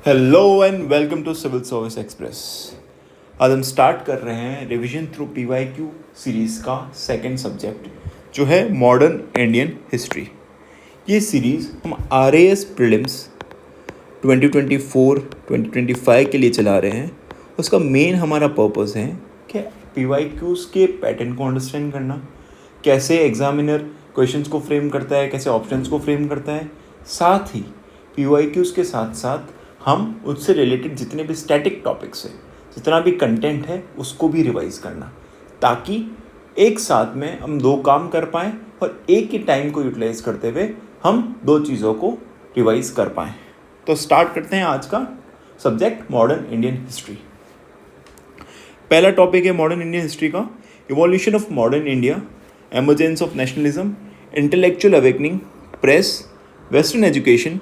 Hello and welcome to Civil Service Express. आज हम start कर रहे हैं रिवीजन थ्रू पीवाईक्यू सीरीज़ का सेकंड सब्जेक्ट जो है मॉडर्न इंडियन हिस्ट्री। ये सीरीज़ हम आरएएस प्रीलिम्स 2024-2025 के लिए चला रहे हैं। उसका मेन हमारा पर्पस है कि पीवाईक्यूज़ के पैटर्न को अंडरस्टैंड करना, कैसे एग्जामिनर क्वेश्चंस को फ्रेम करता है, कैसे ऑप्शंस को फ्रेम करता है, साथ ही पीवाईक्यूज़ के साथ साथ हम उससे रिलेटेड जितने भी स्टैटिक टॉपिक्स हैं, जितना भी कंटेंट है, उसको भी रिवाइज करना, ताकि एक साथ में हम दो काम कर पाएँ और एक ही टाइम को यूटिलाइज करते हुए हम दो चीज़ों को रिवाइज कर पाएँ। तो स्टार्ट करते हैं आज का सब्जेक्ट मॉडर्न इंडियन हिस्ट्री। पहला टॉपिक है मॉडर्न इंडियन हिस्ट्री का evolution of modern India, emergence of nationalism, intellectual awakening, press, western education,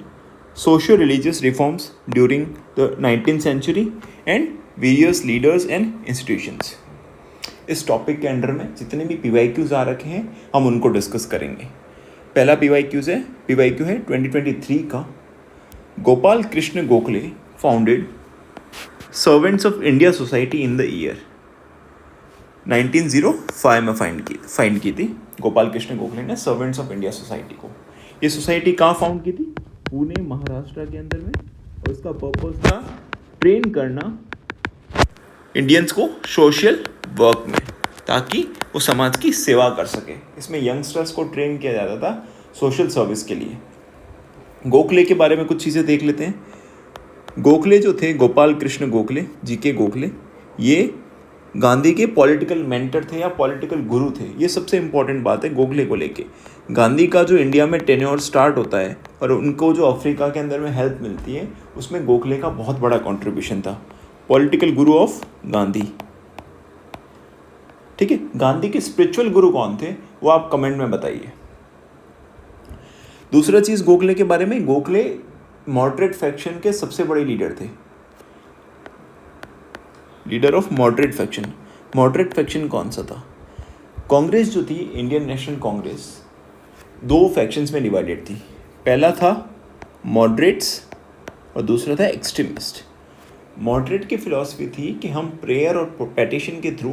socio religious reforms during the 19th century and various leaders and institutions. इस topic के under में जितने भी PYQs आ रखे हैं हम उनको डिस्कस करेंगे। पहला पीवाईक्यू है 2023 का। Gopal Krishna Gokhale founded servants of India society in the year 1905 में फाइंड की थी गोपाल कृष्ण गोखले ने सर्वेंट्स ऑफ इंडिया सोसाइटी को। ये सोसाइटी कहाँ फाउंड की थी? पुणे महाराष्ट्र के अंदर में। और इसका पर्पस था ट्रेन करना इंडियंस को सोशल वर्क में, ताकि वो समाज की सेवा कर सके। इसमें यंगस्टर्स को ट्रेन किया जाता था सोशल सर्विस के लिए। गोखले के बारे में कुछ चीज़ें देख लेते हैं। गोखले जो थे, गोपाल कृष्ण गोखले, जीके गोखले, ये गांधी के पॉलिटिकल मेंटर थे या पॉलिटिकल गुरु थे। ये सबसे इम्पोर्टेंट बात है गोखले को लेके। गांधी का जो इंडिया में टेन्योर स्टार्ट होता है और उनको जो अफ्रीका के अंदर में हेल्प मिलती है, उसमें गोखले का बहुत बड़ा कंट्रीब्यूशन था। पॉलिटिकल गुरु ऑफ गांधी, ठीक है। गांधी के स्पिरिचुअल गुरु कौन थे वो आप कमेंट में बताइए। दूसरा चीज़ गोखले के बारे में, गोखले मॉडरेट फैक्शन के सबसे बड़े लीडर थे, leader of moderate faction. Moderate faction कौन सा था? कांग्रेस जो थी, इंडियन नेशनल कांग्रेस, दो फैक्शंस में डिवाइडेड थी। पहला था मॉडरेट्स और दूसरा था एक्सट्रीमिस्ट। मॉडरेट की फिलॉसफी थी कि हम प्रेयर और पेटिशन के थ्रू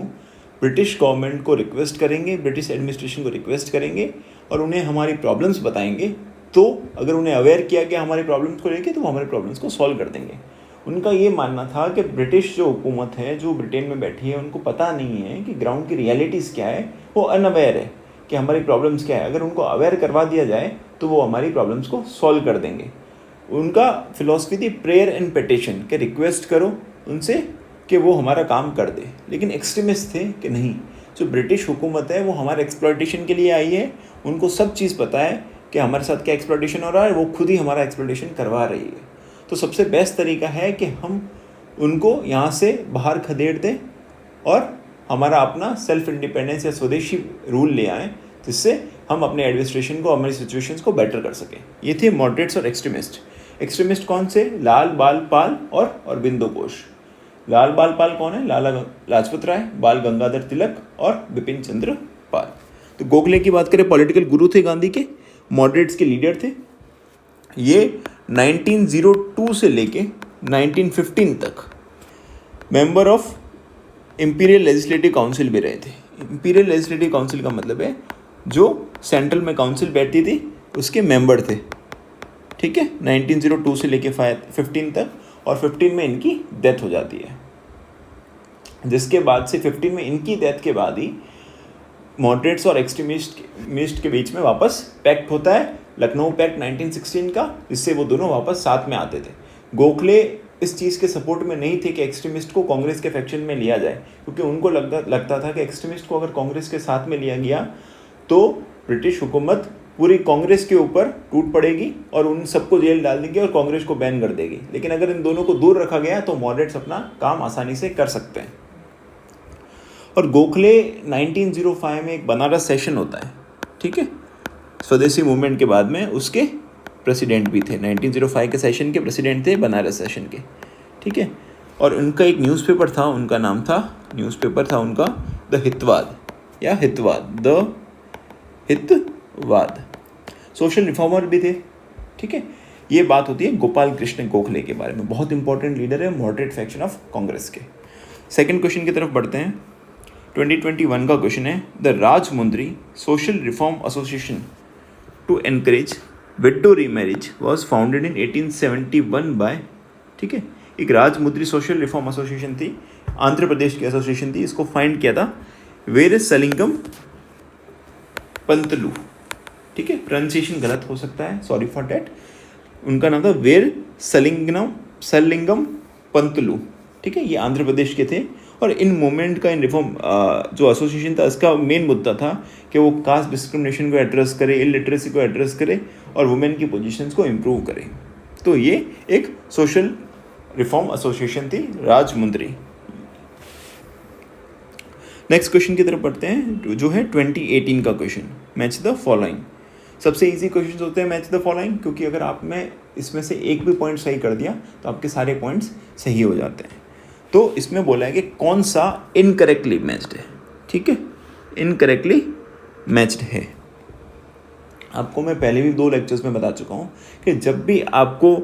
ब्रिटिश गवर्नमेंट को रिक्वेस्ट करेंगे, ब्रिटिश एडमिनिस्ट्रेशन को रिक्वेस्ट करेंगे और उन्हें हमारी प्रॉब्लम्स बताएंगे। तो अगर उन्हें अवेयर किया गया हमारी प्रॉब्लम्स को लेके, तो वो हमारे प्रॉब्लम्स को सॉल्व कर देंगे। उनका ये मानना था कि ब्रिटिश जो हुकूमत है, जो ब्रिटेन में बैठी है, उनको पता नहीं है कि ग्राउंड की रियलिटीज़ क्या है, वो अनअवेयर है कि हमारी प्रॉब्लम्स क्या है। अगर उनको अवेयर करवा दिया जाए तो वो हमारी प्रॉब्लम्स को सॉल्व कर देंगे। उनका फिलॉसफी थी प्रेयर एंड पेटिशन, के रिक्वेस्ट करो उनसे कि वो हमारा काम कर दे। लेकिन एक्सट्रीमिस्ट थे कि नहीं, जो ब्रिटिश हुकूमत है वो हमारे एक्सप्लॉयटेशन के लिए आई है, उनको सब चीज़ पता है कि हमारे साथ क्या एक्सप्लॉयटेशन हो रहा है, वो खुद ही हमारा एक्सप्लॉयटेशन करवा रही है। तो सबसे बेस्ट तरीका है कि हम उनको यहाँ से बाहर खदेड़ दें और हमारा अपना सेल्फ इंडिपेंडेंस या स्वदेशी रूल ले आएँ, जिससे हम अपने एडमिनिस्ट्रेशन को, हमारी सिचुएशंस को बेटर कर सकें। ये थे मॉडरेट्स और एक्सट्रीमिस्ट। एक्सट्रीमिस्ट कौन से? लाल बाल पाल और अरबिंदो घोष। लाल बाल पाल कौन है? लाला लाजपत राय, बाल गंगाधर तिलक और बिपिन चंद्र पाल। तो गोखले की बात करें, पॉलिटिकल गुरु थे गांधी के, मॉडरेट्स के लीडर थे। ये 1902 से लेके 1915 तक member of imperial legislative council भी रहे थे। इंपीरियल लेजिस्लेटिव काउंसिल का मतलब है जो सेंट्रल में काउंसिल बैठती थी उसके मेंबर थे, ठीक है। 1902 से लेके 15 तक, और 15 में इनकी डेथ हो जाती है, जिसके बाद से 15 में इनकी डेथ के बाद ही मॉडरेट्स और एक्सट्रीमिस्ट के बीच में वापस पैक्ट होता है, लखनऊ पैक्ट 1916 का, जिससे वो दोनों वापस साथ में आते थे। गोखले इस चीज़ के सपोर्ट में नहीं थे कि एक्सट्रीमिस्ट को कांग्रेस के फैक्शन में लिया जाए, क्योंकि उनको लगता था कि एक्सट्रीमिस्ट को अगर कांग्रेस के साथ में लिया गया तो ब्रिटिश हुकूमत पूरी कांग्रेस के ऊपर टूट पड़ेगी और उन सबको जेल डाल देगी और कांग्रेस को बैन कर देगी। लेकिन अगर इन दोनों को दूर रखा गया तो मॉडरेट्स अपना काम आसानी से कर सकते हैं। और गोखले 1905 में एक बनारस सेशन होता है, ठीक है, स्वदेशी मूवमेंट के बाद में उसके प्रेसिडेंट भी थे। 1905 के सेशन के प्रेसिडेंट थे, बनारस सेशन के, ठीक है। और उनका एक न्यूज़पेपर था, उनका नाम था, न्यूज़पेपर था उनका द हितवाद या Hitavada, the Hitavada. Social reformer भी थे, ठीक है। ये बात होती है गोपाल कृष्ण गोखले के बारे में, बहुत इंपॉर्टेंट लीडर है मॉडरेट फैक्शन ऑफ कांग्रेस के। सेकंड क्वेश्चन की तरफ बढ़ते हैं। 2021 का क्वेश्चन है, the Rajahmundry social reform association to encourage widow remarriage was founded in 1871 by, ठीक है, एक राजमुंद्री सोशल रिफॉर्म एसोसिएशन थी, आंध्र प्रदेश की एसोसिएशन थी, इसको फाइंड किया था वेर सलिंगम पंतलू, ठीक है, प्रोनाउंसिएशन गलत हो सकता है, सॉरी फॉर डैट। उनका नाम था वेर सलिंगम पंतलू, ठीक है, ये आंध्र प्रदेश के थे। और इन मूवमेंट का, इन रिफॉर्म जो एसोसिएशन था, इसका मेन मुद्दा था कि वो कास्ट डिस्क्रिमिनेशन को एड्रेस करे, इलिटरेसी को एड्रेस करे और वुमेन की पोजीशंस को इम्प्रूव करे। तो ये एक सोशल रिफॉर्म एसोसिएशन थी राजमुंद्री। नेक्स्ट क्वेश्चन की तरफ बढ़ते हैं, जो है 2018 का क्वेश्चन, मैच द फॉलोइंग। सबसे इजी क्वेश्चन होते हैं मैच द फॉलोइंग, क्योंकि अगर आपने इसमें से एक भी पॉइंट सही कर दिया तो आपके सारे पॉइंट्स सही हो जाते हैं। तो इसमें बोला है कि कौन सा इनकरेक्टली मैच्ड है, ठीक है, इनकरेक्टली मैच्ड है। आपको मैं पहले भी 2 लेक्चर्स में बता चुका हूँ कि जब भी आपको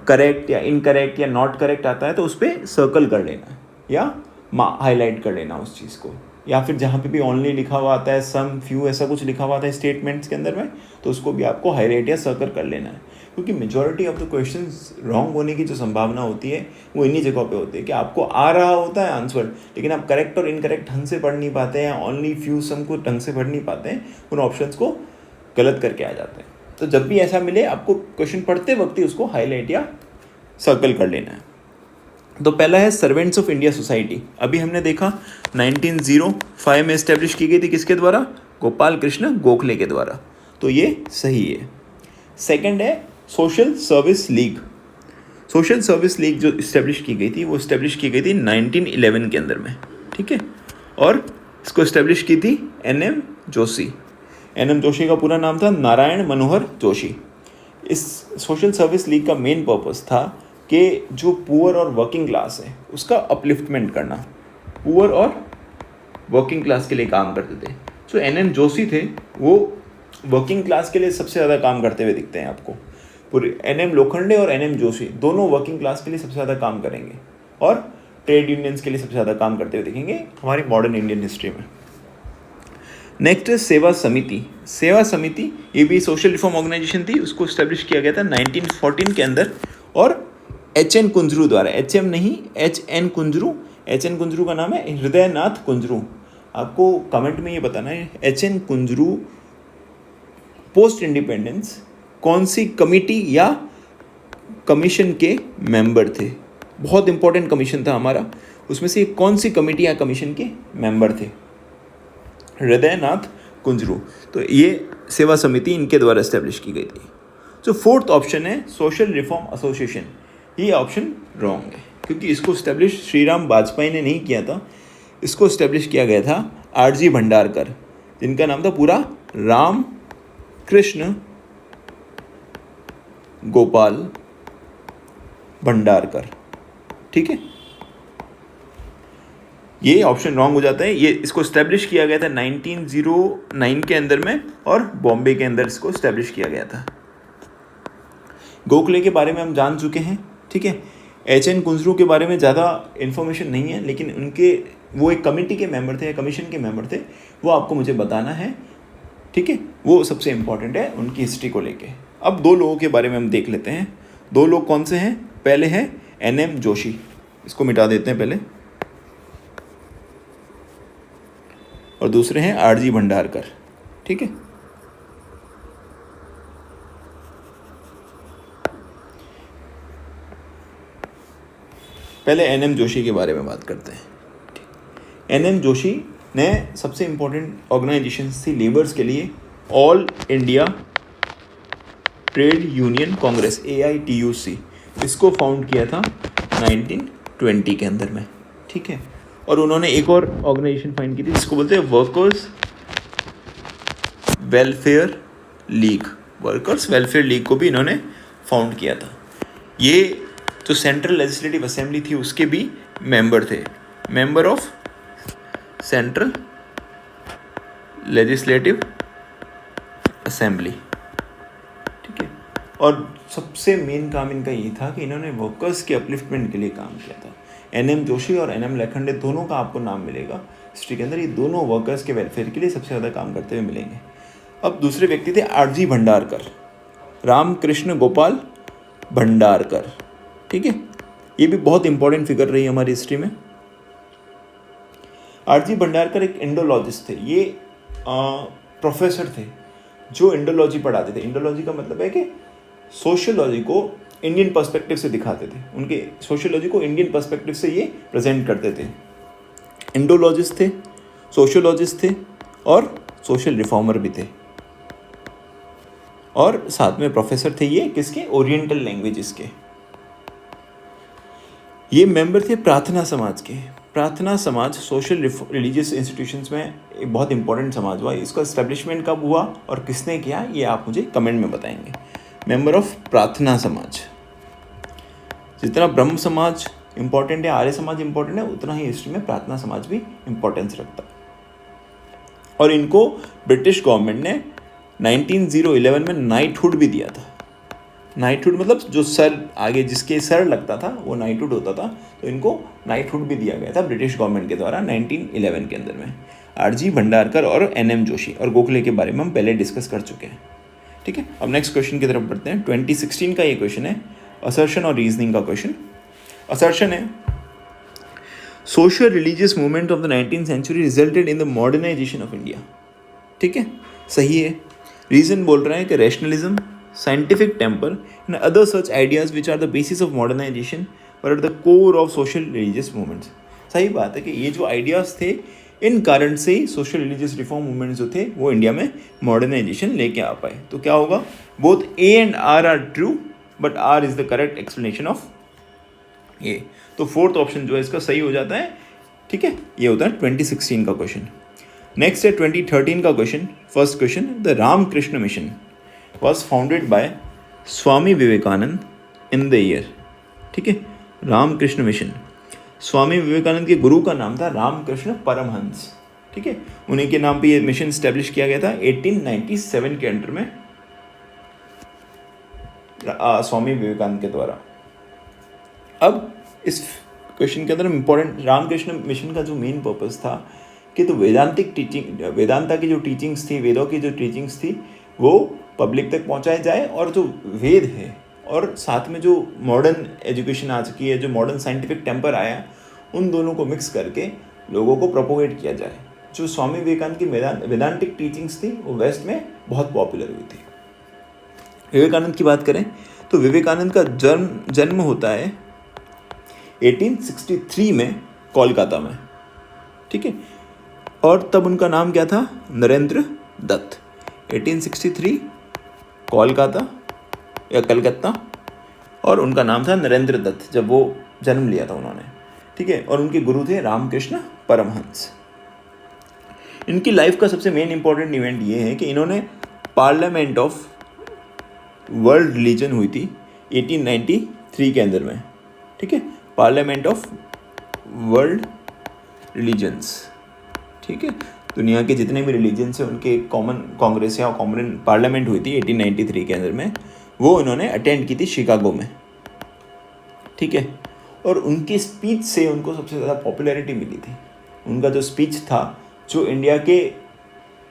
करेक्ट या इनकरेक्ट या नॉट करेक्ट आता है तो उस पर सर्कल कर लेना या हाईलाइट कर लेना उस चीज़ को, या फिर जहाँ पे भी ओनली लिखा हुआ आता है, सम, फ्यू, ऐसा कुछ लिखा हुआ आता है स्टेटमेंट्स के अंदर में, तो उसको भी आपको हाईलाइट या सर्कल कर लेना है। क्योंकि majority of the questions wrong होने की जो संभावना होती है वो इन्हीं जगहों पे होती है कि आपको आ रहा होता है आंसर, लेकिन आप करेक्ट और इनकरेक्ट ढंग से पढ़ नहीं पाते हैं, ओनली फ्यू, सम को ढंग से पढ़ नहीं पाते हैं, उन ऑप्शंस को गलत करके आ जाते हैं। तो जब भी ऐसा मिले आपको क्वेश्चन पढ़ते वक्त ही उसको हाईलाइट या सर्कल कर लेना है। तो पहला है सर्वेंट्स ऑफ इंडिया सोसाइटी, अभी हमने देखा 1905 में इस्टेब्लिश की गई थी, किसके द्वारा? गोपाल कृष्ण गोखले के द्वारा, तो ये सही है। सेकंड है social service league. Social service league जो इस्टेब्लिश की गई थी वो इस्टेब्लिश की गई थी 1911 के अंदर में, ठीक है, और इसको इस्टेब्लिश की थी NM जोशी। NM जोशी का पूरा नाम था नारायण मनोहर जोशी। इस सोशल सर्विस लीग का मेन पर्पस था कि जो पुअर और वर्किंग क्लास है उसका अपलिफ्टमेंट करना, पुअर और वर्किंग क्लास के लिए काम करते थे। जो NM जोशी थे वो वर्किंग क्लास के लिए सबसे ज़्यादा काम करते हुए दिखते हैं आपको। पूरे NM लोखंडे और NM जोशी दोनों वर्किंग क्लास के लिए सबसे ज़्यादा काम करेंगे और ट्रेड यूनियंस के लिए सबसे ज़्यादा काम करते हुए दिखेंगे हमारी मॉडर्न इंडियन हिस्ट्री में। नेक्स्ट है सेवा समिति। सेवा समिति ये भी सोशल रिफॉर्म ऑर्गेनाइजेशन थी, उसको इस्टेब्लिश किया गया था 1914 के अंदर और HN कुंजरू द्वारा, HM नहीं HN कुंजरू। HN कुंजरू का नाम है हृदयनाथ कुंजरू। आपको कमेंट में ये बताना है HN कुंजरू पोस्ट इंडिपेंडेंस कौन सी कमिटी या कमीशन के मेंबर थे। बहुत इंपॉर्टेंट कमीशन था हमारा, उसमें से कौन सी कमिटी या कमीशन के मेंबर थे? हृदयनाथ कुंजरू। तो ये सेवा समिति इनके द्वारा इस्टेब्लिश की गई थी। जो फोर्थ ऑप्शन है सोशल रिफॉर्म एसोसिएशन, ये ऑप्शन रॉन्ग है क्योंकि इसको इस्टेब्लिश श्रीराम वाजपेयी ने नहीं किया था, इसको इस्टेब्लिश किया गया था RG भंडारकर, जिनका नाम था पूरा राम कृष्ण गोपाल भंडारकर, ठीक है। ये ऑप्शन रॉन्ग हो जाता है। ये इसको इस्टेब्लिश किया गया था 1909 के अंदर में और बॉम्बे के अंदर इसको इस्टेब्लिश किया गया था। गोखले के बारे में हम जान चुके हैं, ठीक है। HN कुंजरू के बारे में ज़्यादा इन्फॉर्मेशन नहीं है, लेकिन उनके वो एक कमेटी के मेंबर थे या कमीशन के मेंबर थे, वो आपको मुझे बताना है, ठीक है। वो सबसे इम्पॉर्टेंट है उनकी हिस्ट्री को लेके। अब 2 लोगों के बारे में हम देख लेते हैं। 2 लोग कौन से हैं? पहले हैं NM जोशी, इसको मिटा देते हैं पहले, और दूसरे हैं RG भंडारकर, ठीक है। पहले NM जोशी के बारे में बात करते हैं। NM जोशी ने सबसे इम्पोर्टेंट ऑर्गेनाइजेशन थी लेबर्स के लिए all India trade union Congress AITUC, इसको फाउंड किया था 1920 के अंदर में, ठीक है। और उन्होंने एक और ऑर्गेनाइजेशन फाइंड की थी जिसको बोलते हैं workers welfare league. Workers welfare league को भी इन्होंने फाउंड किया था। ये जो सेंट्रल लेजिस्लेटिव असेंबली थी उसके भी मेंबर थे, member of central legislative assembly, ठीक है। और सबसे मेन काम इनका ये था कि इन्होंने वर्कर्स के अपलिफ्टमेंट के लिए काम किया था। एन.एम. जोशी और एन.एम. लोखंडे दोनों का आपको नाम मिलेगा हिस्ट्री के अंदर, ये दोनों वर्कर्स के वेलफेयर के लिए सबसे ज़्यादा काम करते हुए मिलेंगे। अब दूसरे व्यक्ति थे आर.जी. भंडारकर, रामकृष्ण गोपाल भंडारकर, ठीक है, ये भी बहुत इंपॉर्टेंट फिगर रही हमारी हिस्ट्री में। आर.जी. भंडारकर एक इंडोलॉजिस्ट थे, ये प्रोफेसर थे जो इंडोलॉजी पढ़ाते थे। इंडोलॉजी का मतलब है कि सोशियोलॉजी को इंडियन पर्सपेक्टिव से दिखाते थे, उनके सोशियोलॉजी को इंडियन पर्सपेक्टिव से ये प्रेजेंट करते थे। इंडोलॉजिस्ट थे, सोशियोलॉजिस्ट थे और सोशल रिफॉर्मर भी थे, और साथ में प्रोफेसर थे ये किसके, ओरिएंटल लैंग्वेजेस के। ये मेंबर थे प्रार्थना समाज के। प्रार्थना समाज सोशल रिलीजियस इंस्टीट्यूशंस में एक बहुत इंपॉर्टेंट समाज हुआ। इसका एस्टेब्लिशमेंट कब हुआ और किसने किया, ये आप मुझे कमेंट में बताएंगे। मेंबर ऑफ प्रार्थना समाज। जितना ब्रह्म समाज इंपॉर्टेंट है, आर्य समाज इंपॉर्टेंट है, उतना ही हिस्ट्री में प्रार्थना समाज भी इंपॉर्टेंस रखता है। और इनको ब्रिटिश गवर्नमेंट ने 1911 में नाइटहुड भी दिया था। नाइटहुड मतलब जो सर आगे जिसके सर लगता था वो नाइटहुड होता था, तो इनको नाइटहुड भी दिया गया था ब्रिटिश गवर्नमेंट के द्वारा 1911 के अंदर में। आर.जी. भंडारकर और एन.एम. जोशी और गोखले के बारे में हम पहले डिस्कस कर चुके हैं, ठीक है। अब नेक्स्ट क्वेश्चन की तरफ बढ़ते हैं। 2016 का ये क्वेश्चन है, असर्शन और रीजनिंग का क्वेश्चन। असर्शन है, social religious movement of the 19th century resulted in the modernization of India, ठीक है, सही है। रीजन बोल रहे हैं कि rationalism, scientific temper and other such ideas which are the basis of modernization और at the core of social religious movements. सही बात है कि ये जो आइडियाज़ थे, इन कारण से ही सोशल रिलीजियस रिफॉर्म मूवमेंट्स जो थे वो इंडिया में मॉडर्नाइजेशन लेके आ पाए। तो क्या होगा, both A and R are true, but R is the correct explanation of A. तो फोर्थ ऑप्शन जो है इसका सही हो जाता है, ठीक है। ये होता है 2016 का क्वेश्चन। नेक्स्ट है 2013 का question. First question, the Ramakrishna Mission was founded by Swami Vivekananda in the year, ठीक है। रामकृष्ण मिशन, स्वामी विवेकानंद के गुरु का नाम था रामकृष्ण परमहंस, ठीक है। उन्हीं के नाम पे ये मिशन स्टैब्लिश किया गया था 1897 के अंडर में स्वामी विवेकानंद के द्वारा। अब इस क्वेश्चन के अंदर इंपॉर्टेंट, रामकृष्ण मिशन का जो मेन पर्पस था कि तो वेदांतिक टीचिंग, वेदांता की जो टीचिंग्स थी, वेदों की जो टीचिंग्स थी वो पब्लिक तक पहुंचाई जाए, और जो वेद है और साथ में जो मॉडर्न एजुकेशन आ चुकी है, जो मॉडर्न साइंटिफिक टेम्पर आया, उन दोनों को मिक्स करके लोगों को प्रोपोगेट किया जाए। जो स्वामी विवेकानंद की वेदांतिक टीचिंग्स थी वो वेस्ट में बहुत पॉपुलर हुई थी। विवेकानंद की बात करें तो विवेकानंद का जन्म होता है 1863 में कोलकाता में, ठीक है। और तब उनका नाम क्या था, नरेंद्र दत्त। 1863 कोलकाता या कलकत्ता, और उनका नाम था नरेंद्र दत्त जब वो जन्म लिया था उन्होंने, ठीक है। और उनके गुरु थे रामकृष्ण परमहंस। इनकी लाइफ का सबसे मेन इंपॉर्टेंट इवेंट ये है कि इन्होंने पार्लियामेंट ऑफ वर्ल्ड रिलीजन हुई थी 1893 के अंदर में, ठीक है। पार्लियामेंट ऑफ वर्ल्ड रिलीजन्स, ठीक है। दुनिया के जितने भी रिलीजन्स हैं उनके कॉमन कांग्रेस या कॉमन पार्लियामेंट हुई थी 1893 के अंदर में, वो इन्होंने अटेंड की थी शिकागो में, ठीक है। और उनकी स्पीच से उनको सबसे ज़्यादा पॉपुलैरिटी मिली थी। उनका जो स्पीच था, जो इंडिया के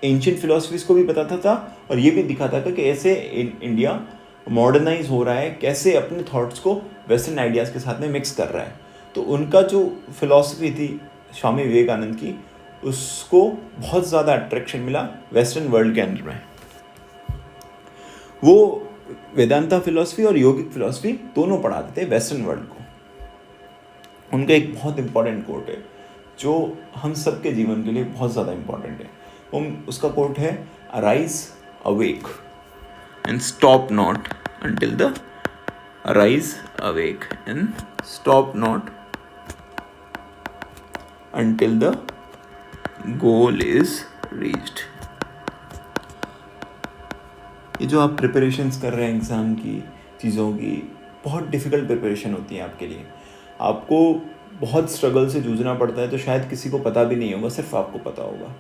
एंशिएंट फिलॉसफीज़ को भी बताता था और ये भी दिखाता था कि ऐसे इंडिया मॉडर्नाइज हो रहा है, कैसे अपने थॉट्स को वेस्टर्न आइडियाज़ के साथ में मिक्स कर रहा है। तो उनका जो फिलॉसफी थी स्वामी विवेकानंद की, उसको बहुत ज़्यादा अट्रैक्शन मिला वेस्टर्न वर्ल्ड के अंदर में। वो वेदांता फिलॉसफी और योगिक फिलॉसफी दोनों पढ़ाते थे वेस्टर्न वर्ल्ड को। उनका एक बहुत इंपॉर्टेंट कोट है जो हम सब के जीवन के लिए बहुत ज़्यादा इंपॉर्टेंट है। उसका कोट है, arise awake and stop not until the arise awake and stop not until the goal is reached। ये जो आप प्रिपरेशंस कर रहे हैं एग्ज़ाम की चीज़ों की, बहुत डिफ़िकल्ट प्रिपरेशन होती है आपके लिए। आपको बहुत स्ट्रगल से जूझना पड़ता है, तो शायद किसी को पता भी नहीं होगा, सिर्फ आपको पता होगा।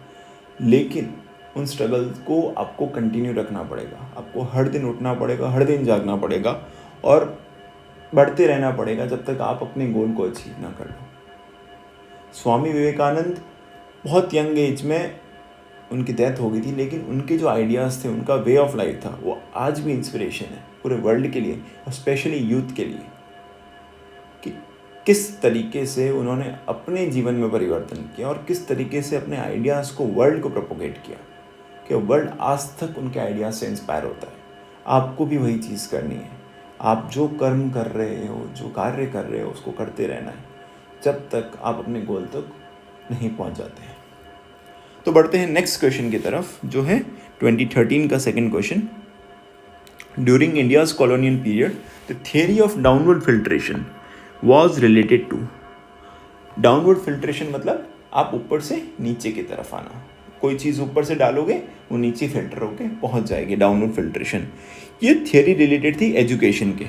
लेकिन उन स्ट्रगल को आपको कंटिन्यू रखना पड़ेगा, आपको हर दिन उठना पड़ेगा, हर दिन जागना पड़ेगा और बढ़ते रहना पड़ेगा जब तक आप अपने गोल को अचीव ना कर लो। स्वामी विवेकानंद बहुत यंग एज में उनकी डेथ हो गई थी, लेकिन उनके जो आइडियाज़ थे, उनका वे ऑफ लाइफ था, वो आज भी इंस्पिरेशन है पूरे वर्ल्ड के लिए और स्पेशली यूथ के लिए, कि किस तरीके से उन्होंने अपने जीवन में परिवर्तन किया और किस तरीके से अपने आइडियाज़ को वर्ल्ड को प्रोपोगेट किया, कि वर्ल्ड आज तक उनके आइडियाज़ से इंस्पायर होता है। आपको भी वही चीज़ करनी है। आप जो कर्म कर रहे हो, जो कार्य कर रहे हो, उसको करते रहना है जब तक आप अपने गोल तक नहीं पहुंच जाते हैं। तो बढ़ते हैं नेक्स्ट क्वेश्चन की तरफ, जो है 2013 का second question. During India's colonial period the theory of downward filtration was related to. Downward filtration मतलब आप ऊपर से नीचे की तरफ आना, कोई चीज़ ऊपर से डालोगे वो नीचे फिल्टर होके पहुंच जाएगी, डाउनवर्ड फिल्ट्रेशन। ये थियरी रिलेटेड थी एजुकेशन के,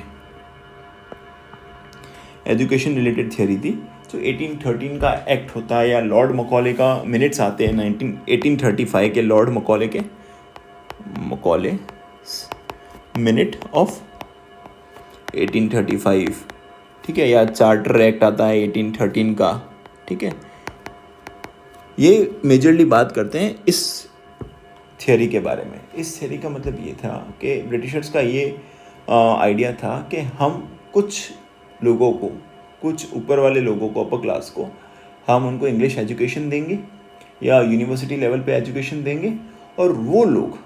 एजुकेशन रिलेटेड थियरी थी। जो 1813 का एक्ट होता है या लॉर्ड मकॉले का मिनट्स आते हैं 1835 के, लॉर्ड मकॉले मिनट ऑफ 1835, ठीक है, या चार्टर एक्ट आता है 1813 का, ठीक है। ये मेजरली बात करते हैं इस थियरी के बारे में। इस थियरी का मतलब ये था कि ब्रिटिशर्स का ये आइडिया था कि हम कुछ लोगों को, कुछ ऊपर वाले लोगों को, अपर क्लास को, हम उनको इंग्लिश एजुकेशन देंगे या यूनिवर्सिटी लेवल पे एजुकेशन देंगे, और वो लोग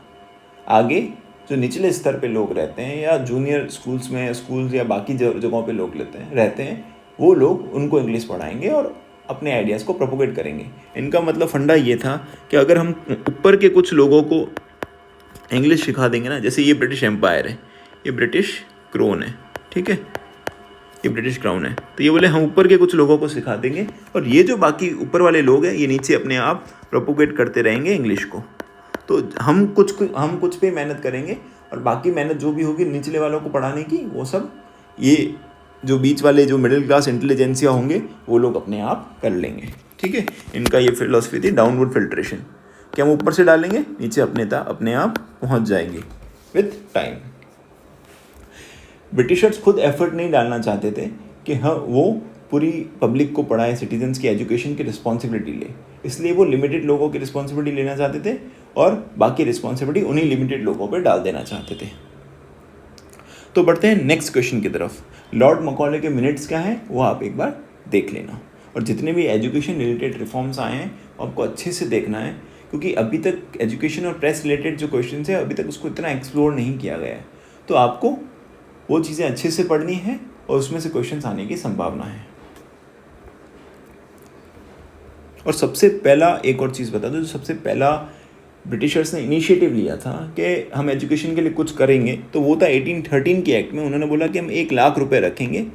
आगे जो निचले स्तर पे लोग रहते हैं या जूनियर स्कूल्स में, स्कूल्स या बाकी जगहों पे लोग रहते हैं, वो लोग उनको इंग्लिश पढ़ाएंगे और अपने आइडियाज़ को प्रोपोगेट करेंगे। इनका मतलब फंडा ये था कि अगर हम ऊपर के कुछ लोगों को इंग्लिश सिखा देंगे ना, जैसे ये ब्रिटिश एम्पायर है, ये ब्रिटिश क्राउन है, ठीक है, ये ब्रिटिश क्राउन है, तो ये बोले हम ऊपर के कुछ लोगों को सिखा देंगे और ये जो बाकी ऊपर वाले लोग हैं ये नीचे अपने आप प्रोपोगेट करते रहेंगे इंग्लिश को। तो हम कुछ पे मेहनत करेंगे और बाकी मेहनत जो भी होगी निचले वालों को पढ़ाने की, वो सब ये जो बीच वाले जो मिडिल क्लास इंटेलिजेंसिया होंगे वो लोग अपने आप कर लेंगे, ठीक है। इनका ये फिलॉसफी थी डाउनवर्ड फिल्ट्रेशन, कि हम ऊपर से डालेंगे नीचे अपने आप पहुंच जाएंगे विथ टाइम। ब्रिटिशर्स खुद एफर्ट नहीं डालना चाहते थे कि हाँ वो पूरी पब्लिक को पढ़ाए, सिटीजन्स की एजुकेशन की रिस्पॉन्सिबिलिटी ले, इसलिए वो लिमिटेड लोगों की रिस्पॉन्सिबिलिटी लेना चाहते थे और बाकी रिस्पॉन्सिबिलिटी उन्हीं लिमिटेड लोगों पर डाल देना चाहते थे। तो बढ़ते हैं नेक्स्ट क्वेश्चन की तरफ। लॉर्ड मकॉले के मिनट्स क्या हैं वो आप एक बार देख लेना, और जितने भी एजुकेशन रिलेटेड रिफॉर्म्स आए हैं आपको अच्छे से देखना है, क्योंकि अभी तक एजुकेशन और प्रेस रिलेटेड जो क्वेश्चन है अभी तक उसको इतना एक्सप्लोर नहीं किया गया है। तो आपको वो चीज़ें अच्छे से पढ़नी है और उसमें से क्वेश्चंस आने की संभावना है। और सबसे पहला एक और चीज़ बता दो, जो सबसे पहला ब्रिटिशर्स ने इनिशिएटिव लिया था कि हम एजुकेशन के लिए कुछ करेंगे, तो वो था 1813 के एक्ट में। उन्होंने बोला कि हम 1 लाख रुपए रखेंगे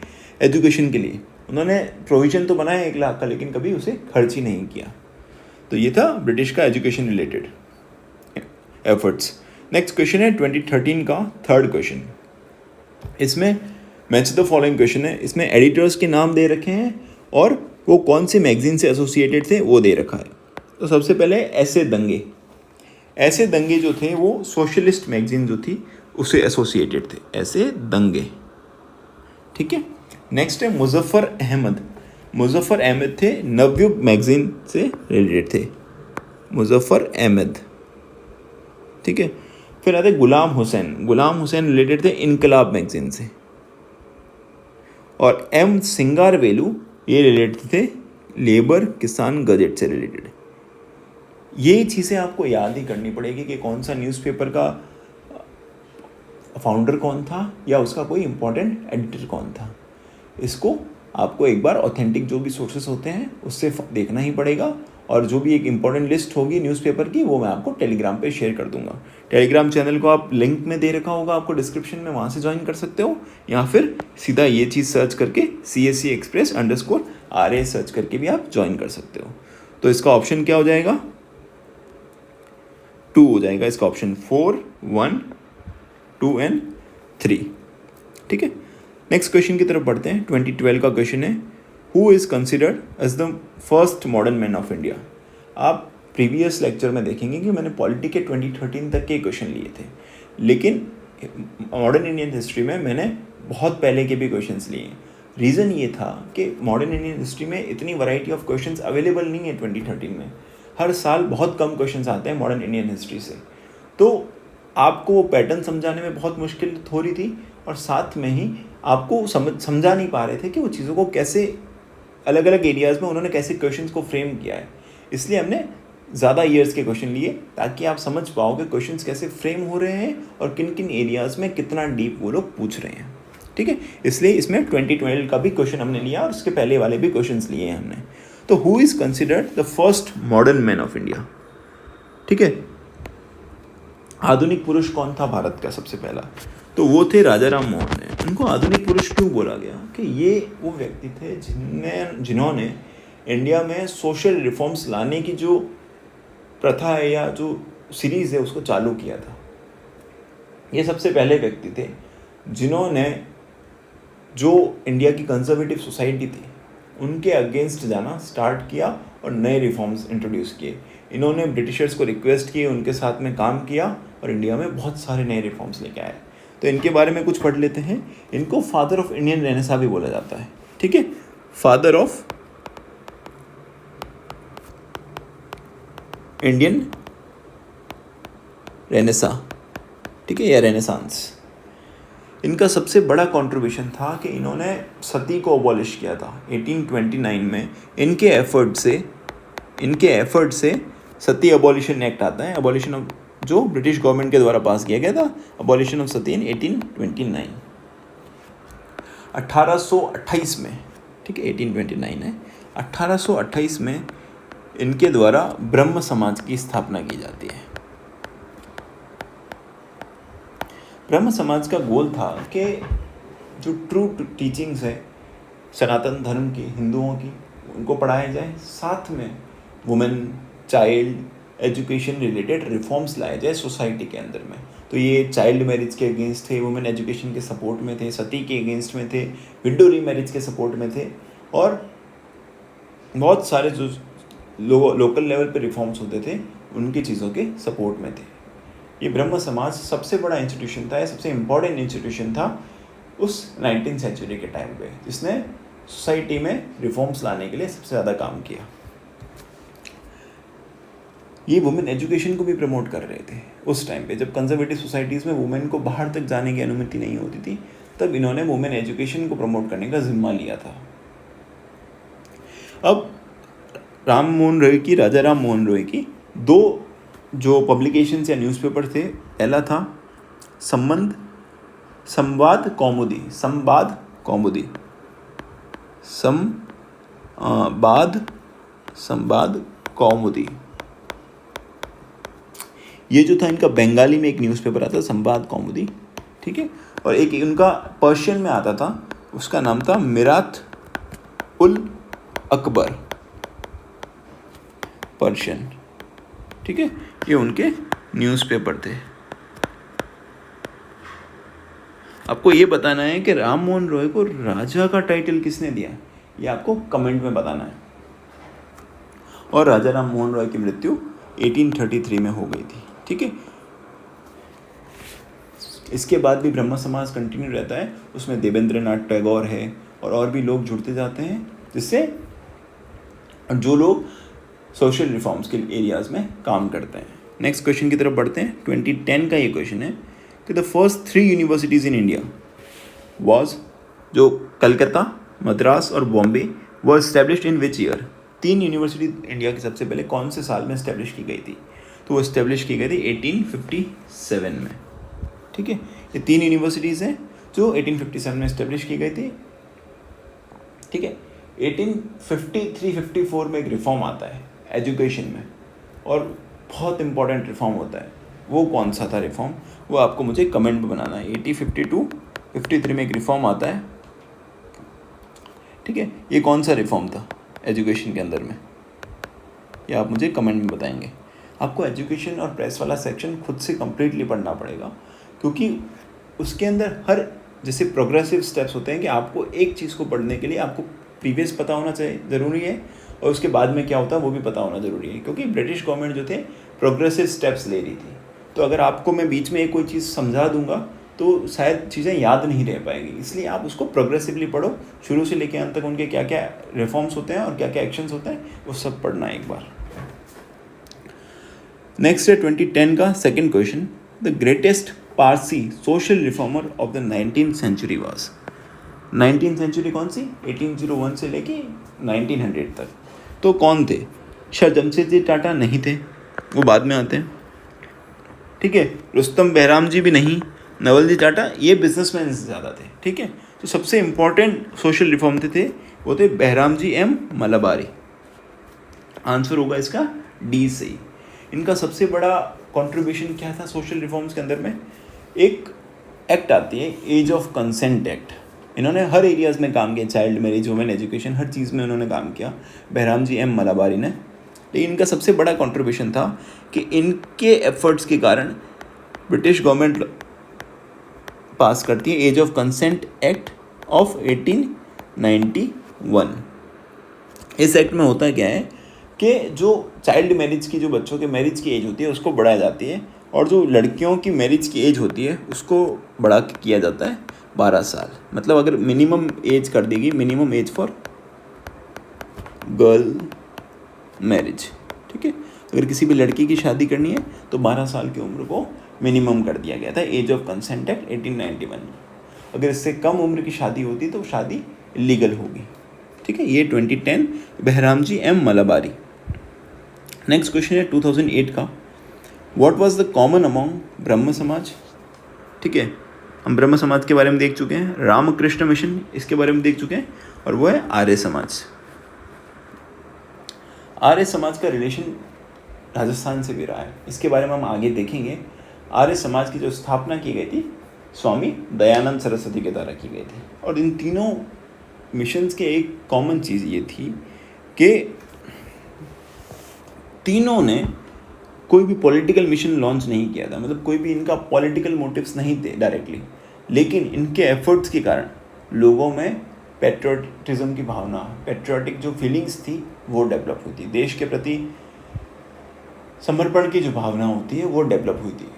एजुकेशन के लिए। उन्होंने प्रोविजन तो बनाया 1 लाख का, लेकिन कभी उसे खर्च ही नहीं किया। तो ये था ब्रिटिश का education related efforts. Next question है 2013 का थर्ड क्वेश्चन। इसमें मैच द फॉलोइंग क्वेश्चन है। इसमें एडिटर्स के नाम दे रखे हैं और वो कौन से मैगजीन से एसोसिएटेड थे वो दे रखा है। तो सबसे पहले ऐसे दंगे जो थे वो सोशलिस्ट मैगजीन जो थी उससे एसोसिएटेड थे, ऐसे दंगे, ठीक है। नेक्स्ट है मुजफ्फर अहमद थे नवयुग मैगजीन से रिलेटेड थे, मुजफ्फर अहमद, ठीक है। फिर आते गुलाम हुसैन रिलेटेड थे इनकलाब मैगजीन से, और एम सिंगारवेलू ये रिलेटेड थे लेबर किसान गजेट से रिलेटेड। ये चीज़ें आपको याद ही करनी पड़ेगी कि कौन सा न्यूज़पेपर का फाउंडर कौन था या उसका कोई इम्पोर्टेंट एडिटर कौन था। इसको आपको एक बार ऑथेंटिक जो भी सोर्सेस होते हैं उससे देखना ही पड़ेगा, और जो भी एक इम्पॉर्टेंट लिस्ट होगी न्यूज़पेपर की वो मैं आपको टेलीग्राम पे शेयर कर दूंगा। टेलीग्राम चैनल को आप लिंक में दे रखा होगा आपको डिस्क्रिप्शन में, वहाँ से ज्वाइन कर सकते हो, या फिर सीधा ये चीज़ सर्च करके CSC_RA सर्च करके भी आप ज्वाइन कर सकते हो। तो इसका ऑप्शन क्या हो जाएगा, 2 हो जाएगा इसका ऑप्शन, 4, 1, 2 and 3, ठीक है। नेक्स्ट क्वेश्चन की तरफ बढ़ते हैं। 2012 का क्वेश्चन है, who is considered as the first modern man of India. आप प्रीवियस लेक्चर में देखेंगे कि मैंने पॉलिटी के 2013 तक के क्वेश्चन लिए थे, लेकिन मॉडर्न इंडियन हिस्ट्री में मैंने बहुत पहले के भी क्वेश्चंस लिए हैं। रीज़न ये था कि मॉडर्न इंडियन हिस्ट्री में इतनी वैरायटी ऑफ क्वेश्चंस अवेलेबल नहीं है 2013 में। हर साल बहुत कम क्वेश्चंस आते हैं मॉडर्न इंडियन हिस्ट्री से, तो आपको वो पैटर्न समझाने में बहुत मुश्किल हो रही थी, और साथ में ही आपको समझा नहीं पा रहे थे कि वो चीज़ों को कैसे अलग अलग एरियाज़ में उन्होंने कैसे क्वेश्चंस को फ्रेम किया है। इसलिए हमने ज़्यादा ईयर्स के क्वेश्चन लिए ताकि आप समझ पाओ कि क्वेश्चंस कैसे फ्रेम हो रहे हैं और किन किन एरियाज़ में कितना डीप वो लोग पूछ रहे हैं। ठीक है, इसलिए इसमें 2012 का भी क्वेश्चन हमने लिया और उसके पहले वाले भी क्वेश्चंस लिए हैं हमने। तो who is considered the first modern man of India? ठीक है, आधुनिक पुरुष कौन था भारत का सबसे पहला? तो वो थे राजा राम मोहन ने। उनको आधुनिक पुरुष क्यों बोला गया? कि ये वो व्यक्ति थे जिन्होंने इंडिया में सोशल रिफॉर्म्स लाने की जो प्रथा है या जो सीरीज़ है उसको चालू किया था। ये सबसे पहले व्यक्ति थे जिन्होंने जो इंडिया की कंजर्वेटिव सोसाइटी थी उनके अगेंस्ट जाना स्टार्ट किया और नए रिफॉर्म्स इंट्रोड्यूस किए। इन्होंने ब्रिटिशर्स को रिक्वेस्ट किए, उनके साथ में काम किया और इंडिया में बहुत सारे नए रिफॉर्म्स लेके आए। तो इनके बारे में कुछ पढ़ लेते हैं। इनको फादर ऑफ इंडियन रेनेसा भी बोला जाता है। ठीक है, फादर ऑफ इंडियन रेनेसा, ठीक है, या रेनेसांस। इनका सबसे बड़ा कंट्रीब्यूशन था कि इन्होंने सती को अबॉलिश किया था 1829 में। इनके एफर्ट से सती अबॉलिशन एक्ट आता है, अबॉलिशन ऑफ, जो ब्रिटिश गवर्नमेंट के द्वारा पास किया गया था, अबॉलिशन ऑफ सती इन 1829 1828 में। ठीक है, 1829 है। 1828 में इनके द्वारा ब्रह्म समाज की स्थापना की जाती है। ब्रह्म समाज का गोल था कि जो ट्रू टीचिंग्स है सनातन धर्म की, हिंदुओं की, उनको पढ़ाया जाए, साथ में women, child education related reforms लाए जाए सोसाइटी के अंदर में। तो ये चाइल्ड मैरिज के अगेंस्ट थे, वुमेन एजुकेशन के सपोर्ट में थे, सती के अगेंस्ट में थे, विडो रीमैरिज के सपोर्ट में थे, और बहुत सारे जो लोकल लेवल पे रिफॉर्म्स होते थे उनकी चीज़ों के सपोर्ट में थे। ये ब्रह्म समाज सबसे बड़ा इंस्टीट्यूशन था, सबसे इम्पोर्टेंट इंस्टीट्यूशन था उस 19th सेंचुरी के टाइम पे, जिसने सोसाइटी में रिफॉर्म्स लाने के लिए सबसे ज़्यादा काम किया। ये वुमेन एजुकेशन को भी प्रमोट कर रहे थे उस टाइम पे, जब कंजर्वेटिव सोसाइटीज़ में वुमेन को बाहर तक जाने की अनुमति नहीं होती थी, तब इन्होंने वुमेन एजुकेशन को प्रमोट करने का जिम्मा लिया था। अब राजा राम मोहन रॉय की दो जो पब्लिकेशंस या न्यूज़पेपर थे, पहला था संवाद कौमुदी। ये जो था इनका बंगाली में एक न्यूज़पेपर आता, संवाद कौमुदी। ठीक है, और एक उनका पर्शियन में आता था, उसका नाम था मिरात उल अकबर, पर्शियन। ठीक है, ये उनके न्यूज़पेपर थे। आपको ये बताना है कि राम मोहन रॉय को राजा का टाइटल किसने दिया, ये आपको कमेंट में बताना है। और राजा राम मोहन रॉय की मृत्यु 1833 में हो गई थी। ठीक है, इसके बाद भी ब्रह्म समाज कंटिन्यू रहता है, उसमें देवेंद्रनाथ टैगोर है और भी लोग जुड़ते जाते हैं, जिससे जो लोग सोशल रिफॉर्म्स के एरियाज़ में काम करते हैं। नेक्स्ट क्वेश्चन की तरफ बढ़ते हैं। 2010 का ये क्वेश्चन है कि the first 3 universities in India was, जो कलकत्ता, मद्रास और बॉम्बे, वो established in which year? 3 university India की सबसे पहले कौन से साल में एस्टेब्लिश की गई थी? तो वो एस्टेब्लिश की गई थी 1857 में। ठीक है, ये 3 यूनिवर्सिटीज़ हैं जो 1857 में एस्टेब्लिश की गई थी। ठीक है, 1853-54 में एक रिफॉर्म आता है एजुकेशन में, और बहुत इंपॉर्टेंट रिफॉर्म होता है। वो कौन सा था रिफॉर्म, वो आपको मुझे कमेंट में बनाना है। 1852-53 में एक रिफॉर्म आता है। ठीक है, ये कौन सा रिफॉर्म था एजुकेशन के अंदर में, ये आप मुझे कमेंट में बताएंगे। आपको एजुकेशन और प्रेस वाला सेक्शन खुद से कम्प्लीटली पढ़ना पड़ेगा, क्योंकि उसके अंदर हर जैसे प्रोग्रेसिव स्टेप्स होते हैं कि आपको एक चीज़ को पढ़ने के लिए आपको प्रीवियस पता होना चाहिए, ज़रूरी है, और उसके बाद में क्या होता है वो भी पता होना ज़रूरी है, क्योंकि ब्रिटिश गवर्नमेंट जो थे प्रोग्रेसिव स्टेप्स ले रही थी। तो अगर आपको मैं बीच में एक कोई चीज़ समझा दूंगा तो शायद चीज़ें याद नहीं रह पाएगी, इसलिए आप उसको प्रोग्रेसिवली पढ़ो, शुरू से लेकर अंत तक उनके क्या क्या रिफॉर्म्स होते हैं और क्या क्या एक्शंस होते हैं वो सब पढ़ना एक बार। नेक्स्ट है 2010 का second question, the greatest Parsi social reformer of the 19th century was. 19th century कौन सी? 1801 से लेके 1900 तक। तो कौन थे? शाह जमशेदजी टाटा नहीं थे, वो बाद में आते हैं, ठीक है। रुस्तम बहराम जी भी नहीं, नवलजी टाटा ये बिजनेसमैन से ज़्यादा थे, ठीक है। तो सबसे इम्पॉर्टेंट सोशल रिफॉर्म थे वो थे बहराम जी एम मलाबारी। आंसर होगा इसका डी सही। इनका सबसे बड़ा कंट्रीब्यूशन क्या था सोशल रिफॉर्म्स के अंदर में? एक एक्ट आती है एज ऑफ कंसेंट एक्ट, इन्होंने हर एरियाज़ में काम किया, चाइल्ड मैरिज, वुमेन एजुकेशन, हर चीज़ में उन्होंने काम किया बहराम जी एम मलाबारी ने। लेकिन इनका सबसे बड़ा कंट्रीब्यूशन था कि इनके एफर्ट्स के कारण ब्रिटिश गवर्नमेंट पास करती है age of consent act of 1891। इस एक्ट में होता क्या है कि जो चाइल्ड मैरिज की, जो बच्चों के मैरिज की एज होती है उसको बढ़ाया जाती है, और जो लड़कियों की मैरिज की एज होती है उसको बढ़ा के किया जाता है 12 साल। मतलब अगर मिनिमम एज कर देगी, minimum age for girl marriage, ठीक है। अगर किसी भी लड़की की शादी करनी है तो 12 साल की उम्र को मिनिमम कर दिया गया था, एज ऑफ कंसेंट एक्ट 1891। अगर इससे कम उम्र की शादी होती तो शादी इलीगल होगी, ठीक है। ये 2010 Bahram G M मलाबारी। Next question है 2008 का, what was the common among ब्रह्म समाज, ठीक है। हम ब्रह्म समाज के बारे में देख चुके हैं, रामकृष्ण मिशन इसके बारे में देख चुके हैं, और वो है आर्य समाज। आर्य समाज का रिलेशन राजस्थान से भी रहा है, इसके बारे में हम आगे देखेंगे। आर्य समाज की जो स्थापना की गई थी स्वामी दयानंद सरस्वती के द्वारा की गई थी, और इन तीनों मिशंस के एक कॉमन चीज़ ये थी कि तीनों ने कोई भी पॉलिटिकल मिशन लॉन्च नहीं किया था, मतलब कोई भी इनका पॉलिटिकल मोटिव्स नहीं थे डायरेक्टली, लेकिन इनके एफर्ट्स के कारण लोगों में पेट्रियोटिज्म की भावना, पेट्रियोटिक जो फीलिंग्स थी वो डेवलप हुई थी, देश के प्रति समर्पण की जो भावना होती है वो डेवलप हुई थी,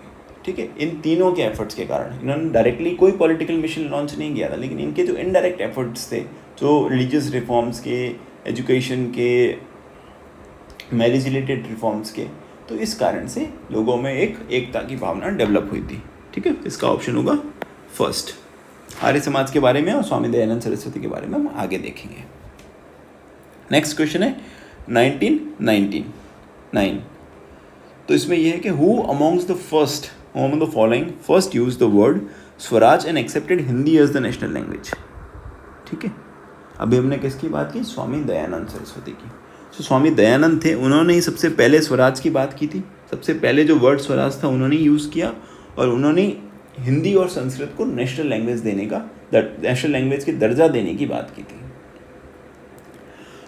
ठीक है। इन तीनों के एफर्ट्स के कारण इन्होंने डायरेक्टली कोई पॉलिटिकल मिशन लॉन्च नहीं किया था, लेकिन इनके जो इनडायरेक्ट एफर्ट्स थे, जो रिलीजियस रिफॉर्म्स के, एजुकेशन के, मैरिज रिलेटेड रिफॉर्म्स के, तो इस कारण से लोगों में एक एकता की भावना डेवलप हुई थी, ठीक है। इसका ऑप्शन होगा फर्स्ट। आर्य समाज के बारे में और स्वामी दयानंद सरस्वती के बारे में हम आगे देखेंगे। नेक्स्ट क्वेश्चन है 1999। तो इसमें यह है कि who amongst the first among the following first use the word Swaraj and accepted Hindi as the national language, ठीक है। अभी हमने किसकी बात की? स्वामी दयानंद सरस्वती की। तो स्वामी दयानंद थे, उन्होंने ही सबसे पहले स्वराज की बात की थी, सबसे पहले जो वर्ड स्वराज था उन्होंने यूज़ किया, और उन्होंने हिंदी और संस्कृत को नेशनल लैंग्वेज देने का, नेशनल लैंग्वेज की दर्जा देने की बात की थी।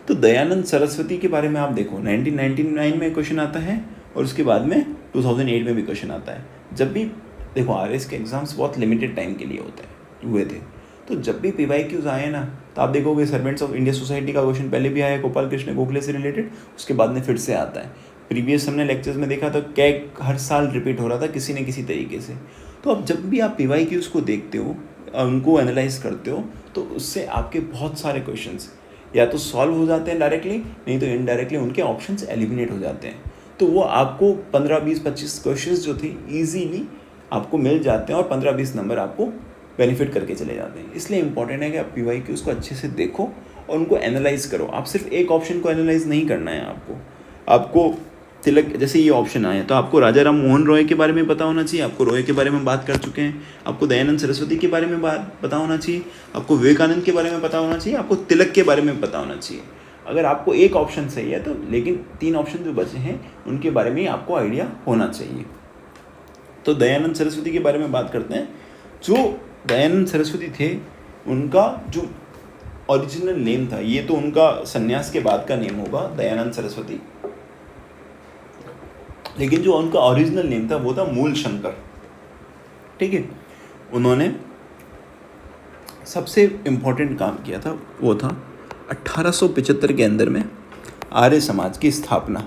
तो दयानंद सरस्वती के बारे में आप देखो, 1999 में क्वेश्चन आता है और उसके बाद में 2008 में भी क्वेश्चन आता है। जब भी देखो आरएस के एग्जाम्स बहुत लिमिटेड टाइम के लिए हुए थे, तो जब भी PYQs आए ना, तो आप देखोगे सर्वेंट्स ऑफ इंडिया सोसाइटी का क्वेश्चन पहले भी आया गोपाल कृष्ण गोखले से रिलेटेड, उसके बाद में फिर से आता है। प्रीवियस हमने लेक्चर्स में देखा था कैग हर साल रिपीट हो रहा था किसी न किसी तरीके से। तो अब जब भी आप PYQs को देखते हो, उनको एनालाइज करते हो, तो उससे आपके बहुत सारे क्वेश्चंस या तो सॉल्व हो जाते हैं डायरेक्टली, नहीं तो इनडायरेक्टली उनके ऑप्शंस एलिमिनेट हो जाते हैं। तो वो आपको 15, 20, 25 क्वेश्चंस जो थे ईजीली आपको मिल जाते हैं और 15-20 नंबर आपको बेनिफिट करके चले जाते हैं। इसलिए इंपॉर्टेंट है कि आप PYQs को अच्छे से देखो और उनको एनालाइज करो। आप सिर्फ एक ऑप्शन को एनालाइज नहीं करना है, आपको तिलक जैसे ये ऑप्शन आए तो आपको राजा राम मोहन रॉय के बारे में पता होना चाहिए, आपको रॉय के बारे में बात कर चुके हैं, आपको दयानंद सरस्वती के बारे में पता होना चाहिए, आपको विवेकानंद के बारे में पता होना चाहिए, आपको तिलक के बारे में पता होना चाहिए। अगर आपको एक ऑप्शन सही है तो, लेकिन 3 ऑप्शन जो बचे हैं उनके बारे में आपको आइडिया होना चाहिए। तो दयानंद सरस्वती के बारे में बात करते हैं। जो दयानंद सरस्वती थे, उनका जो ओरिजिनल नेम था, ये तो उनका संन्यास के बाद का नेम होगा दयानंद सरस्वती, लेकिन जो उनका ओरिजिनल नेम था वो था मूल शंकर, ठीक है। उन्होंने सबसे इम्पोर्टेंट काम किया था वो था 1875 के अंदर में आर्य समाज की स्थापना।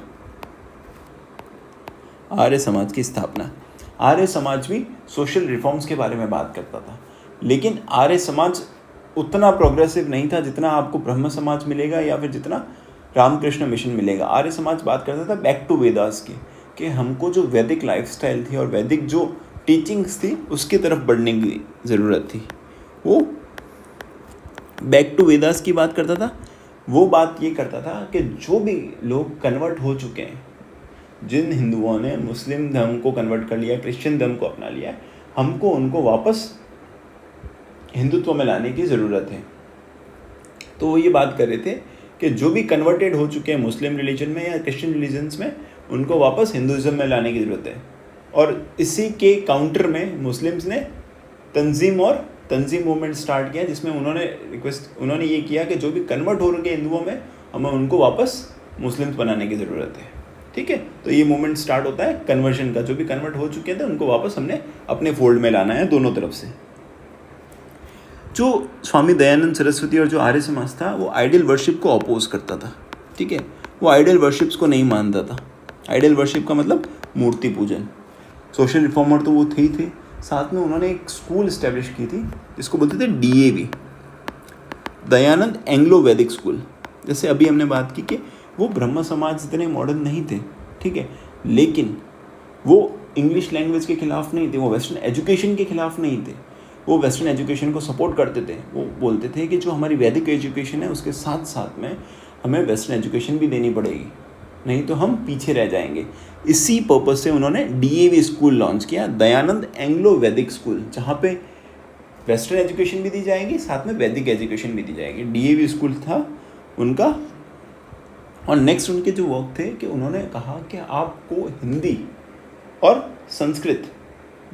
आर्य समाज की स्थापना। आर्य समाज भी सोशल रिफॉर्म्स के बारे में बात करता था, लेकिन आर्य समाज उतना प्रोग्रेसिव नहीं था जितना आपको ब्रह्म समाज मिलेगा या फिर जितना रामकृष्ण मिशन मिलेगा। आर्य समाज बात करता था बैक टू वेदास की, कि हमको जो वैदिक लाइफस्टाइल थी और वैदिक जो टीचिंग्स थी उसकी तरफ बढ़ने की ज़रूरत थी। वो बैक टू वेदास की बात करता था। वो बात ये करता था कि जो भी लोग कन्वर्ट हो चुके हैं, जिन हिंदुओं ने मुस्लिम धर्म को कन्वर्ट कर लिया, क्रिश्चियन धर्म को अपना लिया, हमको उनको वापस हिंदुत्व में लाने की ज़रूरत है। तो वो ये बात कर रहे थे कि जो भी कन्वर्टेड हो चुके हैं मुस्लिम रिलीजन में या क्रिश्चियन रिलीजन्स में, उनको वापस हिंदुज़म में लाने की ज़रूरत है। और इसी के काउंटर में मुस्लिम्स ने तंजीम मूवमेंट स्टार्ट किया, जिसमें उन्होंने ये किया कि जो भी कन्वर्ट हो रहे हिंदुओं में, हमें उनको वापस मुस्लिम्स बनाने की ज़रूरत है। ठीक है, तो ये मूवमेंट स्टार्ट होता है कन्वर्जन का। जो भी कन्वर्ट हो चुके थे उनको वापस हमने अपने फोल्ड में लाना है, दोनों तरफ से। जो स्वामी दयानंद सरस्वती और जो आर्य समाज था, वो आइडियल वर्शिप को अपोज करता था। ठीक है, वो आइडियल वर्शिप्स को नहीं मानता था। आइडियल वर्शिप का मतलब मूर्ति पूजन। सोशल रिफॉर्मर तो वो थे ही थे, साथ में उन्होंने एक स्कूल इस्टेब्लिश की थी जिसको बोलते थे DAV, दयानंद एंग्लो वैदिक स्कूल। जैसे अभी हमने बात की कि वो ब्रह्म समाज इतने मॉडर्न नहीं थे, ठीक है, लेकिन वो इंग्लिश लैंग्वेज के खिलाफ नहीं थे, वो वेस्टर्न एजुकेशन के खिलाफ नहीं थे, वो वेस्टर्न एजुकेशन को सपोर्ट करते थे। वो बोलते थे कि जो हमारी वैदिक एजुकेशन है उसके साथ साथ में हमें वेस्टर्न एजुकेशन भी देनी पड़ेगी, नहीं तो हम पीछे रह जाएंगे। इसी पर्पज़ से उन्होंने DAV स्कूल लॉन्च किया, दयानंद एंग्लो वैदिक स्कूल, जहाँ पे वेस्टर्न एजुकेशन भी दी जाएगी, साथ में वैदिक एजुकेशन भी दी जाएगी। DAV स्कूल था उनका। और नेक्स्ट उनके जो वर्क थे कि उन्होंने कहा कि आपको हिंदी और संस्कृत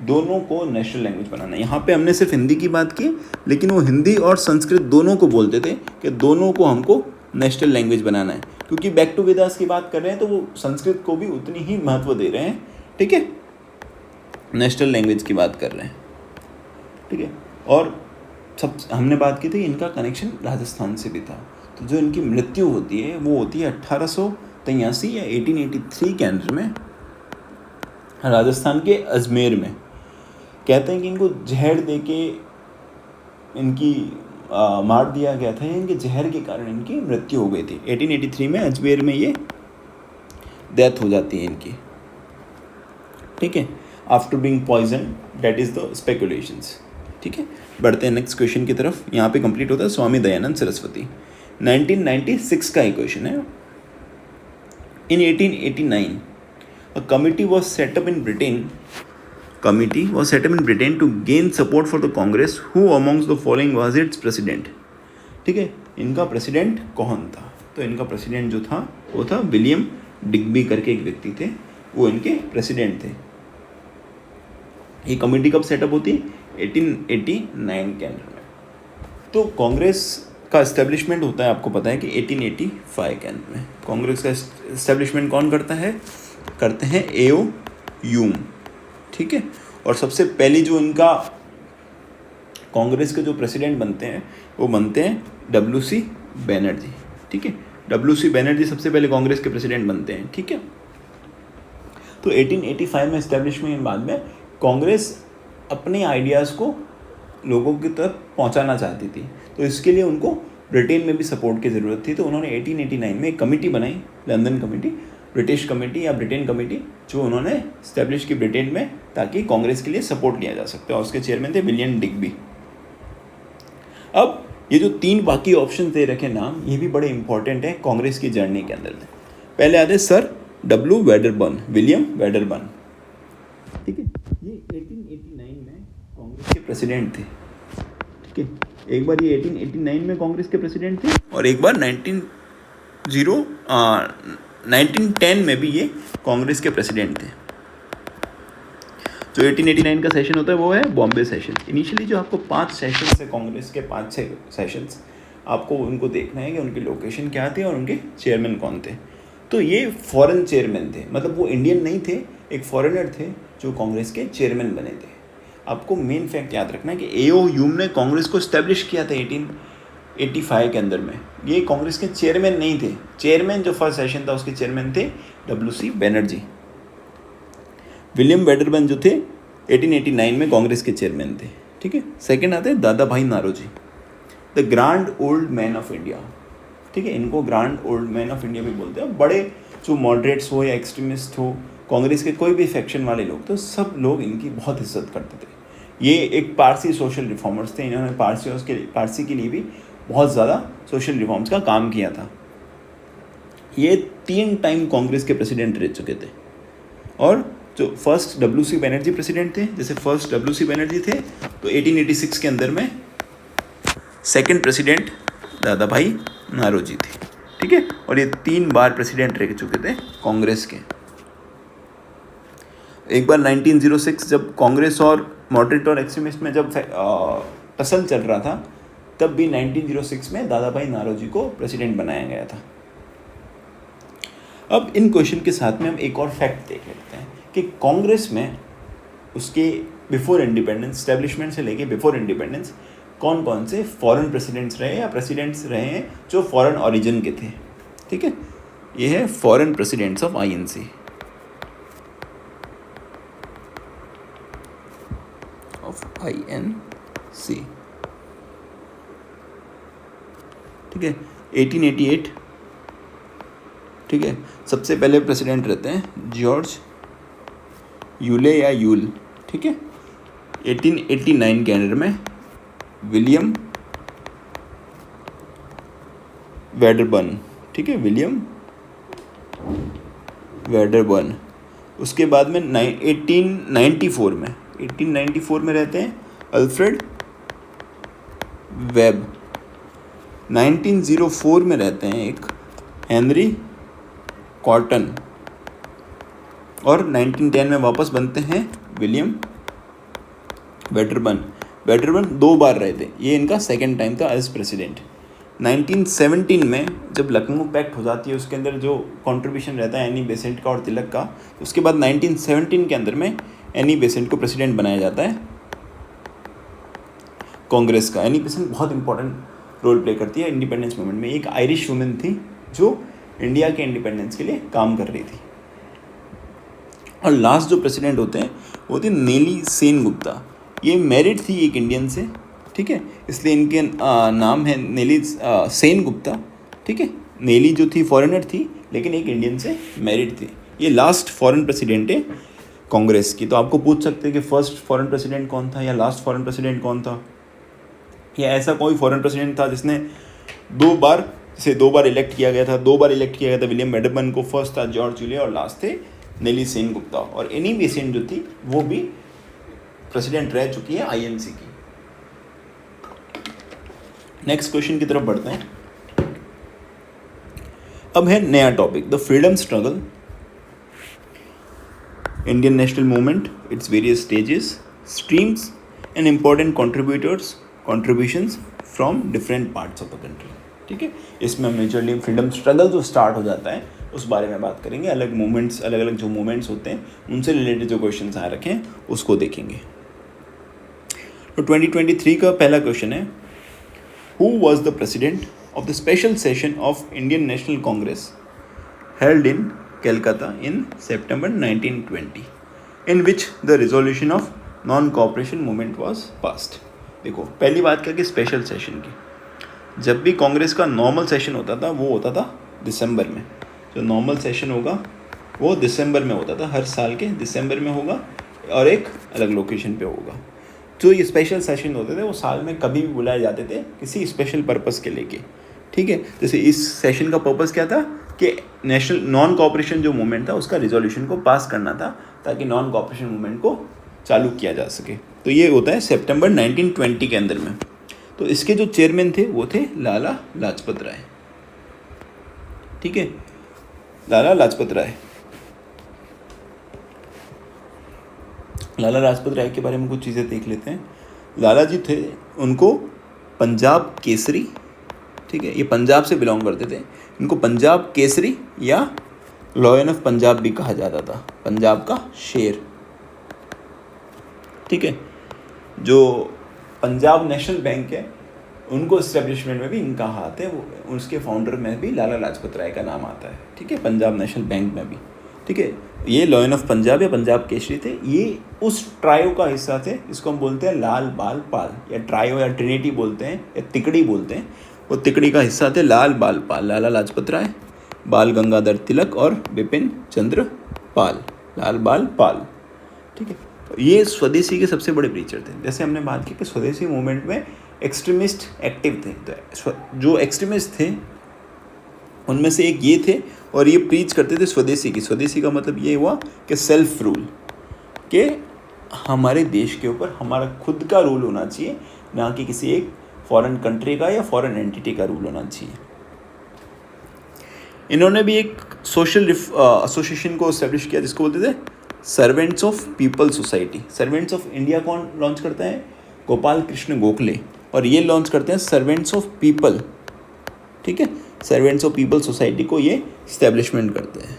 दोनों को नेशनल लैंग्वेज बनाना है। यहाँ पे हमने सिर्फ हिंदी की बात की, लेकिन वो हिंदी और संस्कृत दोनों को बोलते थे कि दोनों को हमको नेशनल लैंग्वेज बनाना है। क्योंकि बैक टू वेदास की बात कर रहे हैं तो वो संस्कृत को भी उतनी ही महत्व दे रहे हैं, ठीक है, नेशनल लैंग्वेज की बात कर रहे हैं, ठीक है। और सब हमने बात की थी इनका कनेक्शन राजस्थान से भी था। तो जो इनकी मृत्यु होती है वो होती है 1883 या 1883 के अंदर में, राजस्थान के अजमेर में। कहते हैं कि इनको जहर दे के इनकी मार दिया गया था, इनके जहर के कारण इनकी मृत्यु हो गई थी। 1883 में अजमेर में ये डेथ हो जाती है इनकी, ठीक है, after being poison, that is the speculations. ठीक है, बढ़ते हैं नेक्स्ट क्वेश्चन की तरफ। यहाँ पे कंप्लीट होता है स्वामी दयानंद सरस्वती। 1996 का एक क्वेश्चन है। इन 1889 a committee was set up in Britain to gain support for the Congress. Who amongst the following was its president? ठीक है, इनका प्रेसिडेंट कौन था? तो इनका प्रेसिडेंट जो था वो था विलियम डिग्बी करके एक व्यक्ति थे, वो इनके प्रेसिडेंट थे। ये कमेटी कब सेटअप होती है? 1889 के अंदर में। तो कांग्रेस का इस्टेब्लिशमेंट होता है, आपको पता है कि 1885 के अंदर में। कांग्रेस का इस्टेब्लिशमेंट कौन करता है? करते हैं A.O. ह्यूम, ठीक है। और सबसे पहली जो इनका कांग्रेस के जो प्रेसिडेंट बनते हैं वो बनते हैं W.C. बैनर्जी, ठीक है। W.C. बैनर्जी सबसे पहले कांग्रेस के प्रेसिडेंट बनते हैं, ठीक है। तो 1885 में इस्टेब्लिशमेंट के बाद में कांग्रेस अपने आइडियाज़ को लोगों की तरफ पहुंचाना चाहती थी, तो इसके लिए उनको ब्रिटेन में भी सपोर्ट की ज़रूरत थी। तो उन्होंने 1889 में एक कमेटी बनाई, लंदन कमेटी, ब्रिटिश कमेटी या ब्रिटेन कमेटी, जो उन्होंने इस्टेब्लिश की ब्रिटेन में, ताकि कांग्रेस के लिए सपोर्ट लिया जा सकता है। और उसके चेयरमैन थे विलियम डिग्बी। अब ये जो 3 बाकी ऑप्शन दे रखे नाम, ये भी बड़े इंपॉर्टेंट है कांग्रेस की जर्नी के अंदर। पहले आते sir W. Wedderburn, William Wedderburn, ठीक है। ये 1889 में कांग्रेस के प्रेसिडेंट थे, ठीक है। एक बार ये 1889 में कांग्रेस के प्रेसिडेंट थे और एक बार 1910 में भी ये कांग्रेस के प्रेसिडेंट थे। जो 1889 का सेशन होता है वो है बॉम्बे सेशन। इनिशियली जो आपको 5 सेशंस है कांग्रेस के, 5-6 सेशंस, आपको उनको देखना है कि उनकी लोकेशन क्या थी और उनके चेयरमैन कौन थे। तो ये फॉरेन चेयरमैन थे, मतलब वो इंडियन नहीं थे, एक फॉरेनर थे जो कांग्रेस के चेयरमैन बने थे। आपको मेन फैक्ट याद रखना है कि A.O. ह्यूम ने कांग्रेस को इस्टेब्लिश किया था 85 के अंदर में। ये कांग्रेस के चेयरमैन नहीं थे, चेयरमैन जो फर्स्ट सेशन था उसके चेयरमैन थे WC बनर्जी। विलियम वेडरबर्न जो थे 1889 में कांग्रेस के चेयरमैन थे, ठीक है। सेकंड आते हैं Dadabhai Naoroji, the grand old man of India, ठीक है। इनको grand old man of India भी बोलते हैं। बड़े जो मॉडरेट्स हो या एक्सट्रीमिस्ट हो, कांग्रेस के कोई भी सेक्शन वाले लोग, तो सब लोग इनकी बहुत इज्जत करते थे। ये एक पारसी सोशल रिफॉर्मर्स थे, इन्होंने पारसी के लिए भी बहुत ज़्यादा सोशल रिफॉर्म्स का काम किया था। ये 3 टाइम कांग्रेस के प्रेसिडेंट रह चुके थे। और जो फर्स्ट WC बनर्जी प्रेसिडेंट थे, जैसे फर्स्ट WC बनर्जी थे तो 1886 के अंदर में, सेकंड प्रेसिडेंट दादा भाई नारोजी थे, ठीक है। और ये 3 बार प्रेसिडेंट रह चुके थे कांग्रेस के। एक बार 1906 जब कांग्रेस और मॉडरेट और एक्सट्रीमिस्ट में जब टसल चल रहा था, तब भी 1906 में दादा भाई नारोजी को प्रेसिडेंट बनाया गया था। अब इन क्वेश्चन के साथ में हम एक और फैक्ट देख लेते हैं कि कांग्रेस में उसके बिफोर इंडिपेंडेंस, स्टैब्लिशमेंट से लेके बिफोर इंडिपेंडेंस, कौन कौन से फॉरेन प्रेसिडेंट्स रहे या प्रेसिडेंट्स रहे हैं जो फॉरेन ओरिजिन के थे, ठीक है। ये है फॉरेन प्रेसिडेंट्स ऑफ INC। ठीक है। 1888, ठीक है। सबसे पहले प्रेसिडेंट रहते हैं जॉर्ज यूले या यूल, ठीक है। 1889 के अंडर में विलियम वेडरबर्न, ठीक है, विलियम वेडरबर्न। उसके बाद में 1894 में रहते हैं अल्फ्रेड वेब। 1904 में रहते हैं एक हेनरी कॉटन। और 1910 में वापस बनते हैं विलियम वेडरबर्न 2 बार रहे थे, ये इनका सेकंड टाइम था एज प्रेसिडेंट। 1917 में जब लखनऊ पैक्ट हो जाती है, उसके अंदर जो कंट्रीब्यूशन रहता है एनी बेसेंट का और तिलक का, उसके बाद 1917 के अंदर में एनी बेसेंट को प्रेसिडेंट बनाया जाता है कांग्रेस का। एनी बेसेंट बहुत इंपॉर्टेंट रोल प्ले करती है इंडिपेंडेंस मूवमेंट में। एक आयरिश वुमेन थी जो इंडिया के इंडिपेंडेंस के लिए काम कर रही थी। और लास्ट जो प्रेसिडेंट होते हैं वो थी नेली सेन गुप्ता। ये मैरिड थी एक इंडियन से, ठीक है, इसलिए इनके नाम है नेली सेन गुप्ता, ठीक है। नेली जो थी फॉरेनर थी लेकिन एक इंडियन से मैरिड थी। ये लास्ट फॉरेन प्रेसिडेंट है कांग्रेस की। तो आपको पूछ सकते हैं कि फर्स्ट फॉरेन प्रेसिडेंट कौन था या लास्ट फॉरेन प्रेसिडेंट कौन था, या ऐसा कोई फॉरेन प्रेसिडेंट था जिसने 2 बार इलेक्ट किया गया था। 2 बार इलेक्ट किया गया था विलियम वेडरबर्न को, फर्स्ट था जॉर्ज यूले और लास्ट थे नेली सेन गुप्ता। और एनी बेसेंट जो थी वो भी प्रेसिडेंट रह चुकी है INC की। नेक्स्ट क्वेश्चन की तरफ बढ़ते हैं। अब है नया topic, the freedom struggle, Indian national movement, its various stages, streams and important contributions from different parts of the country, ठीक है। इसमें मेजरली फ्रीडम स्ट्रगल जो स्टार्ट हो जाता है उस बारे में बात करेंगे। अलग मूवमेंट्स, अलग अलग जो मूवमेंट्स होते हैं उनसे रिलेटेड जो क्वेश्चन आ रखे हैं उसको देखेंगे। तो 2023 का पहला क्वेश्चन है, who was the president of the special session of Indian National Congress held in कैलकाता in September 1920 in which the resolution of non cooperation movement was passed. देखो, पहली बात क्या कि स्पेशल सेशन की, जब भी कांग्रेस का नॉर्मल सेशन होता था वो होता था दिसंबर में। जो नॉर्मल सेशन होगा वो दिसंबर में होता था, हर साल के दिसंबर में होगा और एक अलग लोकेशन पे होगा। जो ये स्पेशल सेशन होते थे वो साल में कभी भी बुलाए जाते थे किसी स्पेशल पर्पस के लेके, ठीक है। जैसे इस सेशन का पर्पस क्या था कि नेशनल नॉन कोऑपरेशन जो मूवमेंट था उसका रिजोल्यूशन को पास करना था ताकि नॉन कोऑपरेशन मूवमेंट को चालू किया जा सके। तो ये होता है सितंबर 1920 के अंदर में। तो इसके जो चेयरमैन थे वो थे लाला लाजपत राय, ठीक है, लाला लाजपत राय। लाला लाजपत राय के बारे में कुछ चीज़ें देख लेते हैं। लाला जी थे, उनको पंजाब केसरी, ठीक है, ये पंजाब से बिलोंग करते थे, इनको पंजाब केसरी या लॉयन ऑफ पंजाब भी कहा जाता था, पंजाब का शेर, ठीक है। जो पंजाब नेशनल बैंक है उनको इस्टेब्लिशमेंट में भी इनका हाथ है, वो उसके फाउंडर में भी लाला लाजपत राय का नाम आता है, ठीक है, पंजाब नेशनल बैंक में भी, ठीक है। ये लॉयन ऑफ पंजाब या पंजाब केसरी थे, ये उस ट्रायो का हिस्सा थे जिसको हम बोलते हैं लाल बाल पाल, या ट्रायो या ट्रिनिटी बोलते हैं या तिकड़ी बोलते हैं, वो तिकड़ी का हिस्सा थे लाल बाल पाल, लाला लाजपत राय, बाल गंगाधर तिलक और बिपिन चंद्र पाल, लाल बाल पाल, ठीक है। ये स्वदेशी के सबसे बड़े प्रीचर थे। जैसे हमने बात की कि स्वदेशी मूवमेंट में एक्सट्रीमिस्ट एक्टिव थे, तो जो एक्सट्रीमिस्ट थे उनमें से एक ये थे, और ये प्रीच करते थे स्वदेशी की। स्वदेशी का मतलब ये हुआ कि सेल्फ रूल, कि हमारे देश के ऊपर हमारा खुद का रूल होना चाहिए, ना कि किसी एक फॉरेन कंट्री का या फॉरेन एंटिटी का रूल होना चाहिए। इन्होंने भी एक सोशल एसोसिएशन को एस्टेब्लिश किया जिसको बोलते थे servants of people society. Servants of India कौन लॉन्च करता है? गोपाल कृष्ण गोखले, और ये लॉन्च करते हैं सर्वेंट्स ऑफ पीपल, ठीक है, सर्वेंट्स ऑफ पीपल सोसाइटी को ये इस्टेब्लिशमेंट करते हैं।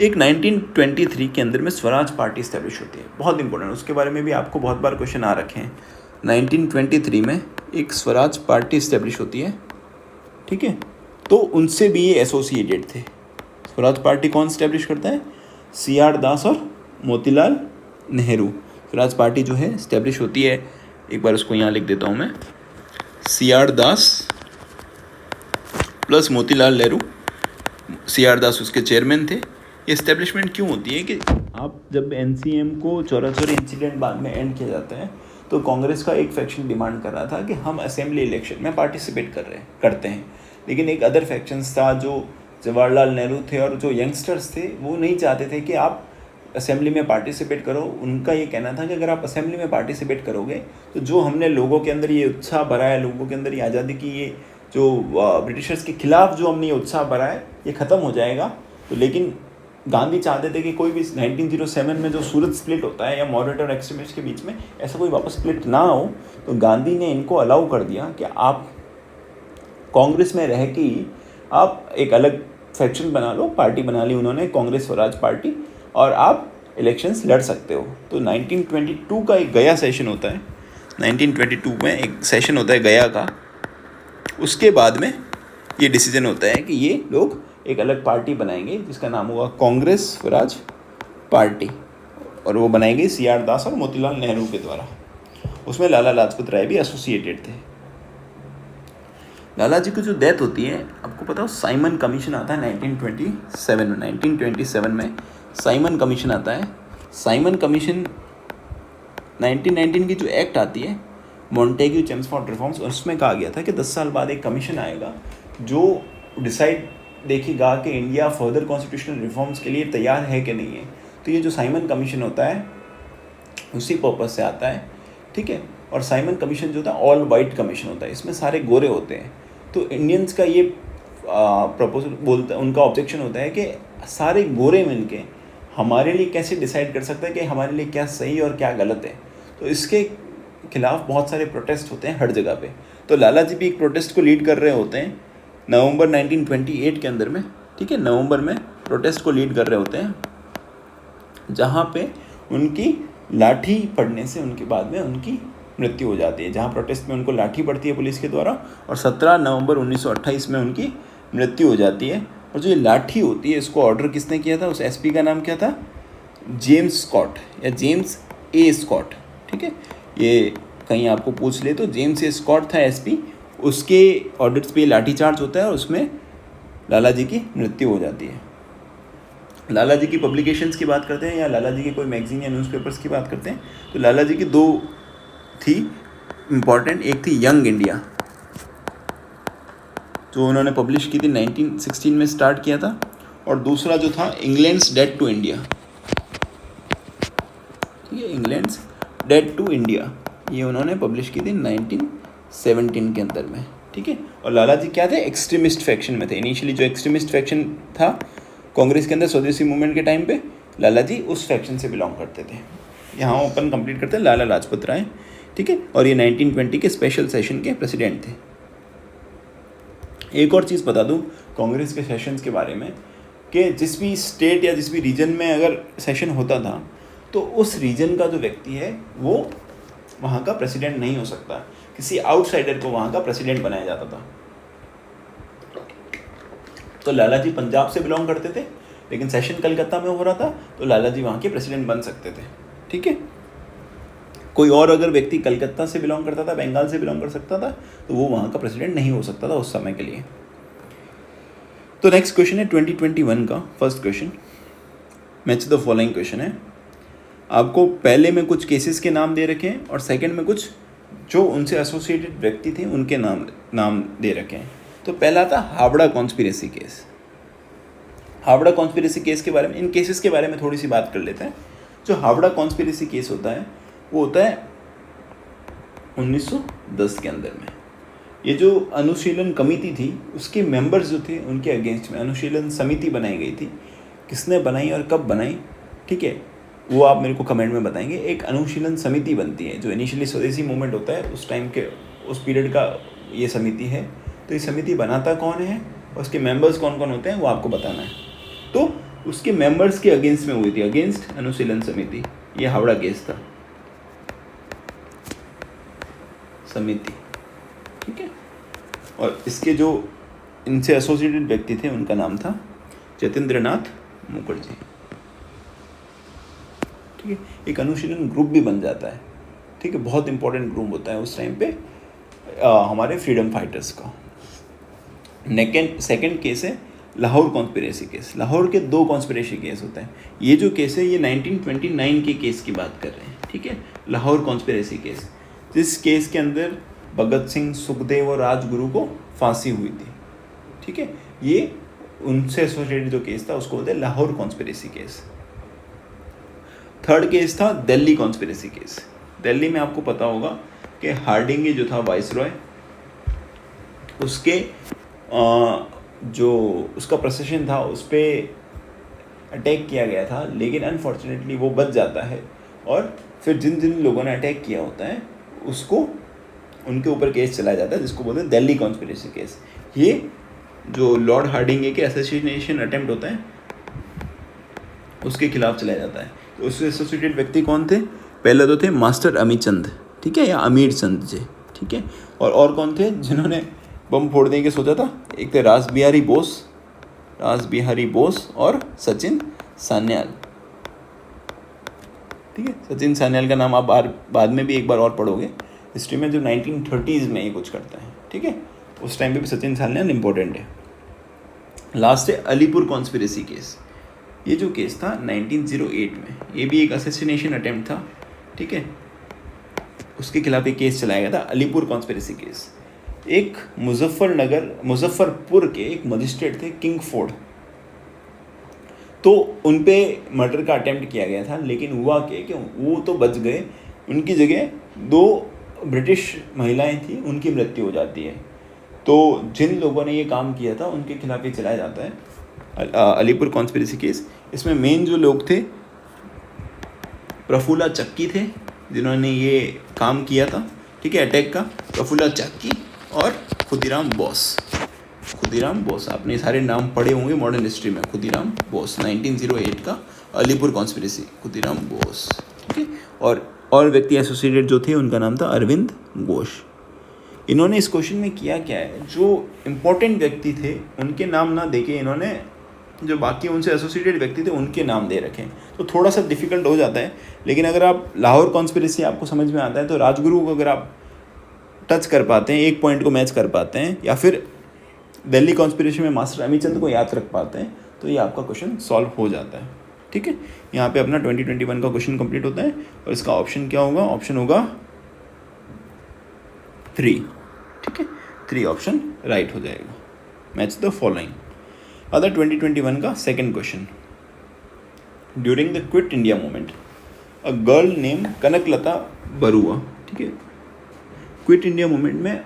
एक 1923 के अंदर में स्वराज पार्टी इस्टेब्लिश होती है, बहुत इंपॉर्टेंट, उसके बारे में भी आपको बहुत बार क्वेश्चन आ रखे हैं। 1923 में एक स्वराज पार्टी इस्टेब्लिश होती है, ठीक है, तो उनसे भी ये एसोसिएटेड थे। स्वराज पार्टी कौन इस्टेब्लिश करता है? CR दास और मोतीलाल नेहरू। स्वराज पार्टी जो है इस्टेब्लिश होती है, एक बार उसको यहाँ लिख देता हूँ मैं, CR दास प्लस मोतीलाल नेहरू, CR दास उसके चेयरमैन थे। ये इस्टेब्लिशमेंट क्यों होती है कि आप जब NCM को चौरा-चौरी इंसिडेंट बाद में एंड किया जाता है, तो कांग्रेस का एक फैक्शन डिमांड कर रहा था कि हम असेंबली इलेक्शन में पार्टिसिपेट करते हैं, लेकिन एक अदर फैक्शंस था जो जवाहरलाल नेहरू थे और जो यंगस्टर्स थे, वो नहीं चाहते थे कि आप असेंबली में पार्टिसिपेट करो। उनका ये कहना था कि अगर आप असेंबली में पार्टिसिपेट करोगे तो जो हमने लोगों के अंदर ये उत्साह भरा है, लोगों के अंदर ये आज़ादी की, ये जो ब्रिटिशर्स के खिलाफ जो हमने ये उत्साह भरा है, ये ख़त्म हो जाएगा। तो लेकिन गांधी चाहते थे कि कोई भी 1907 में जो सूरत स्प्लिट होता है या मॉडरेट और एक्सट्रीमिस्ट के बीच में ऐसा कोई वापस स्प्लिट ना हो, तो गांधी ने इनको अलाउ कर दिया कि आप कांग्रेस में रह के ही आप एक अलग फैक्शन बना लो, पार्टी बना ली उन्होंने, कांग्रेस स्वराज पार्टी, और आप इलेक्शंस लड़ सकते हो। तो 1922 का एक गया सेशन होता है, 1922 में एक सेशन होता है गया का, उसके बाद में ये डिसीजन होता है कि ये लोग एक अलग पार्टी बनाएंगे जिसका नाम होगा कांग्रेस स्वराज पार्टी, और वो बनाएंगे CR दास और मोतीलाल नेहरू के द्वारा। उसमें लाला लाजपत राय भी एसोसिएटेड थे। लाला जी की जो डेथ होती है, आपको पता हो साइमन कमीशन आता है 1927 में। 1927 में साइमन कमीशन आता है। साइमन कमीशन 1919 की जो एक्ट आती है, मॉन्टेग्यू चेम्सफोर्ड रिफॉर्म्स, उसमें कहा गया था कि 10 साल बाद एक कमीशन आएगा जो डिसाइड देखेगा कि इंडिया फर्दर कॉन्स्टिट्यूशनल रिफॉर्म्स के लिए तैयार है कि नहीं है। तो ये जो साइमन कमीशन होता है उसी पर्पस से आता है, ठीक है। और साइमन कमीशन जो होता है ऑल वाइट कमीशन होता है, इसमें सारे गोरे होते हैं। तो इंडियंस का ये प्रपोजल बोलता है, उनका ऑब्जेक्शन होता है कि सारे गोरे मिलके हमारे लिए कैसे डिसाइड कर सकता है कि हमारे लिए क्या सही और क्या गलत है। तो इसके खिलाफ बहुत सारे प्रोटेस्ट होते हैं हर जगह पे। तो लाला जी भी एक प्रोटेस्ट को लीड कर रहे होते हैं नवंबर 1928 के अंदर में, ठीक है, नवंबर में प्रोटेस्ट को लीड कर रहे होते हैं, जहाँ पे उनकी लाठी पड़ने से उनके बाद में उनकी मृत्यु हो जाती है। जहाँ प्रोटेस्ट में उनको लाठी पड़ती है पुलिस के द्वारा, और 17 नवंबर 1928 में उनकी मृत्यु हो जाती है। और जो ये लाठी होती है, इसको ऑर्डर किसने किया था? उस SP का नाम क्या था? जेम्स स्कॉट या जेम्स A स्कॉट, ठीक है। ये कहीं आपको पूछ ले तो जेम्स A स्कॉट था SP, उसके ऑर्डर्स पे लाठी चार्ज होता है और उसमें लाला जी की मृत्यु हो जाती है। लाला जी की पब्लिकेशंस की बात करते हैं या लाला जी के कोई मैगजीन या न्यूज़पेपर्स की बात करते हैं, तो लाला जी की दो थी इम्पॉर्टेंट। एक थी यंग इंडिया, जो उन्होंने पब्लिश की थी 1916 में स्टार्ट किया था, और दूसरा जो था इंग्लैंड्स डेट टू इंडिया, ठीक है, इंग्लैंड्स डेट टू इंडिया, ये उन्होंने पब्लिश की थी 1917 के अंदर में, ठीक है। और लाला जी क्या थे? एक्सट्रीमिस्ट फैक्शन में थे। इनिशियली जो एक्सट्रीमिस्ट फैक्शन था कांग्रेस के अंदर स्वदेशी मूवमेंट के टाइम पे, लाला जी उस फैक्शन से बिलोंग करते थे। यहाँ ओपन कंप्लीट करते हैं लाला लाजपत राय, ठीक है, और ये 1920 के स्पेशल सेशन के प्रेसिडेंट थे। एक और चीज़ बता दूँ कांग्रेस के सेशंस के बारे में, कि जिस भी स्टेट या जिस भी रीजन में अगर सेशन होता था, तो उस रीजन का जो व्यक्ति है वो वहाँ का प्रेसिडेंट नहीं हो सकता, किसी आउटसाइडर को वहाँ का प्रेसिडेंट बनाया जाता था। तो लाला जी पंजाब से बिलोंग करते थे, लेकिन सेशन कलकत्ता में हो रहा था, तो लाला जी वहाँ के प्रेसिडेंट बन सकते थे। ठीक है, कोई और अगर व्यक्ति कलकत्ता से बिलोंग करता था, बंगाल से बिलोंग कर सकता था, तो वो वहाँ का प्रेसिडेंट नहीं हो सकता था उस समय के लिए। तो नेक्स्ट क्वेश्चन है 2021 का first question, match the following question है। आपको पहले में कुछ केसेस के नाम दे रखे हैं और सेकंड में कुछ जो उनसे एसोसिएटेड व्यक्ति थे उनके नाम दे रखे हैं। तो पहला था Howrah conspiracy case. Howrah conspiracy case के बारे में, इन केसेस के बारे में थोड़ी सी बात कर लेते हैं। जो हावड़ा कॉन्स्पिरेसी केस होता है वो होता है 1910 के अंदर में। ये जो अनुशीलन कमेटी थी उसके मेंबर्स जो थे उनके अगेंस्ट में अनुशीलन समिति बनाई गई थी। किसने बनाई और कब बनाई, ठीक है, वो आप मेरे को कमेंट में बताएंगे। एक अनुशीलन समिति बनती है, जो इनिशियली स्वदेशी मूवमेंट होता है उस टाइम के, उस पीरियड का ये समिति है। तो ये समिति बनाता कौन है और उसके मेंबर्स कौन कौन होते हैं वो आपको बताना है। तो उसके मेंबर्स के अगेंस्ट में हुई थी, अगेंस्ट अनुशीलन समिति, ये हावड़ा केस था, समिति। ठीक है, और इसके जो इनसे एसोसिएटेड व्यक्ति थे उनका नाम था जतेंद्रनाथ मुखर्जी। ठीक है, एक अनुशीलन ग्रुप भी बन जाता है। ठीक है, बहुत इंपॉर्टेंट ग्रुप होता है उस टाइम पे हमारे फ्रीडम फाइटर्स का। सेकंड केस है लाहौर कॉन्स्पिरेसी केस। लाहौर के 2 कॉन्स्पिरेसी केस होते हैं। ये जो केस है ये 1929 के केस की बात कर रहे हैं। ठीक है, लाहौर कॉन्स्पिरेसी केस, जिस केस के अंदर भगत सिंह, सुखदेव और राजगुरु को फांसी हुई थी। ठीक है, ये उनसे एसोसिएटेड जो केस था उसको बोलते हैं Lahore conspiracy case. Third case था दिल्ली कॉन्स्पिरेसी केस। दिल्ली में आपको पता होगा कि हार्डिंगे जो था वाइसरॉय, उसके जो उसका प्रोसेशन था उस पर अटैक किया गया था, लेकिन अनफॉर्चुनेटली वो बच जाता है। और फिर जिन जिन लोगों ने अटैक किया होता है उसको, उनके ऊपर केस चलाया जाता है, जिसको बोलते हैं दिल्ली कॉन्स्पिरेसी केस। ये जो लॉर्ड हार्डिंगे के असैसिनेशन अटेम्प्ट होता है उसके खिलाफ चलाया जाता है। तो उससे एसोसिएटेड व्यक्ति कौन थे? पहले तो थे मास्टर अमीचंद, ठीक है, या अमीर चंद जी। ठीक है, और कौन थे जिन्होंने बम फोड़ने के सोचा था? एक थे रास बिहारी बोस और सचिन सान्याल। ठीक है, सचिन सान्याल का नाम आप बाद में भी एक बार और पढ़ोगे हिस्ट्री में, जो 1930s में ये कुछ करता है। ठीक है, उस टाइम पे भी सचिन सान्याल इंपॉर्टेंट है। लास्ट है अलीपुर कॉन्स्पिरेसी केस। ये जो केस था 1908 में, ये भी एक असैसिनेशन अटेम्प्ट था। ठीक है, उसके खिलाफ एक केस चलाया गया था, अलीपुर कॉन्स्पिरेसी केस। एक मुजफ्फरपुर के एक मजिस्ट्रेट थे किंग फोर्ड, तो उन पे मर्डर का अटेम्प्ट किया गया था, लेकिन हुआ कि वो तो बच गए, उनकी जगह 2 ब्रिटिश महिलाएं थी, उनकी मृत्यु हो जाती है। तो जिन लोगों ने ये काम किया था उनके खिलाफ ये चलाया जाता है अलीपुर कॉन्स्पिरेसी केस। इसमें मेन जो लोग थे प्रफुल्ला चक्की थे, जिन्होंने ये काम किया था। ठीक है, अटैक का, प्रफुल्ला चक्की और खुदीराम बोस। आपने सारे नाम पढ़े होंगे मॉडर्न हिस्ट्री में। खुदीराम बोस 1908 का अलीपुर कॉन्स्पिरेसी, खुदीराम बोस। ठीक है, और व्यक्ति एसोसिएटेड जो थे उनका नाम था अरविंद घोष। इन्होंने इस क्वेश्चन में किया क्या है, जो इम्पोर्टेंट व्यक्ति थे उनके नाम ना देके इन्होंने जो बाकी उनसे एसोसिएटेड व्यक्ति थे उनके नाम दे रखे हैं। तो थोड़ा सा डिफिकल्ट हो जाता है, लेकिन अगर आप लाहौर कॉन्स्पिरेसी आपको समझ में आता है तो राजगुरु को अगर आप टच कर पाते हैं, एक पॉइंट को मैच कर पाते हैं, या फिर दिल्ली कॉन्स्पिरेसी में मास्टर अमीचंद को याद रख पाते हैं, तो ये आपका क्वेश्चन सॉल्व हो जाता है। ठीक है, यहाँ पे अपना 2021 का क्वेश्चन कंप्लीट होता है और इसका ऑप्शन क्या होगा? ऑप्शन होगा 3। ठीक है, 3 ऑप्शन राइट हो जाएगा। Match the following. अदर 2021 का second question, during the quit India movement a girl name Kanaklata Barua. ठीक है, क्विट इंडिया मूवमेंट में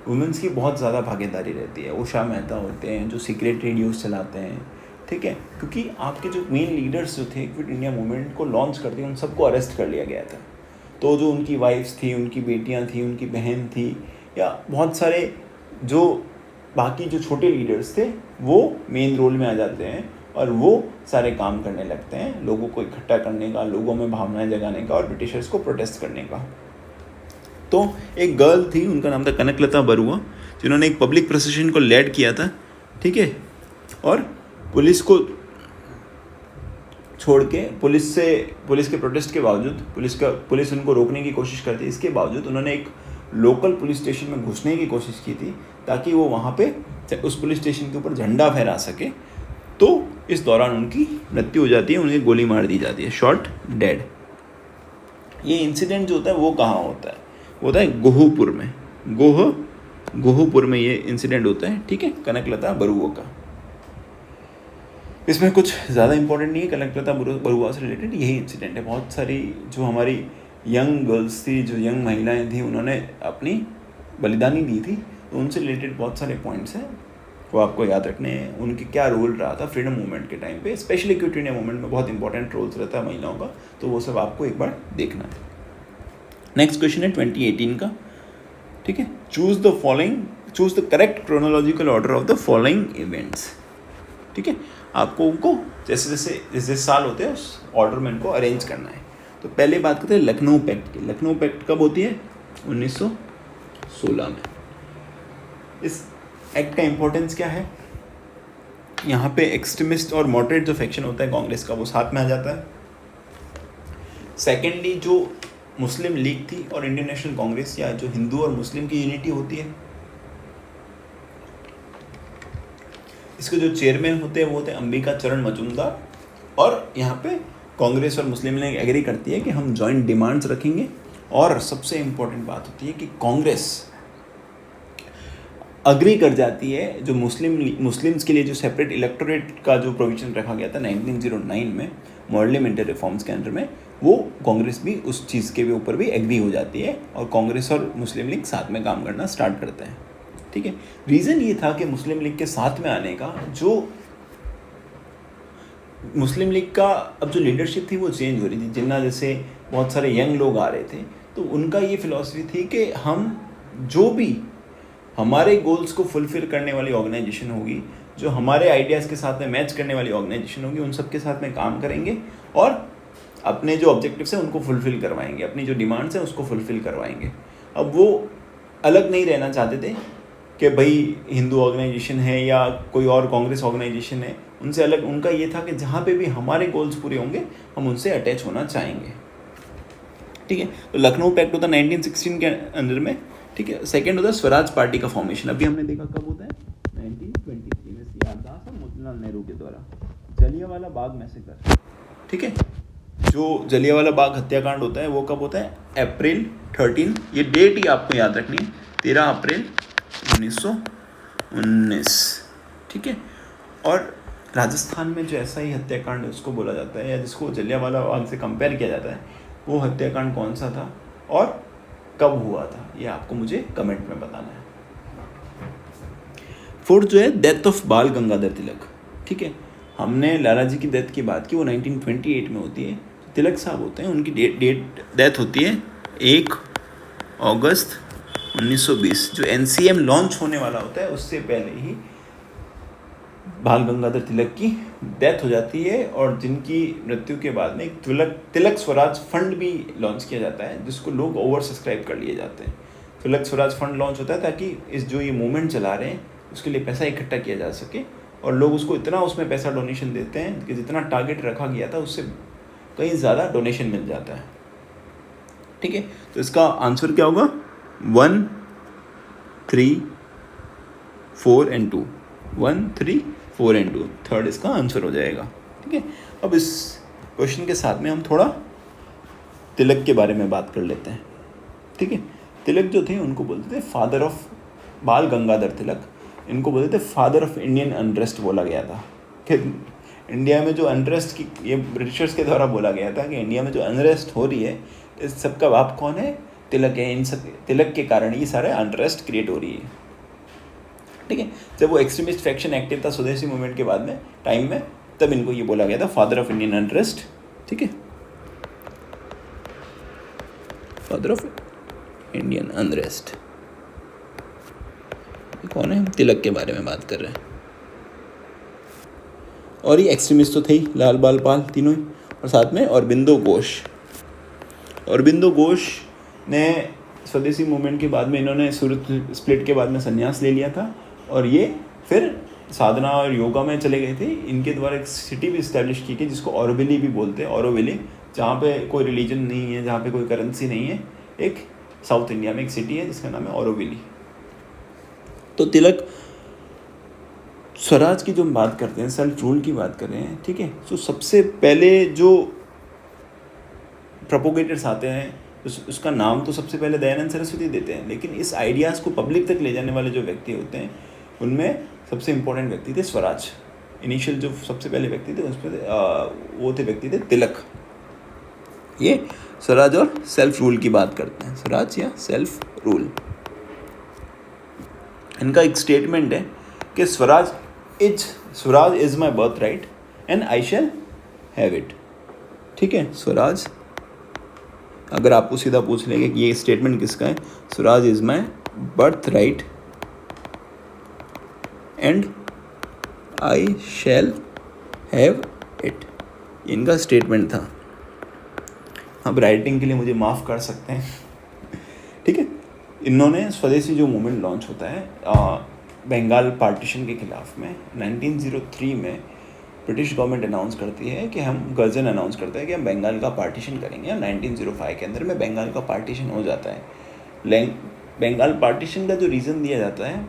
वुमेंस की बहुत ज़्यादा भागीदारी रहती है। उषा मेहता होते हैं जो सीक्रेट रेडियोस चलाते हैं। ठीक है, क्योंकि आपके जो मेन लीडर्स जो थे क्विट इंडिया मूवमेंट को लॉन्च करते हैं, उन सबको अरेस्ट कर लिया गया था। तो जो उनकी वाइफ्स थी, उनकी बेटियां थी, उनकी बहन थी, या बहुत सारे जो बाकी जो छोटे लीडर्स थे वो मेन रोल में आ जाते हैं और वो सारे काम करने लगते हैं, लोगों को इकट्ठा करने का, लोगों में भावनाएं जगाने का और ब्रिटिशर्स को प्रोटेस्ट करने का। तो एक गर्ल थी, उनका नाम था कनकलता बरुआ, जिन्होंने एक पब्लिक प्रोसेशन को लीड किया था, ठीक है, और पुलिस को छोड़ के पुलिस के प्रोटेस्ट के बावजूद पुलिस उनको रोकने की कोशिश करती, इसके बावजूद उन्होंने एक लोकल पुलिस स्टेशन में घुसने की कोशिश की थी ताकि वो वहाँ पे उस पुलिस स्टेशन के ऊपर झंडा फहरा सके। तो इस दौरान उनकी मृत्यु हो जाती है, उन्हें गोली मार दी जाती है, शॉट डेड। ये इंसिडेंट जो होता है वो कहाँ होता है? वो होता है गोहपुर में, गोहपुर में ये इंसिडेंट होता है, ठीक है, कनकलता बरुआ का। इसमें कुछ ज़्यादा इंपॉर्टेंट नहीं है, कनकलता बरुआ से रिलेटेड यही इंसिडेंट है। बहुत सारी जो हमारी यंग गर्ल्स थी, जो यंग महिलाएं थी, उन्होंने अपनी बलिदानी दी थी, तो उनसे रिलेटेड बहुत सारे पॉइंट्स हैं, वो आपको याद रखने हैं। उनके क्या रोल रहा था फ्रीडम मूवमेंट के टाइम पे, स्पेशली क्विट इंडिया मूवमेंट में बहुत इंपॉर्टेंट रोल्स रहता है महिलाओं का, तो वो सब आपको एक बार देखना है। नेक्स्ट क्वेश्चन है 2018 का, ठीक है। Choose the correct chronological order of the following events, ठीक है। आपको उनको जैसे साल होते हैं उस ऑर्डर में इनको अरेंज करना है। तो पहले बात करते हैं लखनऊ पैक्ट की। लखनऊ पैक्ट कब होती है? 1916 में। इस एक्ट का इंपॉर्टेंस क्या है? यहाँ पे एक्सट्रीमिस्ट और मॉडरेट जो फैक्शन होता है कांग्रेस का, वो साथ में आ जाता है। सेकेंडली, जो मुस्लिम लीग थी और इंडियन नेशनल कांग्रेस, या जो हिंदू और मुस्लिम की यूनिटी होती है, इसके जो चेयरमैन होते हैं वो होते हैं अंबिका चरण मजूमदार। और यहाँ पे कांग्रेस और मुस्लिम लीग एग्री करती है कि हम जॉइंट डिमांड्स रखेंगे। और सबसे इम्पोर्टेंट बात होती है कि कांग्रेस अग्री कर जाती है, जो मुस्लिम्स के लिए जो सेपरेट इलेक्टोरेट का जो प्रोविजन रखा गया था 1909 में पार्लियामेंट्री रिफॉर्म्स के अंडर में, वो कांग्रेस भी उस चीज़ के ऊपर भी एग्री हो जाती है और कांग्रेस और मुस्लिम लीग साथ में काम करना स्टार्ट करते हैं, ठीक है। रीज़न ये था कि मुस्लिम लीग के साथ में आने का, जो मुस्लिम लीग का अब जो लीडरशिप थी वो चेंज हो रही थी। जिन्ना जैसे बहुत सारे यंग लोग आ रहे थे, तो उनका ये फिलॉसफी थी कि हम जो भी हमारे गोल्स को फुलफिल करने वाली ऑर्गेनाइजेशन होगी, जो हमारे आइडियाज़ के साथ में मैच करने वाली ऑर्गेनाइजेशन होगी, उन सब के साथ में काम करेंगे और अपने जो ऑब्जेक्टिव्स हैं उनको फुलफिल करवाएंगे, अपनी जो डिमांड्स हैं उसको फुलफिल करवाएंगे। अब वो अलग नहीं रहना चाहते थे कि भाई हिंदू ऑर्गेनाइजेशन है या कोई और कांग्रेस ऑर्गेनाइजेशन है, उनसे अलग उनका ये था कि जहाँ पे भी हमारे गोल्स पूरे होंगे हम उनसे अटैच होना चाहेंगे, ठीक है। तो लखनऊ पैक्ट होता है 1916 के अंदर में, ठीक है। सेकेंड होता है स्वराज पार्टी का फॉर्मेशन। अभी हमने देखा कब होता है? 1923 में सी आर दास और मोतीलाल नेहरू के द्वारा जलियांवाला बाग मैसेकर, ठीक है। जो जलियांवाला बाग हत्याकांड होता है वो कब होता है? अप्रैल 13, ये डेट ही आपको याद रखनी है, 13 अप्रैल 1919, ठीक है। और राजस्थान में जो ऐसा ही हत्याकांड है उसको बोला जाता है, या जिसको जलियांवाला बाग से कंपेयर किया जाता है, वो हत्याकांड कौन सा था और कब हुआ था, ये आपको मुझे कमेंट में बताना है। फोर्थ जो है डेथ ऑफ बाल गंगाधर तिलक, ठीक है। हमने लाला जी की डेथ की बात की, वो 1928 में होती है। तिलक साहब होते हैं, उनकी डेथ होती है 1 अगस्त 1920। जो NCM लॉन्च होने वाला होता है उससे पहले ही बाल गंगाधर तिलक की डेथ हो जाती है, और जिनकी मृत्यु के बाद में एक तिलक स्वराज फंड भी लॉन्च किया जाता है, जिसको लोग ओवर सब्सक्राइब कर लिए जाते हैं। तिलक स्वराज फंड लॉन्च होता है ताकि इस जो ये मूवमेंट चला रहे हैं उसके लिए पैसा इकट्ठा किया जा सके, और लोग उसको इतना उसमें पैसा डोनेशन देते हैं कि जितना टारगेट रखा गया था उससे कहीं ज़्यादा डोनेशन मिल जाता है, ठीक है। तो इसका आंसर क्या होगा? 1, 3, 4 and 2, 1, 3, 4 and 2, थर्ड इसका आंसर हो जाएगा, ठीक है। अब इस क्वेश्चन के साथ में हम थोड़ा तिलक के बारे में बात कर लेते हैं, ठीक है। तिलक जो थे उनको बोलते थे फादर ऑफ, बाल गंगाधर तिलक, इनको बोलते थे फादर ऑफ इंडियन अनरेस्ट बोला गया था कि इंडिया में जो अनरेस्ट की, ये ब्रिटिशर्स के द्वारा बोला गया था कि इंडिया में जो अनरेस्ट हो रही है इस सब का बाप कौन है? तिलक है। इन सब तिलक के कारण ये सारे अनरेस्ट क्रिएट हो रही है, ठीक है। जब वो एक्सट्रीमिस्ट फैक्शन एक्टिव था स्वदेशी मूवमेंट के बाद में टाइम में, तब इनको ये बोला गया था फादर ऑफ इंडियन अनरेस्ट, ठीक है, फादर ऑफ इंडियन अनरेस्ट। कौन है? हम तिलक के बारे में बात कर रहे हैं। और ये एक्सट्रीमिस्ट तो थे ही, लाल बाल पाल तीनों ही, और साथ में अरबिंदो घोष। अरबिंदो घोष ने स्वदेशी मूवमेंट के बाद में इन्होंने सूरत स्प्लिट के बाद में संन्यास ले लिया था और ये फिर साधना और योगा में चले गए थे। इनके द्वारा एक सिटी भी इस्टेब्लिश की गई जिसको ऑरोविली भी बोलते हैं, ऑरोविली, जहाँ पे कोई रिलीजन नहीं है, जहाँ पे कोई करेंसी नहीं है। एक साउथ इंडिया में एक सिटी है जिसका नाम है ऑरोविली। तो तिलक स्वराज की जो हम बात करते हैं, सेल्फ रूल की बात कर रहे हैं, ठीक है। तो सबसे पहले जो प्रोपोगेटर्स आते हैं उसका नाम तो सबसे पहले दयानंद सरस्वती देते हैं, लेकिन इस आइडियाज़ को पब्लिक तक ले जाने वाले जो व्यक्ति होते हैं उनमें सबसे इम्पोर्टेंट व्यक्ति थे स्वराज। इनिशियल जो सबसे पहले व्यक्ति थे उसमें वो व्यक्ति थे तिलक। ये स्वराज और सेल्फ रूल की बात करते हैं, स्वराज या सेल्फ रूल। इनका एक स्टेटमेंट है कि Swaraj is my birth right and I shall have it, ठीक है। स्वराज, अगर आपको सीधा पूछ लेंगे कि ये स्टेटमेंट किसका है, Swaraj is my birth right and I shall have it, इनका स्टेटमेंट था। अब राइटिंग के लिए मुझे माफ़ कर सकते हैं, ठीक है। इन्होंने स्वदेशी जो मूवमेंट लॉन्च होता है बंगाल पार्टीशन के खिलाफ में 1903 में ब्रिटिश गवर्नमेंट अनाउंस करती है कि हम गर्जन अनाउंस करते हैं कि हम बंगाल का पार्टीशन करेंगे। 1905 के अंदर में बंगाल का पार्टीशन हो जाता है। बंगाल पार्टीशन का जो रीज़न दिया जाता है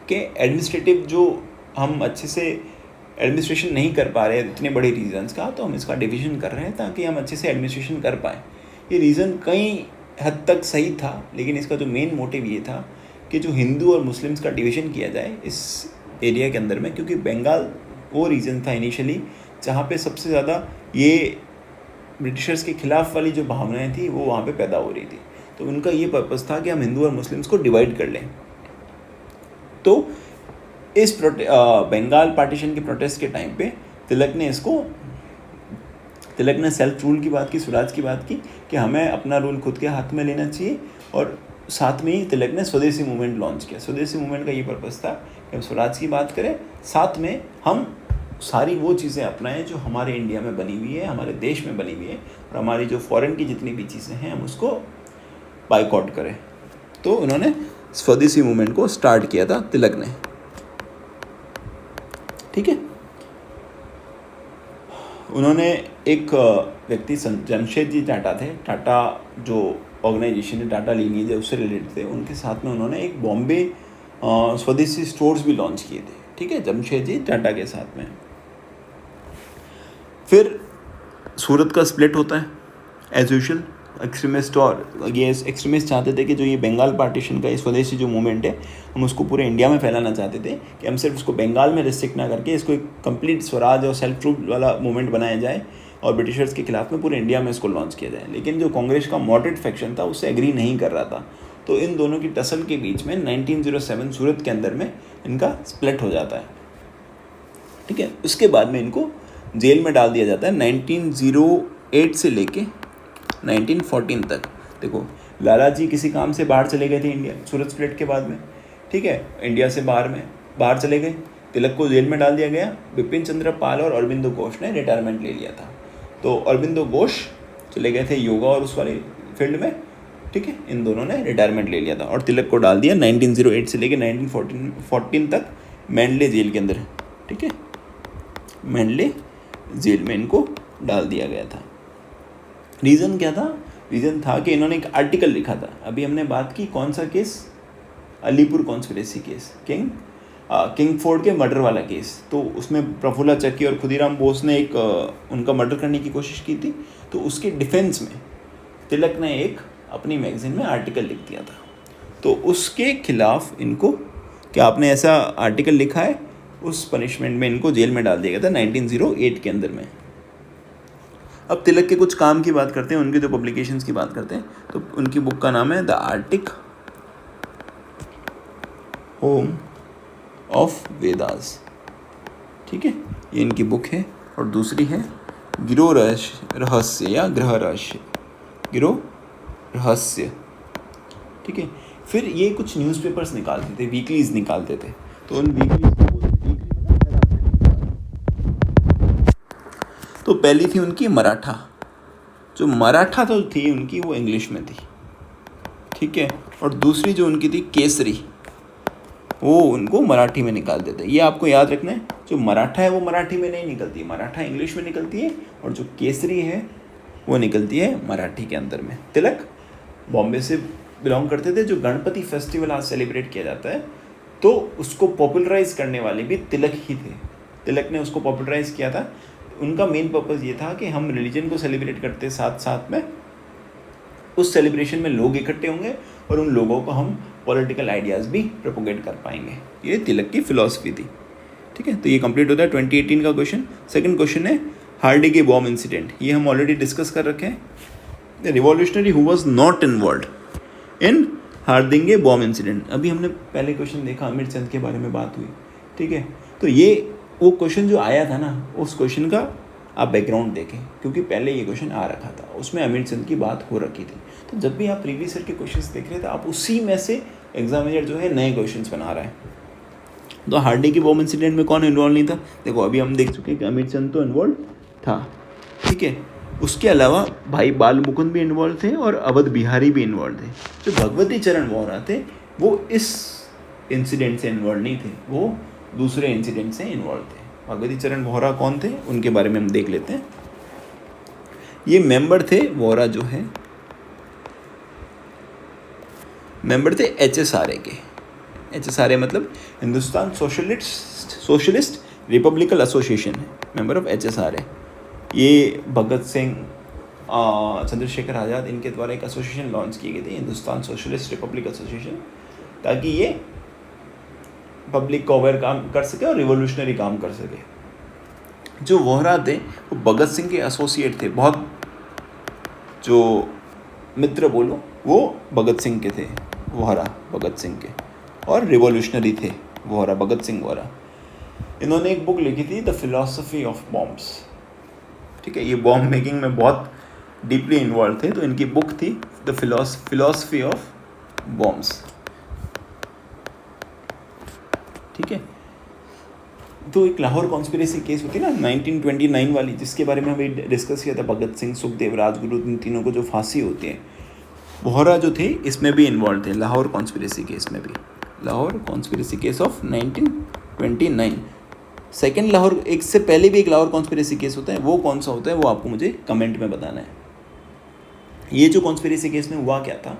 कि एडमिनिस्ट्रेटिव जो हम अच्छे से एडमिनिस्ट्रेशन नहीं कर पा रहे हैं इतने बड़े रीजन्स का, तो हम इसका डिवीज़न कर रहे हैं ताकि हम अच्छे से एडमिनिस्ट्रेशन कर पाएँ। ये रीज़न कई हद तक सही था, लेकिन इसका जो मेन मोटिव ये था कि जो हिंदू और मुस्लिम्स का डिवीज़न किया जाए इस एरिया के अंदर में, क्योंकि बंगाल वो रीजन था इनिशियली जहाँ पे सबसे ज़्यादा ये ब्रिटिशर्स के खिलाफ वाली जो भावनाएं थी वो वहाँ पे पैदा हो रही थी। तो उनका ये पर्पस था कि हम हिंदू और मुस्लिम्स को डिवाइड कर लें। तो इस बंगाल पार्टीशन के प्रोटेस्ट के टाइम पे तिलक ने सेल्फ रूल की बात की, स्वराज की बात की कि हमें अपना रूल खुद के हाथ में लेना चाहिए। और साथ में ही तिलक ने स्वदेशी मूवमेंट लॉन्च किया। स्वदेशी मूवमेंट का ये पर्पस था कि हम स्वराज की बात करें, साथ में हम सारी वो चीज़ें अपनाएं जो हमारे इंडिया में बनी हुई है, हमारे देश में बनी हुई है, और हमारी जो फॉरेन की जितनी भी चीज़ें हैं हम उसको बाइकआउट करें। तो उन्होंने स्वदेशी मूवमेंट को स्टार्ट किया था तिलक ने, ठीक है। उन्होंने एक व्यक्ति जमशेदजी टाटा थे, टाटा जो ऑर्गेनाइजेशन है, टाटा लीनिएज है, उससे रिलेटेड थे। उनके साथ में उन्होंने एक बॉम्बे स्वदेशी स्टोर्स भी लॉन्च किए थे, ठीक है, जमशेदजी टाटा के साथ में। फिर सूरत का स्प्लिट होता है एज यूजुअल। एक्सट्रीमिस्ट और ये एक्सट्रीमिस्ट चाहते थे कि जो ये बंगाल पार्टीशन का स्वदेशी जो मूवमेंट है हम उसको पूरे इंडिया में फैलाना चाहते थे, कि हम सिर्फ उसको बंगाल में रिस्ट्रिक्ट ना करके इसको एक कंप्लीट स्वराज और सेल्फ रूल वाला मूवमेंट बनाया जाए और ब्रिटिशर्स के खिलाफ में पूरे इंडिया में इसको लॉन्च किया जाए। लेकिन जो कांग्रेस का मॉडरेट फैक्शन था उससे एग्री नहीं कर रहा था। तो इन दोनों की टसल के बीच में 1907 सूरत के अंदर में इनका स्प्लिट हो जाता है, ठीक है। उसके बाद में इनको जेल में डाल दिया जाता है 1908 से लेके 1914 तक। देखो, लाला जी किसी काम से बाहर चले गए थे इंडिया, सूरत स्प्लिट के बाद में, ठीक है, इंडिया से बाहर चले गए। तिलक को जेल में डाल दिया गया। बिपिन चंद्र पाल और अरबिंदो घोष ने रिटायरमेंट ले लिया था। तो अरबिंदो घोष चले गए थे योगा और उस वाले फील्ड में, ठीक है, इन दोनों ने रिटायरमेंट ले लिया था। और तिलक को डाल दिया 1908 से लेके 1914 तक मैंडले जेल के अंदर, ठीक है, मैंडले जेल में इनको डाल दिया गया था। रीज़न क्या था? रीज़न था कि इन्होंने एक आर्टिकल लिखा था। अभी हमने बात की कौन सा case, Alipur conspiracy case, king Ford के मर्डर वाला केस। तो उसमें प्रफुल्ला चक्की और खुदीराम बोस ने एक उनका मर्डर करने की कोशिश की थी। तो उसके डिफेंस में तिलक ने एक अपनी मैगजीन में आर्टिकल लिख दिया था। तो उसके खिलाफ इनको, क्या आपने ऐसा आर्टिकल लिखा है, उस पनिशमेंट में इनको जेल में डाल दिया गया था 1908 के अंदर में। अब तिलक के कुछ काम की बात करते हैं, उनके जो पब्लिकेशंस की बात करते हैं। तो उनकी बुक का नाम है the Arctic home of Vedas, ठीक है, ये इनकी बुक है। और दूसरी है गिरोह रहस्य या ग्रह रहस्य, गिरोह रहस्य, ठीक है। फिर ये कुछ न्यूज़पेपर्स निकालते थे, वीकलीज निकालते थे। तो उन वीकलीज को बोलते थे, तो पहली थी उनकी मराठा। जो मराठा तो थी उनकी, वो इंग्लिश में थी, ठीक है। और दूसरी जो उनकी थी केसरी, वो उनको मराठी में निकाल देते। ये आपको याद रखना है, जो मराठा है वो मराठी में नहीं निकलती है, मराठा इंग्लिश में निकलती है, और जो केसरी है वो निकलती है मराठी के अंदर में। तिलक बॉम्बे से बिलोंग करते थे। जो गणपति फेस्टिवल आज सेलिब्रेट किया जाता है, तो उसको पॉपुलराइज करने वाले भी तिलक ही थे। तिलक ने उसको पॉपुलराइज किया था। उनका मेन पर्पज़ ये था कि हम रिलीजन को सेलिब्रेट करते साथ साथ में उस सेलिब्रेशन में लोग इकट्ठे होंगे और उन लोगों को हम पॉलिटिकल आइडियाज़ भी प्रोपोगेट कर पाएंगे। ये तिलक की फिलॉसफी थी। ठीक है, तो ये कंप्लीट होता है 2018 का क्वेश्चन। सेकंड क्वेश्चन है हार्डी के बॉम्ब इंसिडेंट। ये हम ऑलरेडी डिस्कस कर रखे हैं। The revolutionary who was not involved in Hardinge bomb incident. अभी हमने पहले क्वेश्चन देखा, अमिर चंद के बारे में बात हुई। ठीक है, तो ये वो क्वेश्चन जो आया था ना, उस क्वेश्चन का आप बैकग्राउंड देखें, क्योंकि पहले ये क्वेश्चन आ रखा था, उसमें अमिर चंद की बात हो रखी थी। तो जब भी आप प्रीवियस ईयर के क्वेश्चंस देख रहे थे, आप उसी में से एग्जामिनर जो है नए क्वेश्चंस बना रहा है। तो हार्डी की बॉम्ब इंसिडेंट में कौन इन्वॉल्व नहीं था? देखो, अभी हम देख चुके हैं कि अमिर चंद तो इन्वॉल्व था। ठीक है, उसके अलावा भाई बाल मुकुंद भी इन्वॉल्व थे और अवध बिहारी भी इन्वॉल्व थे। जो भगवती चरण वोहरा थे, वो इस इंसिडेंट से इन्वॉल्व नहीं थे, वो दूसरे इंसिडेंट से इन्वॉल्व थे। भगवती चरण वोहरा कौन थे, उनके बारे में हम देख लेते हैं। ये मेंबर थे, वोहरा जो है मेंबर थे HSRA के। HSRA मतलब हिंदुस्तान सोशलिस्ट रिपब्लिकल एसोसिएशन है, मेंबर ऑफ HSRA। ये भगत सिंह, चंद्रशेखर आज़ाद, इनके द्वारा एक एसोसिएशन लॉन्च की गई थी, हिंदुस्तान सोशलिस्ट रिपब्लिक एसोसिएशन, ताकि ये पब्लिक को अवेयर काम कर सके और रिवोल्यूशनरी काम कर सके। जो वोहरा थे वो भगत सिंह के एसोसिएट थे, बहुत जो मित्र बोलो वो भगत सिंह के थे, वोहरा भगत सिंह के, और रिवोल्यूशनरी थे वोहरा, भगत सिंह वोहरा। इन्होंने एक बुक लिखी थी, द फिलॉसफी ऑफ बॉम्ब्स। ठीक है, ये बॉम्ब मेकिंग में बहुत डीपली इन्वॉल्व थे, तो इनकी बुक थी द फिलॉसफी ऑफ बॉम्ब्स। ठीक है, तो एक लाहौर कॉन्स्पिरेसी केस होती है ना 1929 वाली, जिसके बारे में हमें डिस्कस किया था, भगत सिंह, सुखदेव, राजगुरु, इन तीनों को जो फांसी होती है, वोहरा जो थे इसमें भी इन्वॉल्व थे, लाहौर कॉन्स्पिरेसी केस में भी, Lahore conspiracy case of 1929। Second Lahore, एक से पहले भी एक लाहौर कॉन्स्पिरेसी केस होता है, वो कौन सा होता है वो आपको मुझे कमेंट में बताना है। ये जो कॉन्स्पिरेसी केस में हुआ क्या था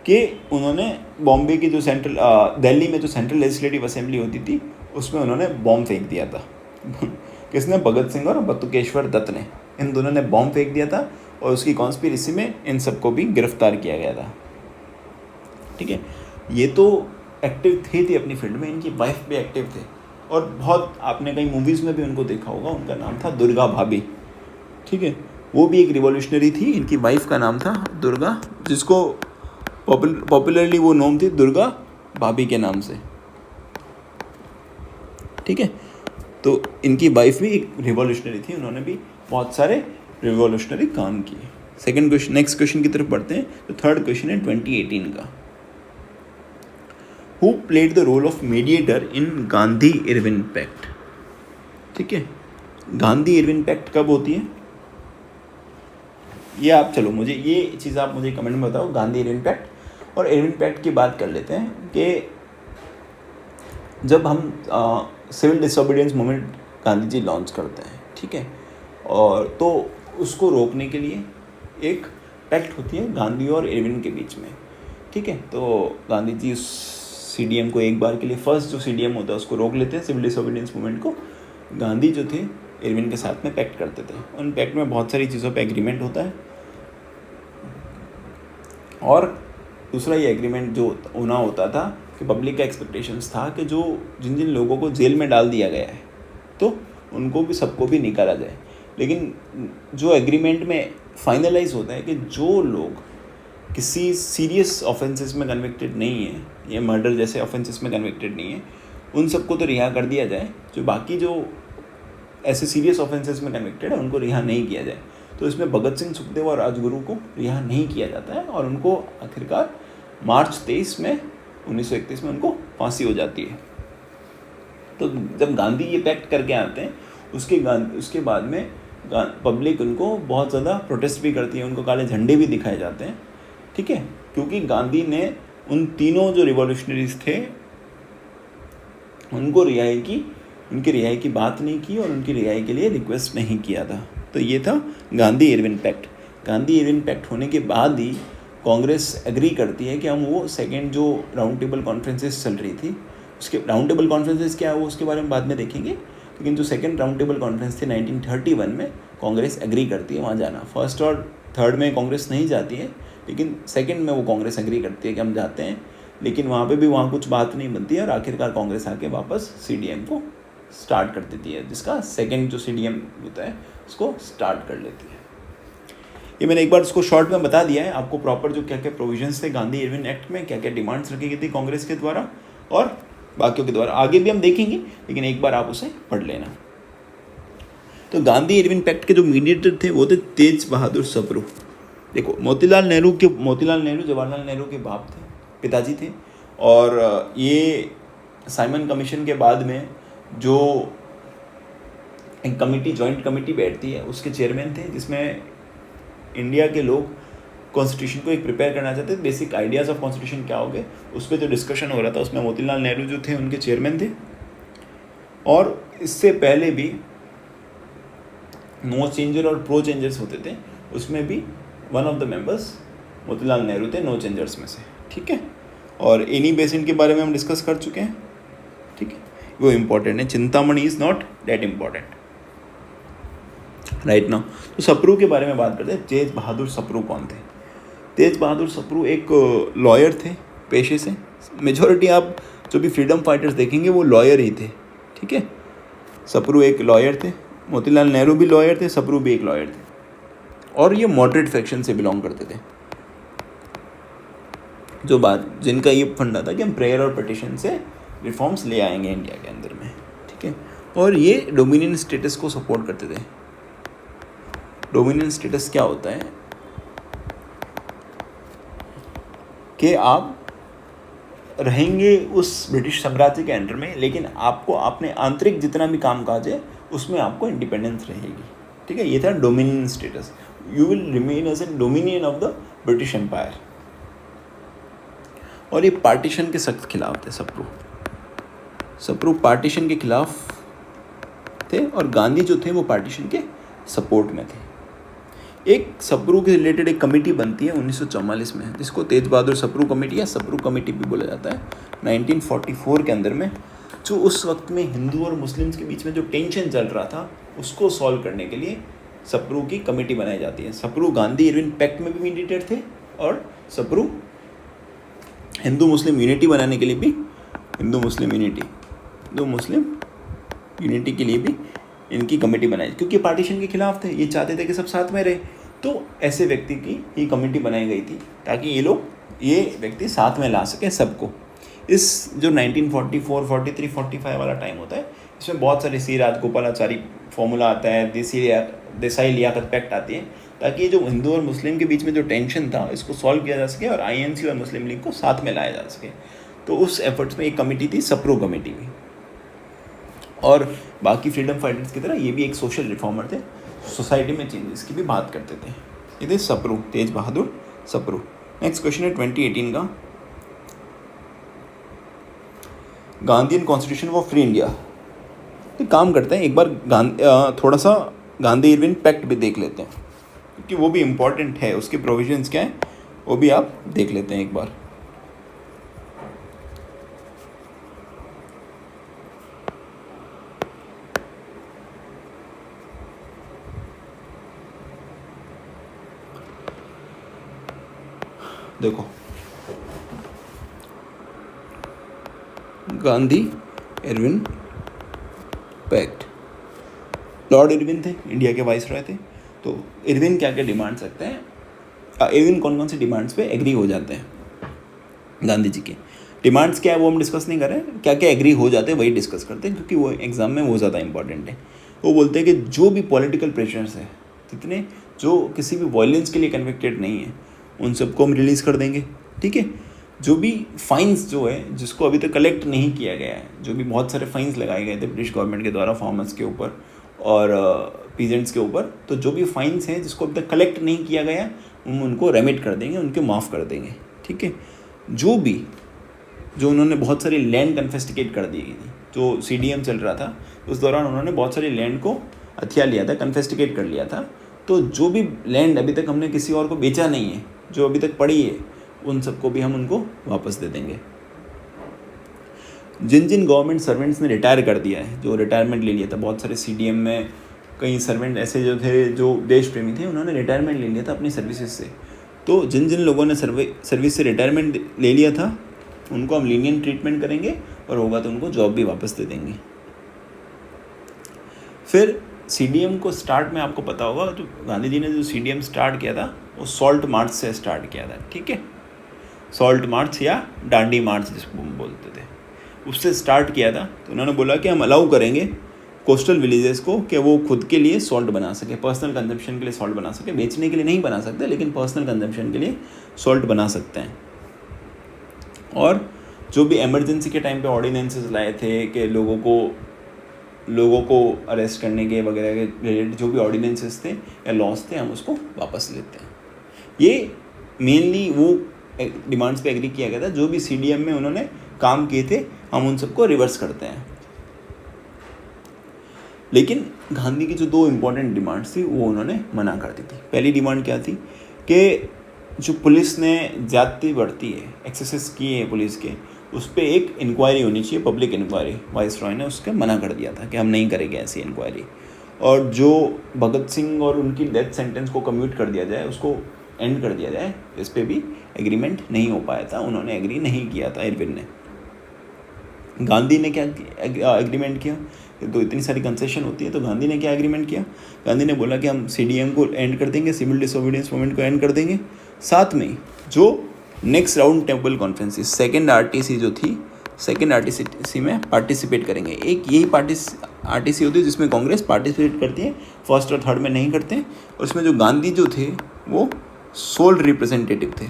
कि उन्होंने बॉम्बे की जो दिल्ली में जो सेंट्रल लेजिस्लेटिव असेंबली होती थी, उसमें उन्होंने बॉम्ब फेंक दिया था। किसने? भगत सिंह और बटुकेश्वर दत्त ने, इन दोनों ने बॉम्ब फेंक दिया था, और उसकी कॉन्स्पिरेसी में इन सबको भी गिरफ्तार किया गया था। ठीक है, ये तो एक्टिव थी अपनी फील्ड में, इनकी वाइफ भी एक्टिव थे, और बहुत आपने कई मूवीज़ में भी उनको देखा होगा, उनका नाम था दुर्गा भाभी। ठीक है, वो भी एक रिवॉल्यूशनरी थी, इनकी वाइफ का नाम था दुर्गा, जिसको पॉपुलरली वो नाम थी दुर्गा भाभी के नाम से। ठीक है, तो इनकी वाइफ भी एक रिवॉल्यूशनरी थी, उन्होंने भी बहुत सारे रिवॉल्यूशनरी काम किए। सेकंड क्वेश्चन, नेक्स्ट क्वेश्चन की तरफ बढ़ते हैं। तो थर्ड क्वेश्चन है 2018 का, who played the role of mediator in Gandhi Irwin pact. ठीक है, गांधी इरविन पैक्ट कब होती है ये आप, चलो मुझे ये चीज़ आप मुझे कमेंट में बताओ, गांधी इरविन पैक्ट। और इरविन पैक्ट की बात कर लेते हैं कि जब हम civil disobedience movement Gandhi ji launch करते हैं, ठीक है, और तो उसको रोकने के लिए एक पैक्ट होती है गांधी और इरविन के बीच में। ठीक है, तो गांधी जी उस CDM को एक बार के लिए, फर्स्ट जो CDM होता है उसको रोक लेते हैं, सिविल डिसोबीडियंस मूवमेंट को। गांधी जो थे इरविन के साथ में पैक्ट करते थे, उन पैक्ट में बहुत सारी चीज़ों पे एग्रीमेंट होता है, और दूसरा ये एग्रीमेंट जो होना होता था कि पब्लिक का एक्सपेक्टेशंस था कि जो जिन जिन लोगों को जेल में डाल दिया गया है तो उनको भी, सबको भी निकाला जाए। लेकिन जो एग्रीमेंट में फाइनलाइज होता है कि जो लोग किसी सीरियस ऑफेंसेस में कन्विक्टेड नहीं है, या मर्डर जैसे ऑफेंसेस में कन्विक्टेड नहीं है, उन सबको तो रिहा कर दिया जाए, जो बाकी जो ऐसे सीरियस ऑफेंसेस में कन्विक्टेड है उनको रिहा नहीं किया जाए। तो इसमें भगत सिंह, सुखदेव और राजगुरु को रिहा नहीं किया जाता है, और उनको आखिरकार मार्च 23 में 1931 में उनको फांसी हो जाती है। तो जब गांधी ये पैक्ट करके आते हैं, उसके बाद में पब्लिक उनको बहुत ज़्यादा प्रोटेस्ट भी करती है, उनको काले झंडे भी दिखाए जाते हैं। ठीक है, क्योंकि गांधी ने उन तीनों जो रिवॉल्यूशनरीज थे उनको उनकी रिहाई की बात नहीं की और उनकी रिहाई के लिए रिक्वेस्ट नहीं किया था। तो ये था Gandhi Irwin pact. Gandhi Irwin pact होने के बाद ही कांग्रेस एग्री करती है कि हम वो सेकेंड जो राउंड टेबल कॉन्फ्रेंसेस चल रही थी, उसके राउंड टेबल कॉन्फ्रेंसेस क्या है वो उसके बारे में बाद में देखेंगे, लेकिन जो सेकेंड राउंड टेबल कॉन्फ्रेंस थी 1931 में कांग्रेस एग्री करती है वहाँ जाना। फर्स्ट और थर्ड में कांग्रेस नहीं जाती है, लेकिन सेकेंड में वो कांग्रेस एग्री करती है कि हम जाते हैं, लेकिन वहाँ पे भी वहाँ कुछ बात नहीं बनती है और आखिरकार कांग्रेस आके वापस CDM को स्टार्ट कर देती है, जिसका सेकेंड जो CDM होता है उसको स्टार्ट कर लेती है। ये मैंने एक बार उसको शॉर्ट में बता दिया है आपको प्रॉपर जो क्या क्या प्रोविजंस थे गांधी इरविन एक्ट में, क्या क्या डिमांड्स रखी गई थी कांग्रेस के द्वारा और बाकियों के द्वारा। आगे भी हम देखेंगे, लेकिन एक बार आप उसे पढ़ लेना। तो गांधी इरविन पैक्ट के जो मीडिएटर थे वो थे तेज बहादुर सप्रू। देखो मोतीलाल नेहरू जवाहरलाल नेहरू के बाप थे, पिताजी थे, और ये साइमन कमीशन के बाद में जो एक कमेटी जॉइंट कमेटी बैठती है उसके चेयरमैन थे, जिसमें इंडिया के लोग कॉन्स्टिट्यूशन को एक प्रिपेयर करना चाहते थे। बेसिक आइडियाज़ ऑफ कॉन्स्टिट्यूशन क्या होंगे उस पर जो डिस्कशन हो रहा था उसमें मोतीलाल नेहरू जो थे उनके चेयरमैन थे। और इससे पहले भी नो चेंजर और प्रो चेंजर्स होते थे, उसमें भी one of the members Motilal Nehru थे नो चेंजर्स में से, ठीक है। और एनी बेसिन के बारे में हम डिस्कस कर चुके हैं, ठीक है, वो इम्पोर्टेंट है। Chintamani is not that important right now. तो सप्रू के बारे में बात करते हैं। तेज बहादुर सप्रू कौन थे? तेज बहादुर सप्रू एक लॉयर थे पेशे से। मेजॉरिटी आप जो भी फ्रीडम फाइटर्स देखेंगे वो लॉयर ही थे, ठीक है। सप्रू एक लॉयर थे, मोतीलाल नेहरू भी लॉयर थे, सप्रू भी एक लॉयर थे, और ये मॉडरेट फैक्शन से बिलोंग करते थे। जो बात जिनका ये फंडा था कि हम प्रेयर और पिटिशन से रिफॉर्म्स ले आएंगे इंडिया के अंदर में, ठीक है। और ये डोमिनियन स्टेटस को सपोर्ट करते थे। डोमिनियन स्टेटस क्या होता है कि आप रहेंगे उस ब्रिटिश साम्राज्य के अंडर में, लेकिन आपको अपने आंतरिक जितना भी काम काज है उसमें आपको इंडिपेंडेंस रहेगी, ठीक है। ये था dominion status. You will remain as an dominion of the British empire. और ये पार्टीशन के सख्त खिलाफ थे सप्रू पार्टीशन के खिलाफ थे, और गांधी जो थे वो पार्टीशन के सपोर्ट में थे। एक सप्रू के रिलेटेड एक कमेटी बनती है 1944 में, जिसको तेज बहादुर सप्रू कमेटी या सप्रू कमेटी भी बोला जाता है। 1944 के अंदर में जो उस वक्त में हिंदू और मुस्लिम्स के बीच में जो टेंशन चल रहा था उसको सॉल्व करने के लिए सप्रू की कमेटी बनाई जाती है। सप्रू गांधी इरविन पैक्ट में भी मीडिएटर थे, और सप्रू हिंदू मुस्लिम यूनिटी बनाने के लिए भी हिंदू मुस्लिम यूनिटी के लिए भी इनकी कमेटी बनाई, क्योंकि पार्टीशन के खिलाफ थे। ये चाहते थे कि सब साथ में रहे, तो ऐसे व्यक्ति की ही कमेटी बनाई गई थी ताकि ये व्यक्ति साथ में ला सके सबको। इस जो 1944, 43, 45 वाला टाइम होता है, इसमें बहुत सारे सी राजगोपालाचारी फॉर्मूला आता है, देसाई लियाकत पैक्ट आती है, ताकि ये जो हिंदू और मुस्लिम के बीच में जो टेंशन था इसको सॉल्व किया जा सके और INC और मुस्लिम लीग को साथ में लाया जा सके। तो उस एफर्ट्स में एक कमेटी थी सप्रू कमेटी भी। और बाकी फ्रीडम फाइटर्स की तरह ये भी एक सोशल रिफॉर्मर थे, सोसाइटी में चेंजेस की भी बात करते थे। ये थे सप्रू, तेज बहादुर सप्रू। नेक्स्ट क्वेश्चन है 2018 का, Gandhian constitution for free India. तो काम करते हैं एक बार थोड़ा सा गांधी इरविन पैक्ट भी देख लेते हैं, क्योंकि वो भी इम्पॉर्टेंट है। उसके प्रोविजंस क्या हैं वो भी आप देख लेते हैं एक बार। देखो, Gandhi Irwin pact, Lord Irwin थे, इंडिया के वाइसरॉय थे। तो इरविन क्या क्या डिमांड्स रखते हैं, इरविन कौन कौन सी डिमांड्स पे एग्री हो जाते हैं गांधी जी के। डिमांड्स क्या है वो हम डिस्कस नहीं कर रहे हैं, क्या क्या एग्री हो जाते हैं वही डिस्कस करते हैं, क्योंकि वो एग्जाम में वो ज़्यादा इंपॉर्टेंट है। वो बोलते हैं कि जो भी पॉलिटिकल प्रेशर्स है, जितने जो किसी भी वायलेंस के लिए कन्विक्टेड नहीं है, उन सबको हम रिलीज़ कर देंगे, ठीक है। जो भी फाइन्स जो है जिसको अभी तक कलेक्ट नहीं किया गया है, जो भी बहुत सारे फाइन्स लगाए गए थे ब्रिटिश गवर्नमेंट के द्वारा फार्मर्स के ऊपर और पीजेंट्स के ऊपर, तो जो भी फाइन्स हैं जिसको अभी तक कलेक्ट नहीं किया गया हम उनको रेमिट कर देंगे, उनके माफ़ कर देंगे, ठीक ठीक है। जो उन्होंने बहुत सारी लैंड कन्फिस्टिकेट कर दी थी, जो CDM चल रहा था उस दौरान उन्होंने बहुत सारी लैंड को हथिया लिया था, कन्फिस्टिकेट कर लिया था। तो जो भी लैंड अभी तक हमने किसी और को बेचा नहीं है, जो अभी तक पड़ी है, उन सबको भी हम उनको वापस दे देंगे। जिन गवर्नमेंट सर्वेंट्स ने रिटायर कर दिया है, जो रिटायरमेंट ले लिया था, बहुत सारे CDM में कई सर्वेंट ऐसे जो थे जो देश प्रेमी थे, उन्होंने रिटायरमेंट ले लिया था अपनी सर्विसेज से। तो जिन लोगों ने सर्विस से रिटायरमेंट ले लिया था उनको हम लीनियंट ट्रीटमेंट करेंगे और होगा तो उनको जॉब भी वापस दे देंगे। फिर CDM को स्टार्ट में आपको पता होगा, तो गांधी जी ने जो CDM स्टार्ट किया था वो सॉल्ट मार्च से स्टार्ट किया था, ठीक है। सॉल्ट मार्च या डांडी मार्च जिसको हम बोलते थे, उससे स्टार्ट किया था। तो उन्होंने बोला कि हम अलाउ करेंगे कोस्टल विलेजेस को कि वो खुद के लिए सॉल्ट बना सके, पर्सनल कंजम्पशन के लिए सॉल्ट बना सके। बेचने के लिए नहीं बना सकते, लेकिन पर्सनल कंजम्पशन के लिए सॉल्ट बना सकते हैं। और जो भी इमरजेंसी के टाइम पे ऑर्डिनेंसेस लाए थे कि लोगों को अरेस्ट करने के वगैरह के रिलेटेड जो भी ऑर्डिनेंसेस थे या लॉस थे, हम उसको वापस लेते हैं। ये मेनली वो डिमांड्स पे एग्री किया गया था। जो भी CDM में उन्होंने काम किए थे, हम उन सबको रिवर्स करते हैं। लेकिन गांधी की जो 2 इम्पॉर्टेंट डिमांड्स थी वो उन्होंने मना कर दी थी। पहली डिमांड क्या थी कि जो पुलिस ने ज़्यादती बढ़ती है, एक्सेसेस किए हैं पुलिस के, उस पर एक इंक्वायरी होनी चाहिए, पब्लिक इंक्वायरी। वाइसरॉय ने उसका मना कर दिया था कि हम नहीं करेंगे ऐसी इंक्वायरी। और जो भगत सिंह और उनकी डेथ सेंटेंस को कम्यूट कर दिया जाए, उसको एंड कर दिया जाए, इस पर भी एग्रीमेंट नहीं हो पाया था, उन्होंने एग्री नहीं किया था इरविन ने। गांधी ने क्या एग्रीमेंट किया? तो इतनी सारी कंसेशन होती है, तो गांधी ने क्या एग्रीमेंट किया? गांधी ने बोला कि हम CDM को एंड कर देंगे, सिविल डिसोबीडियंस मूवमेंट को एंड कर देंगे। साथ में जो next round table conference, second RTC जो थी, सेकेंड RTC में पार्टिसिपेट करेंगे। एक यही RTC होती है जिसमें कांग्रेस पार्टिसिपेट करती है, फर्स्ट और थर्ड में नहीं करते हैं। और उसमें जो गांधी जो थे वो सोल रिप्रेजेंटेटिव थे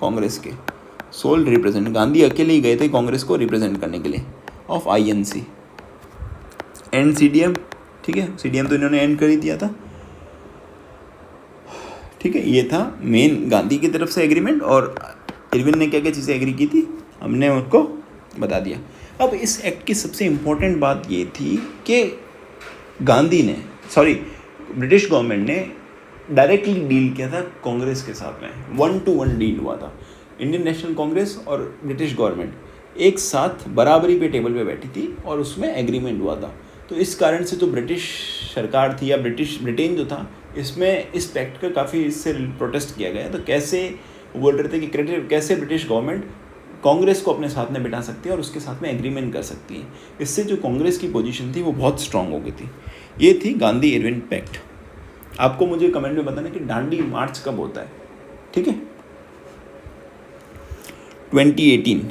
कांग्रेस के, सोल रिप्रेजेंट। गांधी अकेले ही गए थे कांग्रेस को रिप्रेजेंट करने के लिए ऑफ INC एंड CDM, ठीक है। CDM तो इन्होंने एंड कर ही दिया था, ठीक है। ये था मेन गांधी की तरफ से एग्रीमेंट। और इरविन ने क्या क्या चीज़ें एग्री की थी हमने उनको बता दिया। अब इस एक्ट की सबसे इम्पोर्टेंट बात ये थी कि ब्रिटिश गवर्नमेंट ने डायरेक्टली डील किया था कांग्रेस के साथ में, 1-to-1 डील हुआ था। इंडियन नेशनल कांग्रेस और ब्रिटिश गवर्नमेंट एक साथ बराबरी पे टेबल पे बैठी थी और उसमें एग्रीमेंट हुआ था। तो इस कारण से जो ब्रिटिश सरकार थी या ब्रिटेन जो था, इसमें इस पैक्ट का काफ़ी इससे प्रोटेस्ट किया गया। तो कैसे बोल रहे थे कि कैसे ब्रिटिश गवर्नमेंट कांग्रेस को अपने साथ में बिठा सकती है और उसके साथ में एग्रीमेंट कर सकती है। इससे जो कांग्रेस की पोजीशन थी वो बहुत स्ट्रांग हो गई थी। ये थी गांधी इरविन पैक्ट। आपको मुझे कमेंट में बताना कि दांडी मार्च कब होता है, ठीक है। 2018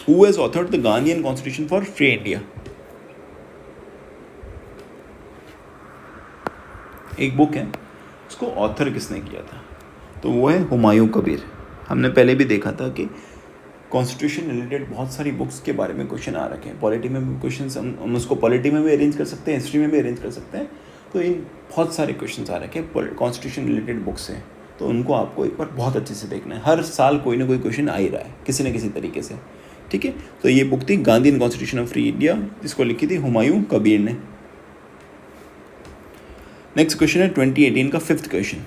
Who has authored the Gandhian Constitution for Free India? एक बुक है, उसको ऑथर किसने किया था? तो वो है हुमायूं कबीर। हमने पहले भी देखा था कि कॉन्स्टिट्यूशन रिलेटेड बहुत सारी बुक्स के बारे में क्वेश्चन आ रखे हैं। पॉलिटी में भी क्वेश्चन, हम उसको पॉलिटी में भी अरेंज कर सकते हैं, हिस्ट्री में भी अरेंज कर सकते हैं। तो इन बहुत सारे क्वेश्चन आ रखे हैं कॉन्स्टिट्यूशन रिलेटेड बुक्स हैं, तो उनको आपको एक बार बहुत अच्छे से देखना है। हर साल कोई ना कोई क्वेश्चन आ ही रहा है किसी न किसी तरीके से, ठीक है। तो ये बुक थी Gandhian constitution of free India, जिसको लिखी थी हुमायूं कबीर ने। नेक्स्ट क्वेश्चन है 2018 का 5th question.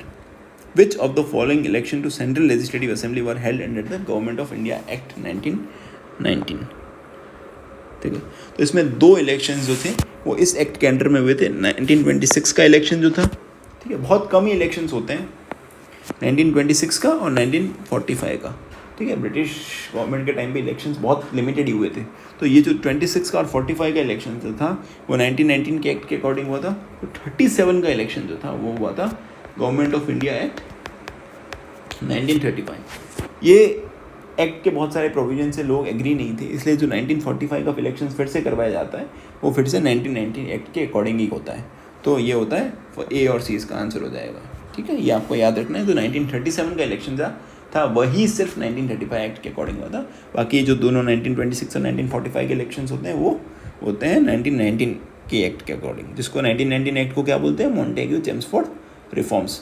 Which of the following election to central legislative assembly were held under the government of India act 1919? ठीक है, तो इसमें 2 इलेक्शंस जो थे वो इस एक्ट के अंडर में हुए थे। 1926 का इलेक्शन जो था, ठीक है, बहुत कम ही इलेक्शंस होते हैं, 1926 का और 1945 का, ठीक है। ब्रिटिश गवर्नमेंट के टाइम पे इलेक्शंस बहुत लिमिटेड ही हुए थे। तो ये जो 26 का और 45 का इलेक्शन जो था वो 1919 के एक्ट के अकॉर्डिंग हुआ था। तो 37 का इलेक्शन जो था वो हुआ था गवर्नमेंट ऑफ इंडिया एक्ट 1935। ये एक्ट के बहुत सारे प्रोविजन से लोग एग्री नहीं थे, इसलिए जो 1945 का इलेक्शन फिर से करवाया जाता है वो फिर से 1919 एक्ट के अकॉर्डिंग ही होता है। तो ये होता है A और C इसका आंसर हो जाएगा, ठीक है। ये आपको याद रखना है। जो 1937 का इलेक्शन था वही सिर्फ 1935 एक्ट के अकॉर्डिंग हुआ था। बाकी जो दोनों 1926 और 1945 के इलेक्शंस होते हैं वो होते हैं 1919 के एक्ट के अकॉर्डिंग, जिसको 1919 एक्ट को क्या बोलते हैं? Montagu Chelmsford reforms.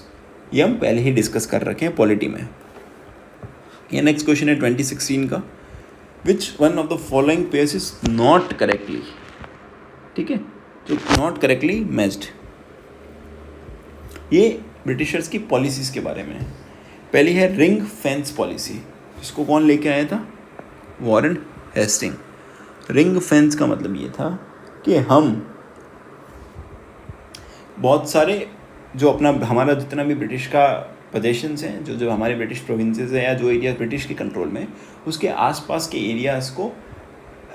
ये हम पहले ही डिस्कस कर रखे हैं पॉलिटी में। ये नेक्स्ट क्वेश्चन है 2016 का, which one of the following pairs is not correctly, ठीक है, जो नॉट करेक्टली मैच्ड। ये ब्रिटिशर्स की पॉलिसीज़ के बारे में है। पहली है रिंग फेंस पॉलिसी, इसको कौन लेके आया था? Warren Hasting. रिंग फेंस का मतलब ये था कि हम बहुत सारे जो अपना हमारा जितना भी ब्रिटिश का पोजेशंस हैं, जो हमारे ब्रिटिश प्रोविंसेस हैं या जो एरिया ब्रिटिश के कंट्रोल में, उसके आसपास के एरियाज़ को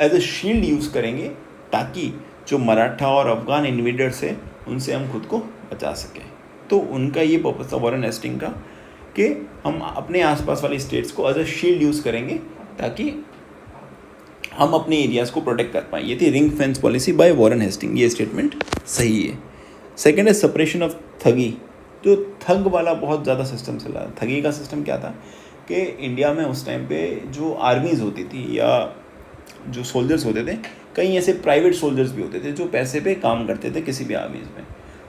एज अ शील्ड यूज़ करेंगे, ताकि जो मराठा और अफगान इन्वेडर्स हैं उनसे हम खुद को बचा सकें। तो उनका ये पर्पस था वॉरेन हेस्टिंग का कि हम अपने आसपास वाली स्टेट्स को एज अ शील्ड यूज़ करेंगे ताकि हम अपने एरियाज़ को प्रोटेक्ट कर पाएँ। ये थी ring fence policy by Warren Hasting. ये स्टेटमेंट सही है। सेकेंड है सेपरेशन ऑफ ठगी। जो ठग वाला बहुत ज़्यादा सिस्टम चला। ठगी का सिस्टम क्या था कि इंडिया में उस टाइम पे जो आर्मीज़ होती थी या जो सोल्जर्स होते थे, कई ऐसे प्राइवेट सोल्जर्स भी होते थे जो पैसे पे काम करते थे किसी भी आर्मीज़ में।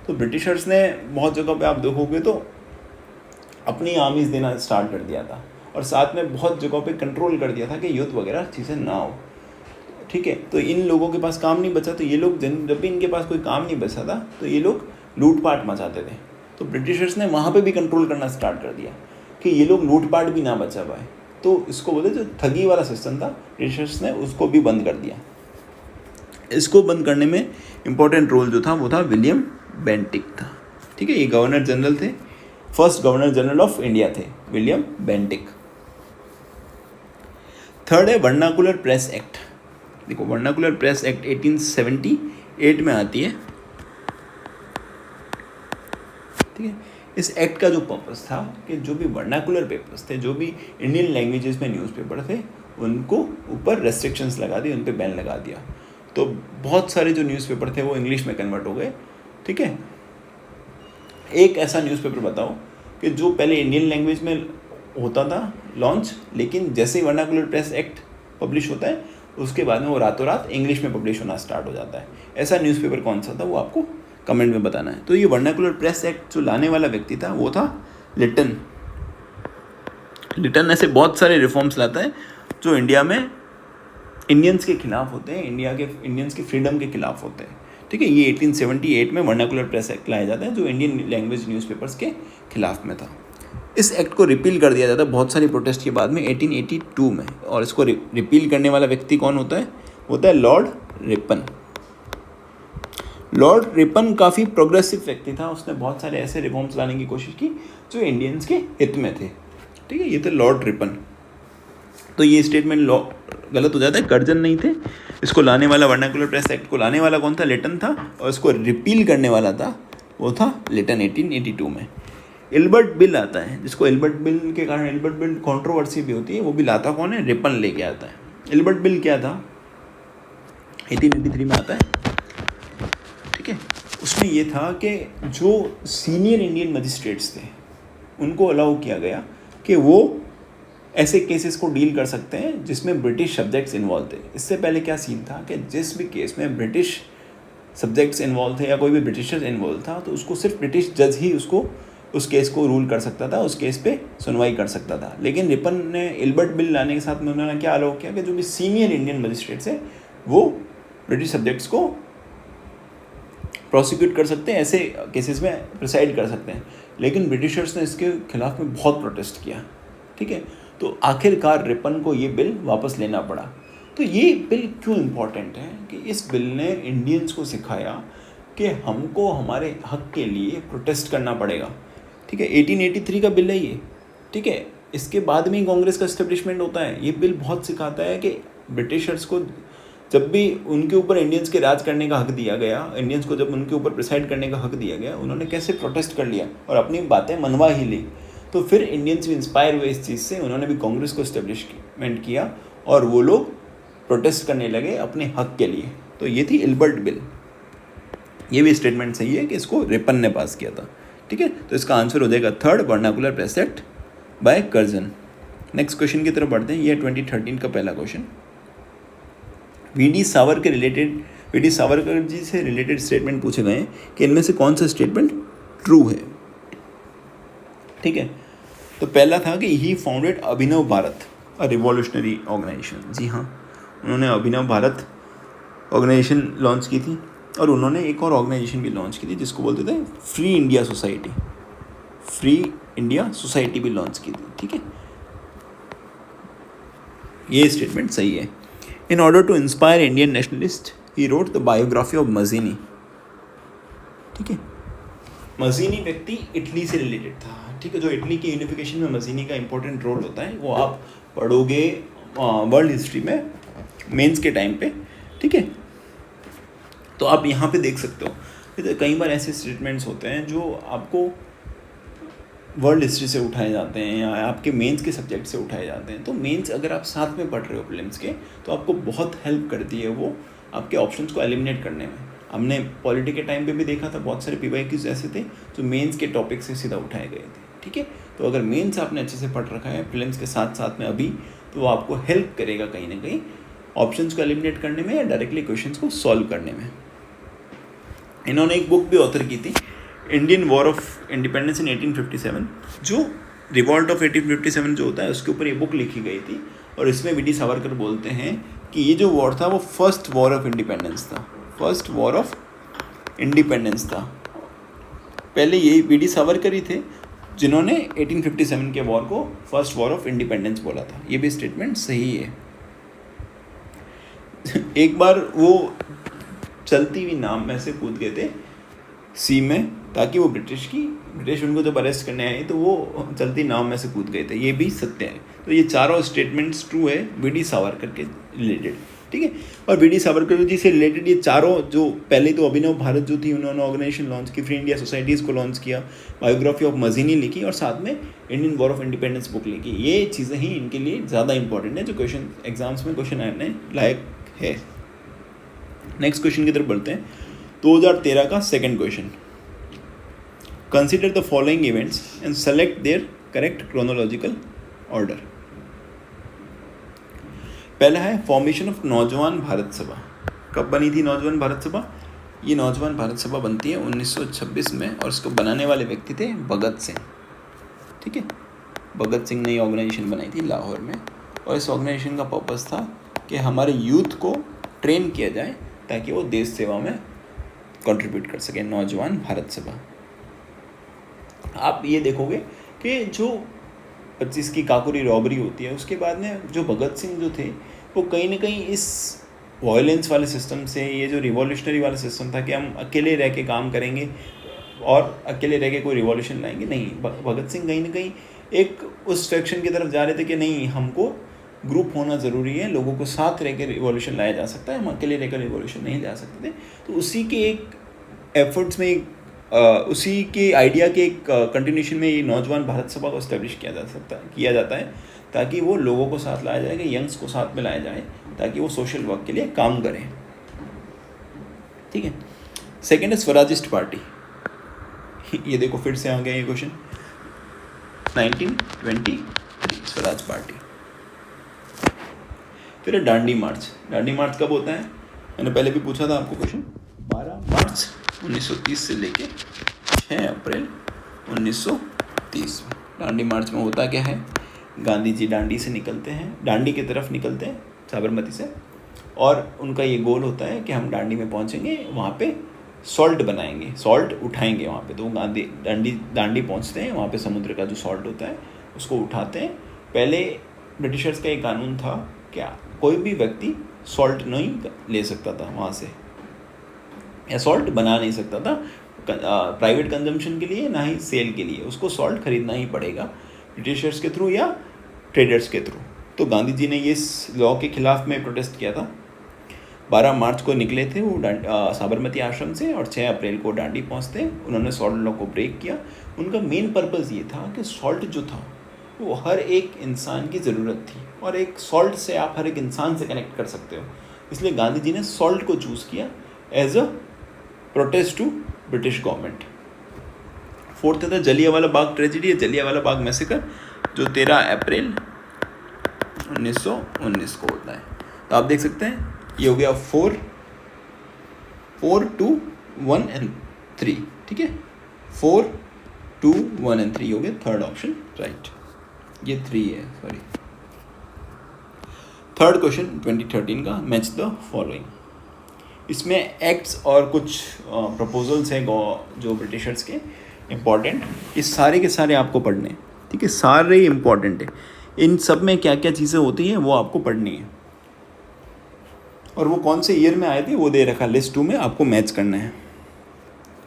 तो ब्रिटिशर्स ने बहुत जगह पे आप देखोगे तो अपनी आर्मीज़ देना स्टार्ट कर दिया था, और साथ में बहुत जगहों पे कंट्रोल कर दिया था कि युद्ध वगैरह चीज़ें ना हो, ठीक है। तो इन लोगों के पास काम नहीं बचा, तो ये लोग जब भी इनके पास कोई काम नहीं बचा था तो ये लोग लूटपाट मचाते थे। तो ब्रिटिशर्स ने वहाँ पे भी कंट्रोल करना स्टार्ट कर दिया कि ये लोग लूटपाट भी ना बचा पाए। तो इसको बोलते जो ठगी वाला सिस्टम था, ब्रिटिशर्स ने उसको भी बंद कर दिया। इसको बंद करने में इम्पोर्टेंट रोल जो था वो था विलियम बेंटिक था, ठीक है। ये गवर्नर जनरल थे, first governor general of India थे विलियम बेंटिक। थर्ड है वर्नाकुलर प्रेस एक्ट। देखो वर्नाकुलर प्रेस एक्ट 1878 में आती है, ठीक है। इस एक्ट का जो पर्पस था कि जो भी वर्नाकुलर पेपर्स थे, जो भी इंडियन लैंग्वेजेस में न्यूज़पेपर थे, उनको ऊपर रेस्ट्रिक्शंस लगा दी, उन पे बैन लगा दिया। तो बहुत सारे जो न्यूज़पेपर थे वो इंग्लिश में कन्वर्ट हो गए, ठीक है। एक ऐसा न्यूज़पेपर बताओ कि जो पहले इंडियन लैंग्वेज में होता था लॉन्च, लेकिन जैसे ही वर्नाकुलर प्रेस एक्ट पब्लिश होता है उसके बाद में वो रातों रात इंग्लिश में पब्लिश होना स्टार्ट हो जाता है। ऐसा न्यूज़पेपर कौन सा था वो आपको कमेंट में बताना है। तो ये वर्नाकुलर प्रेस एक्ट जो लाने वाला व्यक्ति था वो था लिटन। लिटन ऐसे बहुत सारे रिफॉर्म्स लाता है जो इंडिया में इंडियंस के खिलाफ होते हैं, इंडियंस की फ्रीडम के खिलाफ होते हैं, ठीक है। ये 1878 में वर्नाकुलर प्रेस एक्ट लाया जाता है जो इंडियन लैंग्वेज न्यूज़पेपर्स के खिलाफ में था। इस एक्ट को रिपील कर दिया जाता है बहुत सारी प्रोटेस्ट के बाद में 1882 में, और इसको रिपील करने वाला व्यक्ति कौन होता है लॉर्ड रिपन। लॉर्ड रिपन काफ़ी प्रोग्रेसिव व्यक्ति था, उसने बहुत सारे ऐसे रिफॉर्म्स लाने की कोशिश की जो इंडियंस के हित में थे, ठीक है। ये थे लॉर्ड रिपन। तो ये स्टेटमेंट गलत हो जाता है, कर्जन नहीं थे। इसको लाने वाला, वर्नाकुलर प्रेस एक्ट को लाने वाला कौन था? लिटन था, और इसको रिपील करने वाला था वो था लिटन 1882 में। इल्बर्ट बिल आता है, जिसको इल्बर्ट बिल के कारण इल्बर्ट बिल कंट्रोवर्सी भी होती है, वो बिल आता कौन है? रिपन लेके आता है। इल्बर्ट बिल क्या था? 1883 में आता है, ठीक है। उसमें ये था कि जो सीनियर इंडियन मजिस्ट्रेट्स थे उनको अलाउ किया गया कि वो ऐसे केसेस को डील कर सकते हैं जिसमें ब्रिटिश सब्जेक्ट्स इन्वॉल्व थे। इससे पहले क्या सीन था कि जिस भी केस में ब्रिटिश सब्जेक्ट्स इन्वॉल्व थे या कोई भी ब्रिटिशर्स इन्वॉल्व था तो उसको सिर्फ ब्रिटिश जज ही उस केस को रूल कर सकता था, उस केस पे सुनवाई कर सकता था। लेकिन रिपन ने इल्बर्ट बिल लाने के साथ में उन्होंने क्या अलाउ किया कि जो भी सीनियर इंडियन मजिस्ट्रेट्स हैं वो ब्रिटिश सब्जेक्ट्स को प्रोसिक्यूट कर सकते हैं, ऐसे केसेस में प्रिसाइड कर सकते हैं। लेकिन ब्रिटिशर्स ने इसके खिलाफ में बहुत प्रोटेस्ट किया, ठीक है। तो आखिरकार रिपन को ये बिल वापस लेना पड़ा। तो ये बिल क्यों इम्पॉर्टेंट है कि इस बिल ने इंडियंस को सिखाया कि हमको हमारे हक के लिए प्रोटेस्ट करना पड़ेगा, ठीक है। 1883 का बिल है ये, ठीक है। इसके बाद में ही कांग्रेस का एस्टेब्लिशमेंट होता है। ये बिल बहुत सिखाता है कि ब्रिटिशर्स को जब भी उनके ऊपर इंडियंस के राज करने का हक दिया गया, इंडियंस को जब उनके ऊपर प्रिसाइड करने का हक दिया गया, उन्होंने कैसे प्रोटेस्ट कर लिया और अपनी बातें मनवा ही ली। तो फिर इंडियंस भी इंस्पायर हुए इस चीज़ से, उन्होंने भी कांग्रेस को एस्टेब्लिशमेंट किया और वो लोग प्रोटेस्ट करने लगे अपने हक के लिए। तो ये थी इल्बर्ट बिल। ये भी स्टेटमेंट सही है कि इसको रिपन ने पास किया था, ठीक है। तो इसका आंसर हो जाएगा third, vernacular press act by Curzon. Next question की तरफ बढ़ते हैं। ये 2013 का पहला क्वेश्चन। वी.डी. सावरकर जी से रिलेटेड स्टेटमेंट पूछे गए हैं कि इनमें से कौन सा स्टेटमेंट ट्रू है, ठीक है। तो पहला था कि ही फाउंडेड अभिनव भारत, अ रिवॉल्यूशनरी ऑर्गेनाइजेशन। जी हाँ, उन्होंने अभिनव भारत ऑर्गेनाइजेशन लॉन्च की थी, और उन्होंने एक और ऑर्गेनाइजेशन भी लॉन्च की थी जिसको बोलते थे free India society. Free India society भी लॉन्च की थी, ठीक है। ये स्टेटमेंट सही है। In order to inspire Indian nationalist he wrote the biography of Mazzini, ठीक है। मजीनी व्यक्ति इटली से रिलेटेड था, ठीक है। जो इटली की यूनिफिकेशन में मजीनी का इंपॉर्टेंट रोल होता है वो आप पढ़ोगे वर्ल्ड हिस्ट्री में मेंस के टाइम पे, ठीक है। तो आप यहाँ पे देख सकते हो कई बार ऐसे स्टेटमेंट्स होते हैं जो आपको वर्ल्ड हिस्ट्री से उठाए जाते हैं या आपके मेंस के सब्जेक्ट से उठाए जाते हैं। तो मेंस अगर आप साथ में पढ़ रहे हो प्रीलिम्स के, तो आपको बहुत हेल्प करती है वो आपके ऑप्शंस को एलिमिनेट करने में। हमने पॉलिटी के टाइम पे भी देखा था, बहुत सारे PYQs ऐसे थे जो मेंस के टॉपिक से सीधा उठाए गए थे, ठीक है। तो अगर मेंस आपने अच्छे से पढ़ रखा है प्रीलिम्स के साथ साथ में अभी, तो वो आपको हेल्प करेगा कहीं ना कहीं ऑप्शंस को एलिमिनेट करने में या डायरेक्टली क्वेश्चंस को सॉल्व करने में। इन्होंने एक बुक भी ऑथर की थी, Indian war of independence in 1857, जो रिवॉल्ट ऑफ 1857 जो होता है उसके ऊपर ये बुक लिखी गई थी। और इसमें वी.डी. सावरकर बोलते हैं कि ये जो वॉर था वो फर्स्ट वॉर ऑफ इंडिपेंडेंस था, फर्स्ट वॉर ऑफ इंडिपेंडेंस था। पहले ये वी.डी. सावरकर ही थे जिन्होंने 1857 के वॉर को फर्स्ट वॉर ऑफ इंडिपेंडेंस बोला था। ये भी स्टेटमेंट सही है। एक बार वो चलती हुई नाव में से कूद गए थे सी में, ताकि वो ब्रिटिश उनको जब अरेस्ट करने आए तो वो चलती नाव में से कूद गए थे। ये भी सत्य है। तो ये चारों स्टेटमेंट्स ट्रू है वी.डी. सावरकर के रिलेटेड, ठीक है। और वी.डी. सावरकर जी से रिलेटेड ये चारों, जो पहले तो अभिनव भारत जो थी उन्होंने ऑर्गेनाइजेशन लॉन्च की, फ्री इंडिया सोसाइटीज़ को लॉन्च किया, बायोग्राफी ऑफ मजीनी लिखी, और साथ में Indian war of independence book लिखी। ये चीज़ें ही इनके लिए ज़्यादा इंपॉर्टेंट है जो क्वेश्चन एग्जाम्स में क्वेश्चन आने लायक है। नेक्स्ट क्वेश्चन की तरफ बढ़ते हैं। 2013 का second question, consider the following events and select their correct chronological order. पहला है फॉर्मेशन ऑफ नौजवान भारत सभा। कब बनी थी नौजवान भारत सभा? ये नौजवान भारत सभा बनती है 1926 में, और इसको बनाने वाले व्यक्ति थे भगत सिंह, ठीक है। भगत सिंह ने ये ऑर्गेनाइजेशन बनाई थी लाहौर में, और इस ऑर्गेनाइजेशन का पर्पस था कि हमारे यूथ को ट्रेन किया जाए ताकि वो देश सेवा में कंट्रीब्यूट कर सके। नौजवान भारत सभा। आप ये देखोगे कि जो 25 की काकोरी रॉबरी होती है उसके बाद में जो भगत सिंह जो थे वो कहीं ना कहीं इस वायलेंस वाले सिस्टम से, ये जो रिवॉल्यूशनरी वाला सिस्टम था कि हम अकेले रह के काम करेंगे और अकेले रह के कोई रिवॉल्यूशन लाएंगे, नहीं। भगत सिंह कहीं ना कहीं एक उस फैक्शन की तरफ जा रहे थे कि नहीं, हमको ग्रुप होना ज़रूरी है, लोगों को साथ रह के रिवॉल्यूशन लाया जा सकता है, हम अकेले रहकर रिवॉल्यूशन नहीं ला सकते थे। तो उसी के एक एफर्ट्स में उसी के आइडिया के एक कंटिन्यूशन में ये नौजवान भारत सभा को इस्टेब्लिश किया जाता है ताकि वो लोगों को साथ लाया जाए, कि यंग्स को साथ में लाया जाए ताकि वो सोशल वर्क के लिए काम करें, ठीक है। सेकेंड है स्वराजिस्ट पार्टी। ये देखो फिर से आ गया ये क्वेश्चन, 1923 स्वराज पार्टी। फिर है दांडी मार्च। दांडी मार्च कब होता है? मैंने पहले भी पूछा था आपको क्वेश्चन। 12 मार्च 1930 से लेके 6 अप्रैल 1930 में दांडी मार्च में होता क्या है? गांधी जी दांडी से निकलते हैं, दांडी की तरफ निकलते हैं साबरमती से, और उनका ये गोल होता है कि हम दांडी में पहुंचेंगे, वहाँ पे सॉल्ट बनाएंगे, सॉल्ट उठाएंगे वहाँ पे। तो दांडी पहुँचते हैं, वहाँ पे समुद्र का जो सॉल्ट होता है उसको उठाते हैं। पहले ब्रिटिशर्स का एक कानून था, क्या कोई भी व्यक्ति सॉल्ट नहीं ले सकता था वहाँ से, या सॉल्ट बना नहीं सकता था प्राइवेट कंजम्पशन के लिए, ना ही सेल के लिए। उसको सॉल्ट खरीदना ही पड़ेगा ब्रिटिशर्स के थ्रू या ट्रेडर्स के थ्रू। तो गांधी जी ने ये इस लॉ के खिलाफ में प्रोटेस्ट किया था। 12 मार्च को निकले थे वो साबरमती आश्रम से, और 6 अप्रैल को दांडी पहुंचते। उन्होंने सॉल्ट लॉ को ब्रेक किया। उनका मेन पर्पज़ ये था कि सॉल्ट जो था वो हर एक इंसान की ज़रूरत थी, और एक सॉल्ट से आप हर एक इंसान से कनेक्ट कर सकते हो। इसलिए गांधी जी ने सॉल्ट को चूज़ किया as a protest to British government. Fourth था जलियांवाला बाग ट्रेजिडी, जलियांवाला बाग मैसेकर, जो 13 अप्रैल 1919 को होता है। तो आप देख सकते हैं ये हो गया 4, 2, 1 एंड 3, ठीक है। 4, 2, 1 एंड 3 हो गया, थर्ड ऑप्शन राइट। ये 3 है, सॉरी। थर्ड क्वेश्चन 2013 का, मैच द फॉलोइंग। इसमें एक्ट्स और कुछ प्रपोजल्स हैं जो ब्रिटिशर्स के इम्पॉर्टेंट, ये सारे के सारे आपको पढ़ने हैं, ठीक है, सारे इम्पॉर्टेंट है। इन सब में क्या क्या चीज़ें होती हैं वो आपको पढ़नी है, और वो कौन से ईयर में आए थे वो दे रखा लिस्ट 2 में, आपको मैच करना है।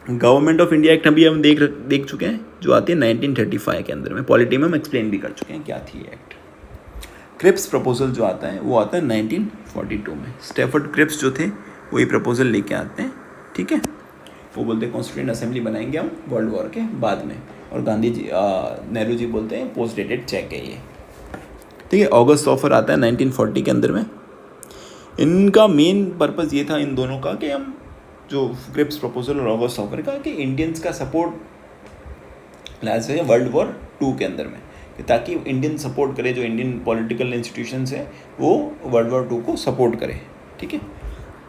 गवर्नमेंट ऑफ इंडिया एक्ट अभी हम देख चुके हैं, जो आती है 1935 के अंदर में, पॉलिटी में हम एक्सप्लेन भी कर चुके हैं क्या थी एक्ट। क्रिप्स प्रपोजल जो आता है वो आता है 1942 में। स्टैफर्ड क्रिप्स जो थे वही प्रपोजल लेके आते हैं, ठीक है। वो बोलते हैं कॉन्स्टिट्यूएंट असेंबली बनाएंगे हम वर्ल्ड वॉर के बाद में, और गांधी जी नेहरू जी बोलते हैं पोस्ट डेटेड चेक है ये, ठीक है। ऑगस्ट ऑफर आता है 1940 के अंदर में। इनका मेन पर्पज़ ये था इन दोनों का कि हम जो क्रिप्स प्रपोजल और ऑगस्ट ऑफर का, कि इंडियंस का सपोर्ट ला सके वर्ल्ड वॉर 2 के अंदर में, कि ताकि इंडियन सपोर्ट करे, जो इंडियन पॉलिटिकल इंस्टीट्यूशंस है वो वर्ल्ड वॉर 2 को सपोर्ट करे, ठीक है।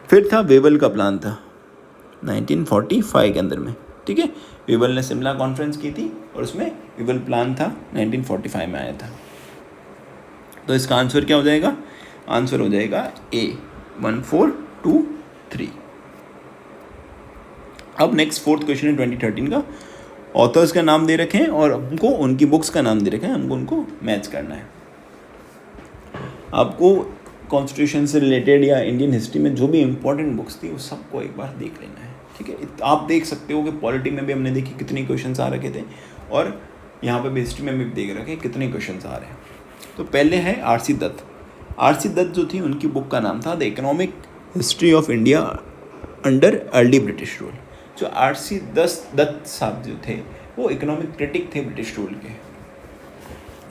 फिर था वेवल का प्लान था 1945 के अंदर में, ठीक है। वेवल ने शिमला कॉन्फ्रेंस की थी और उसमें वेवल प्लान था 1945 में आया था। तो इसका आंसर क्या हो जाएगा? आंसर हो जाएगा A 1423। अब नेक्स्ट फोर्थ क्वेश्चन है 2013 का। ऑथर्स का नाम दे रखे हैं और हमको उनकी बुक्स का नाम दे रखे हैं, हमको उनको मैच करना है। आपको कॉन्स्टिट्यूशन से रिलेटेड या इंडियन हिस्ट्री में जो भी इंपॉर्टेंट बुक्स थी वो सबको एक बार देख लेना है, ठीक है। आप देख सकते हो कि पॉलिटी में भी हमने देखी कितने क्वेश्चंस आ रखे थे, और यहाँ पे भी हिस्ट्री में भी देख रखे कितने क्वेश्चंस आ रहे हैं। तो पहले है आर.सी. दत्त। आर.सी. दत्त जो थी उनकी बुक का नाम था the economic history of India under early British rule. जो आर.सी. दत्त साहब जो थे वो इकोनॉमिक क्रिटिक थे ब्रिटिश रूल के।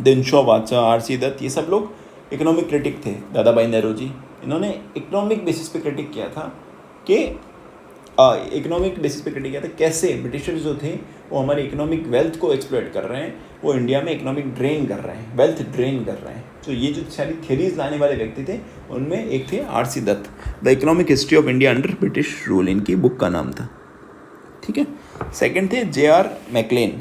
दिनशॉ वाचा, आर.सी. दत्त, ये सब लोग इकोनॉमिक क्रिटिक थे। दादा भाई नेहरू जी, इन्होंने इकोनॉमिक बेसिस पे क्रिटिक किया था कि कैसे ब्रिटिशर्स जो थे वो हमारे इकोनॉमिक वेल्थ को एक्सप्लॉइट कर रहे हैं, वो इंडिया में इकोनॉमिक ड्रेन कर रहे हैं, वेल्थ ड्रेन कर रहे हैं। तो ये जो सारी थ्योरीज लाने वाले व्यक्ति थे उनमें एक थे R C. Dutt. The economic history of India under British rule इनकी बुक का नाम था, ठीक है। सेकंड थे जे.आर. मैकलेन।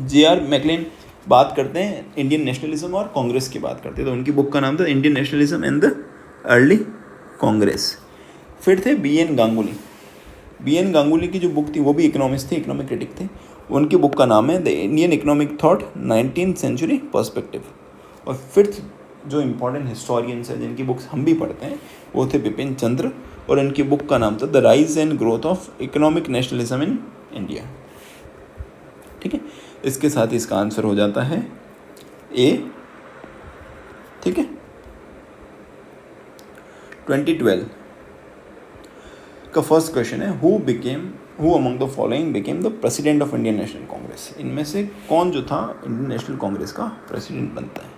जे.आर. मैकलेन बात करते हैं इंडियन नेशनलिज्म और कांग्रेस की बात करते हैं, तो उनकी बुक का नाम था Indian nationalism and the early Congress. फिर थे बी.एन. गांगुली। बी.एन. गांगुली की जो बुक थी वो भी इकोनॉमिस्ट थे, इकोनॉमिक क्रिटिक थे। उनकी बुक का नाम है the Indian economic thought 19th century perspective. और फिफ्थ जो इम्पोर्टेंट हिस्टोरियंस हैं जिनकी बुक्स हम भी पढ़ते हैं वो थे बिपिन चंद्र, और इनकी बुक का नाम था the rise and growth of economic nationalism in India, ठीक है। इसके साथ ही इसका आंसर हो जाता है A, ठीक है। 2012 का फर्स्ट क्वेश्चन है who among the following became the president of Indian National Congress. इनमें से कौन जो था इंडियन नेशनल कांग्रेस का प्रेसिडेंट बनता है?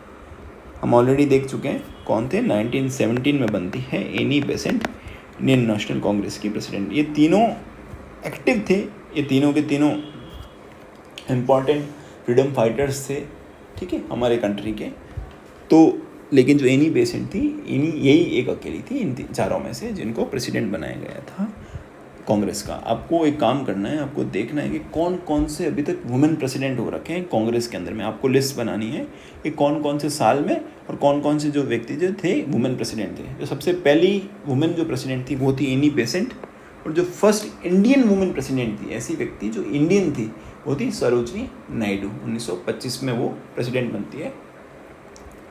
हम ऑलरेडी देख चुके हैं कौन थे। 1917 में बनती है Annie Besant Indian National Congress की प्रेसिडेंट। ये तीनों एक्टिव थे, ये तीनों के तीनों इम्पॉर्टेंट फ्रीडम फाइटर्स थे, ठीक है, हमारे कंट्री के। तो लेकिन जो एनी बेसेंट थी, यही एक अकेली थी इन चारों में से जिनको प्रेसिडेंट बनाया गया था कांग्रेस का। आपको एक काम करना है, आपको देखना है कि कौन कौन से अभी तक वुमेन प्रेसिडेंट हो रखे हैं कांग्रेस के अंदर में। आपको लिस्ट बनानी है कि कौन कौन से साल में और कौन कौन से जो व्यक्ति जो थे वुमेन प्रेसिडेंट थे। जो सबसे पहली वुमेन जो प्रेसिडेंट थी वो थी एनी बेसेंट, और जो फर्स्ट इंडियन वुमेन प्रेसिडेंट थी, ऐसी व्यक्ति जो इंडियन थी, वो थी सरोजनी नायडू। 1925 में वो प्रेसिडेंट बनती है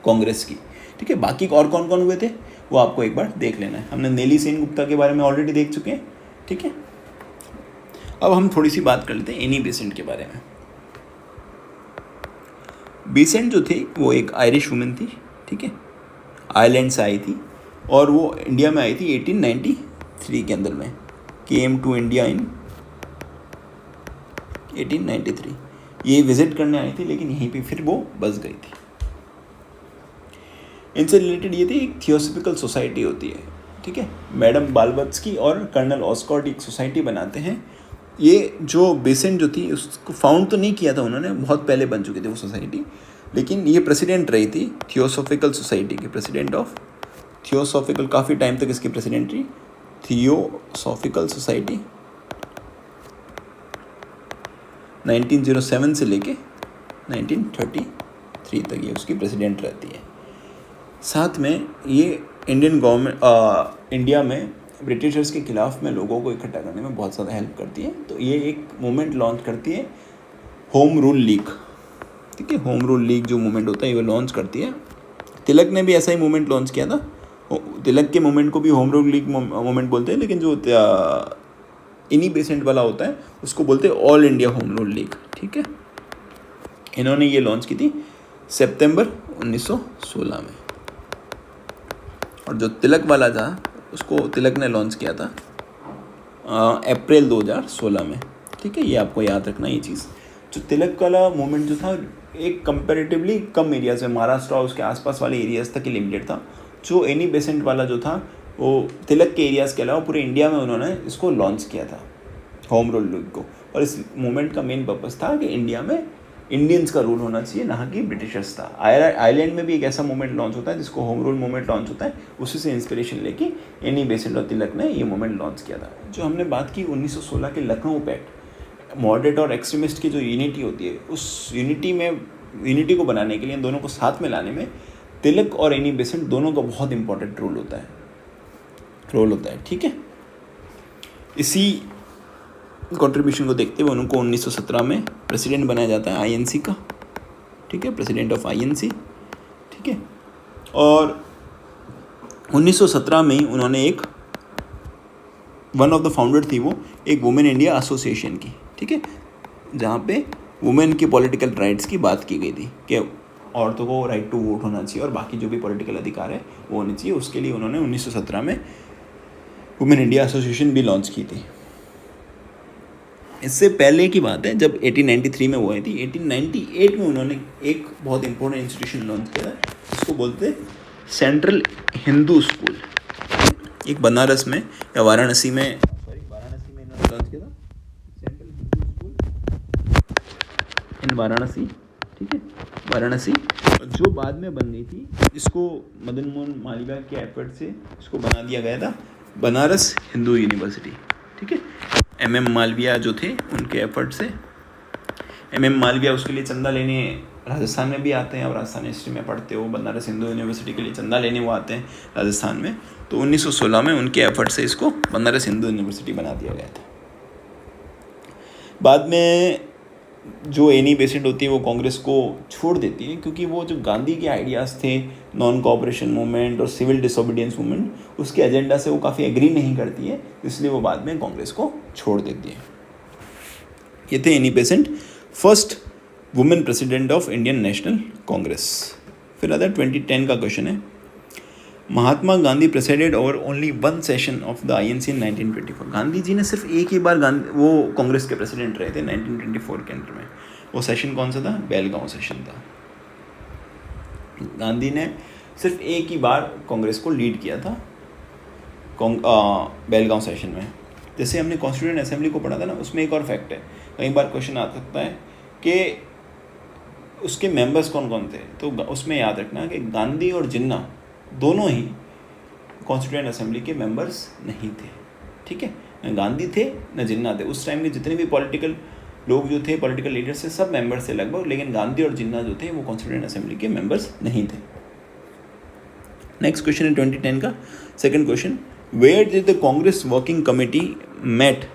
कांग्रेस की, ठीक है। बाकी और कौन कौन हुए थे वो आपको एक बार देख लेना है। हमने नेली सेन गुप्ता के बारे में ऑलरेडी देख चुके हैं, ठीक है। अब हम थोड़ी सी बात कर लेते हैं एनी बेसेंट के बारे में। बेसेंट जो थी वो एक आयरिश वुमेन थी, ठीक है, आयरलैंड से आई थी, और वो इंडिया में आई थी 1893 के अंदर में। Came to India in 1893। ये विजिट करने आई थी लेकिन यहीं पे फिर वो बस गई थी। इनसे रिलेटेड ये थी एक थियोसॉफिकल सोसाइटी होती है, ठीक है। मैडम बालबत्सकी और कर्नल ऑस्कॉट एक सोसाइटी बनाते हैं। ये जो बेसेंट जो थी उसको फाउंड तो नहीं किया था उन्होंने, बहुत पहले बन चुकी थी वो सोसाइटी, लेकिन ये प्रेसिडेंट रही थी थियोसॉफिकल सोसाइटी की, प्रेसिडेंट ऑफ थियोसॉफिकल, काफ़ी टाइम तक इसकी प्रेसिडेंट रही थियोसॉफिकल सोसाइटी 1907 से लेके 1933 1993 तक ये उसकी प्रेसिडेंट रहती है। साथ में ये इंडिया में ब्रिटिशर्स के खिलाफ में लोगों को इकट्ठा करने में बहुत ज़्यादा हेल्प करती है। तो ये एक मूवमेंट लॉन्च करती है, होम रूल लीग, ठीक है। होम रूल लीग जो मूवमेंट होता है ये लॉन्च करती है। तिलक ने भी ऐसा ही मूवमेंट लॉन्च किया था। तिलक के मूवमेंट को भी होम रूल लीग मूवमेंट बोलते हैं, लेकिन जो इनी बेसेंट वाला होता है उसको बोलते हैं all India home rule league, ठीक है। इन्होंने ये लॉन्च की थी सितंबर 1916 में, और जो तिलक वाला था उसको तिलक ने लॉन्च किया था अप्रैल 2016 में, ठीक है। ये आपको याद रखना ये चीज़। जो तिलक वाला मूवमेंट जो था एक कंपैरेटिवली कम एरियाज में, महाराष्ट्र और उसके आसपास वाले एरियाज तक ही लिमिटेड था। जो एनी बेसेंट वाला जो था वो तिलक के एरियाज़ के अलावा पूरे इंडिया में उन्होंने इसको लॉन्च किया था, होम रूल लीग को। और इस मूवमेंट का मेन पर्पस था कि इंडिया में इंडियंस का रूल होना चाहिए, ना कि ब्रिटिशर्स था। आयरलैंड में भी एक ऐसा मूवमेंट लॉन्च होता है जिसको होम रूल मूवमेंट लॉन्च होता है, उसी से इंस्पिरेशन लेके एनी बेसेंट और तिलक ने ये मूवमेंट लॉन्च किया था। जो हमने बात की 1916 के लखनऊ पैक्ट, मॉडरेट और एक्सट्रीमिस्ट की जो यूनिटी होती है, उस यूनिटी को बनाने के लिए, इन दोनों को साथ में लाने में तिलक और एनी बेसेंट दोनों का बहुत इंपॉर्टेंट रोल होता है, ठीक है। इसी कंट्रीब्यूशन को देखते हुए उनको 1917 में प्रेसिडेंट बनाया जाता है आईएनसी का, ठीक है, प्रेसिडेंट ऑफ आईएनसी, ठीक है। और 1917 में उन्होंने एक वन ऑफ द फाउंडर थी वो एक वुमेन इंडिया एसोसिएशन की, ठीक है, जहाँ पे वुमेन की पॉलिटिकल राइट्स की बात की गई थी कि औरतों को राइट टू वोट होना चाहिए और बाकी जो भी पॉलिटिकल अधिकार है वो होने चाहिए। उसके लिए उन्होंने 1917 में वुमेन इंडिया एसोसिएशन भी लॉन्च की थी। इससे पहले की बात है जब 1893 में हुई थी, 1898 में उन्होंने एक बहुत इंपॉर्टेंट इंस्टीट्यूशन लॉन्च किया था, जिसको बोलते हैं सेंट्रल हिंदू स्कूल। एक बनारस में या वाराणसी में इन्होंने लॉन्च किया था सेंट्रल हिंदू स्कूल इन वाराणसी, ठीक है, वाराणसी, जो बाद में बन गई थी। इसको मदन मोहन मालवीय के एफर्ट से इसको बना दिया गया था बनारस हिंदू यूनिवर्सिटी, ठीक है। एमएम मालवीय जो थे उनके एफर्ट से, एमएम मालवीय उसके लिए चंदा लेने राजस्थान में भी आते हैं, और राजस्थान हिस्ट्री में पढ़ते हो, बनारस हिंदू यूनिवर्सिटी के लिए चंदा लेने वो आते हैं राजस्थान में। तो 1916 में उनके एफर्ट से इसको बनारस हिंदू यूनिवर्सिटी बना दिया गया था। बाद में जो एनी बेसेंट होती है वो कांग्रेस को छोड़ देती है, क्योंकि वो जो गांधी के आइडियाज़ थे नॉन कोऑपरेशन मूवमेंट और सिविल डिसोबीडियंस मूवमेंट, उसके एजेंडा से वो काफ़ी एग्री नहीं करती है, इसलिए वो बाद में कांग्रेस को छोड़ देती है। ये थे Annie Besant, first women president of Indian National Congress. फिर आता है 2010 का क्वेश्चन है, Mahatma Gandhi president over only one session of the INC in 1924। Gandhi ji ने सिर्फ एक ही बार वो कांग्रेस के प्रेसिडेंट रहे थे 1924 के अंदर में। वो सेशन कौन सा था? बेलगांव सेशन था। गांधी ने सिर्फ एक ही बार कांग्रेस को लीड किया था बेलगांव सेशन में। जैसे हमने कॉन्स्टिट्यूएंट असेंबली को पढ़ा था ना, उसमें एक और फैक्ट है, कई बार क्वेश्चन आ सकता है कि उसके मेंबर्स कौन कौन थे। तो उसमें याद रखना कि गांधी और जिन्ना दोनों ही कॉन्स्टिट्यूएंट असेंबली के मेंबर्स नहीं थे, ठीक है। न गांधी थे न जिन्ना थे। उस टाइम के जितने भी पॉलिटिकल लोग जो थे, पॉलिटिकल लीडर्स थे, सब मेंबर्स थे लगभग, लेकिन गांधी और जिन्ना जो थे वो कॉन्स्टिट्यूएंट असेंबली के मेंबर्स नहीं थे। नेक्स्ट क्वेश्चन है 2010 का second question, where did the Congress working committee met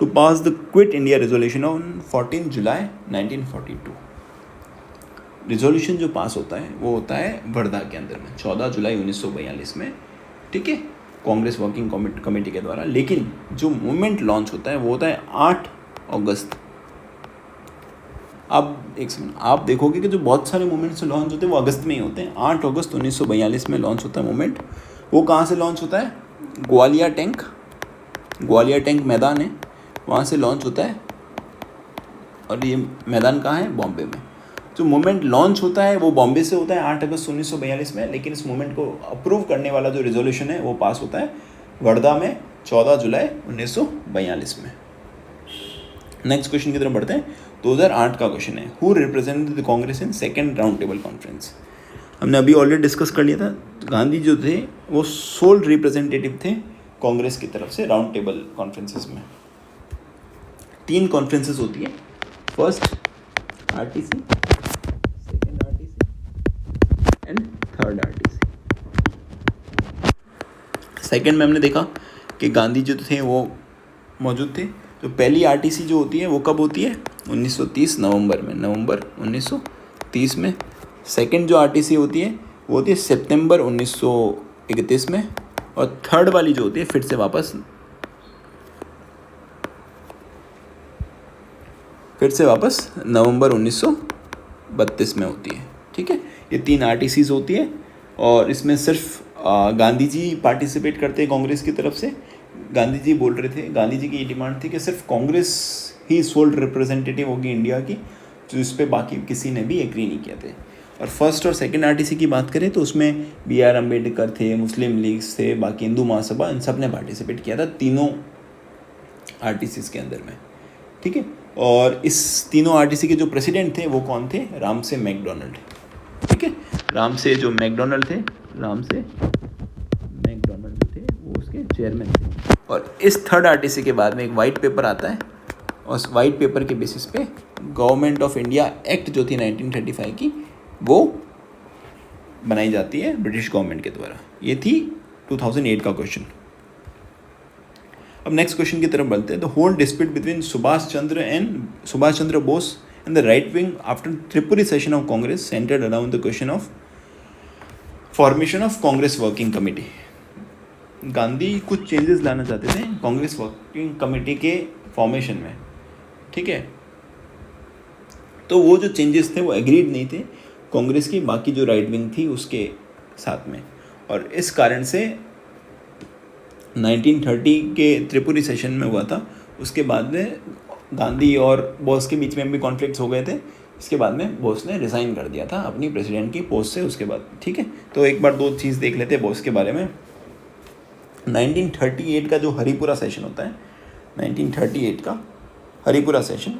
to pass the quit India resolution on 14 July 1942। Resolution जो पास होता है वो होता है वर्धा के अंदर में 14 जुलाई 1942 में, ठीक है, कांग्रेस वर्किंग कमेटी के द्वारा। लेकिन जो मूवमेंट लॉन्च होता है वो होता है 8 अगस्त। अब एक सेकंड, आप देखोगे कि जो बहुत सारे मूवमेंट्स लॉन्च होते हैं वो अगस्त में ही होते हैं। 8 अगस्त 1942 में लॉन्च होता है मूवमेंट। वो कहाँ से लॉन्च होता है? ग्वालियर टैंक मैदान है, वहाँ से लॉन्च होता है। और ये मैदान कहाँ है? बॉम्बे में। जो मूवमेंट लॉन्च होता है वो बॉम्बे से होता है 8 अगस्त 1942 में, लेकिन इस मूवमेंट को अप्रूव करने वाला जो रिजोल्यूशन है वो पास होता है वर्धा में 14 जुलाई 1942 में। नेक्स्ट क्वेश्चन की तरफ बढ़ते हैं। 2008 का क्वेश्चन है, who represented the Congress in second round table conference. हमने अभी ऑलरेडी डिस्कस कर लिया था, गांधी जो थे वो सोल रिप्रेजेंटेटिव थे कांग्रेस की तरफ से राउंड टेबल कॉन्फ्रेंसेस में। 3 कॉन्फ्रेंसेस होती है, first RTC, second RTC third RTC. Second में हमने देखा कि गांधी जो थे वो मौजूद थे। तो पहली आरटीसी जो होती है वो कब होती है? 1930 नवंबर में, नवंबर 1930 में। सेकंड जो आरटीसी होती है वो होती है सितंबर 1931 में। और थर्ड वाली जो होती है फिर से वापस नवंबर 1932 में होती है। ठीक है, ये 3 आरटीसीज होती है और इसमें सिर्फ गांधी जी पार्टिसिपेट करते हैं कांग्रेस की तरफ से। गांधी जी बोल रहे थे, गांधी जी की ये डिमांड थी कि सिर्फ कांग्रेस ही सोल रिप्रेजेंटेटिव होगी इंडिया की, जो इस पर बाकी किसी ने भी एग्री नहीं किया थे। और फर्स्ट और सेकंड आरटीसी की बात करें तो उसमें BR अम्बेडकर थे, मुस्लिम लीग थे, बाकी हिंदू महासभा, इन सब ने पार्टिसिपेट किया था तीनों आरटीसीज के अंदर में। ठीक है, और इस तीनों आरटीसी के जो प्रेसिडेंट थे वो कौन थे? Ramsay McDonald. ठीक है, रामसे मैकडोनल्ड जो थे वो उसके चेयरमैन थे। और इस थर्ड आरटीसी के बाद में एक वाइट पेपर आता है और उस वाइट पेपर के बेसिस पे गवर्नमेंट ऑफ इंडिया एक्ट जो थी 1935 की वो बनाई जाती है ब्रिटिश गवर्नमेंट के द्वारा। ये थी 2008 का क्वेश्चन। अब नेक्स्ट क्वेश्चन की तरफ बढ़ते हैं। The whole dispute between Subhash Chandra Bose and the right wing after Tripuri session of Congress centred around the question of formation of Congress working committee. Gandhi कुछ चेंजेस लाना चाहते थे कांग्रेस वर्किंग कमेटी के फॉर्मेशन में। ठीक है, तो वो जो चेंजेस थे वो एग्रीड नहीं थे कांग्रेस की बाकी जो राइट विंग थी उसके साथ में। और इस कारण से 1930 के त्रिपुरी सेशन में हुआ था, उसके बाद में गांधी और बोस के बीच में भी कॉन्फ्लिक्ट्स हो गए थे। इसके बाद में बोस ने रिज़ाइन कर दिया था अपनी प्रेसिडेंट की पोस्ट से उसके बाद। ठीक है, तो एक बार दो चीज़ देख लेते हैं बोस के बारे में। 1938 का जो हरिपुरा सेशन होता है, 1938 का हरिपुरा सेशन,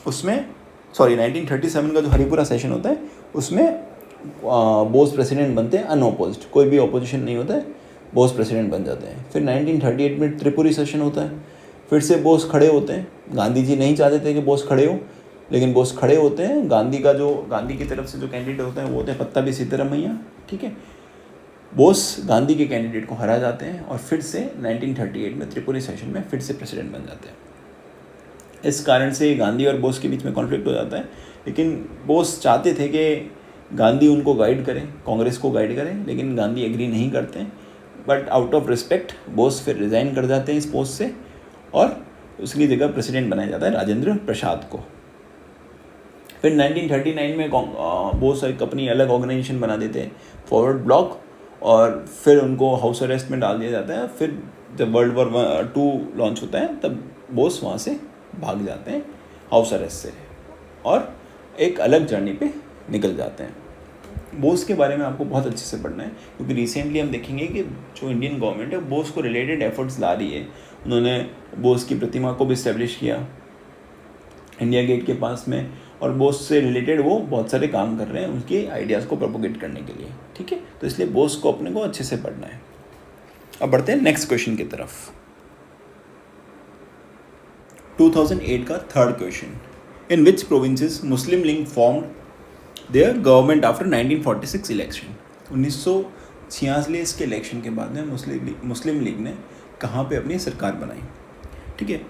उसमें 1937 का जो हरिपुरा सेशन होता है उसमें बोस प्रेसिडेंट बनते हैं अनअपोज्ड, कोई भी अपोजिशन नहीं होता है, बोस प्रेसिडेंट बन जाते हैं। फिर 1938 में त्रिपुरी सेशन होता है, फिर से बोस खड़े होते हैं। गांधी जी नहीं चाहते थे कि बोस खड़े हो, लेकिन बोस खड़े होते हैं। गांधी की तरफ से जो कैंडिडेट होते हैं वो होते हैं पत्ताभी सीतारामैया। ठीक है, बोस गांधी के कैंडिडेट को हरा जाते हैं और फिर से 1938 में त्रिपुरी सेशन में फिर से प्रेसिडेंट बन जाते हैं। इस कारण से गांधी और बोस के बीच में कॉन्फ्लिक्ट हो जाता है, लेकिन बोस चाहते थे कि गांधी उनको गाइड करें, कांग्रेस को गाइड करें, लेकिन गांधी एग्री नहीं करते हैं। But out of respect Bose फिर रिज़ाइन कर जाते हैं इस पोस्ट से और उसकी जगह प्रेसिडेंट बनाया जाता है राजेंद्र प्रसाद को। फिर 1939 में बोस एक अपनी अलग ऑर्गेनाइजेशन बना देते हैं, फॉरवर्ड ब्लॉक, और फिर उनको हाउस अरेस्ट में डाल दिया जाता है। फिर जब World War II लॉन्च होता है तब बोस वहाँ से भाग जाते हैं हाउस अरेस्ट से और एक अलग जर्नी पे निकल जाते हैं। बोस के बारे में आपको बहुत अच्छे से पढ़ना है, क्योंकि रिसेंटली हम देखेंगे कि जो इंडियन गवर्नमेंट है बोस को रिलेटेड एफर्ट्स ला रही है। उन्होंने बोस की प्रतिमा को भी इस्टेब्लिश किया इंडिया गेट के पास में, और बोस से रिलेटेड वो बहुत सारे काम कर रहे हैं उनके आइडियाज़ को प्रोपोगेट करने के लिए। ठीक है, तो इसलिए बोस को अपने को अच्छे से पढ़ना है। अब बढ़ते हैं नेक्स्ट क्वेश्चन की तरफ। 2008 का third question, in which provinces Muslim league formed there government after 1946 election. 1946 के इलेक्शन के बाद में मुस्लिम लीग ने कहाँ पे अपनी सरकार बनाई? ठीक है,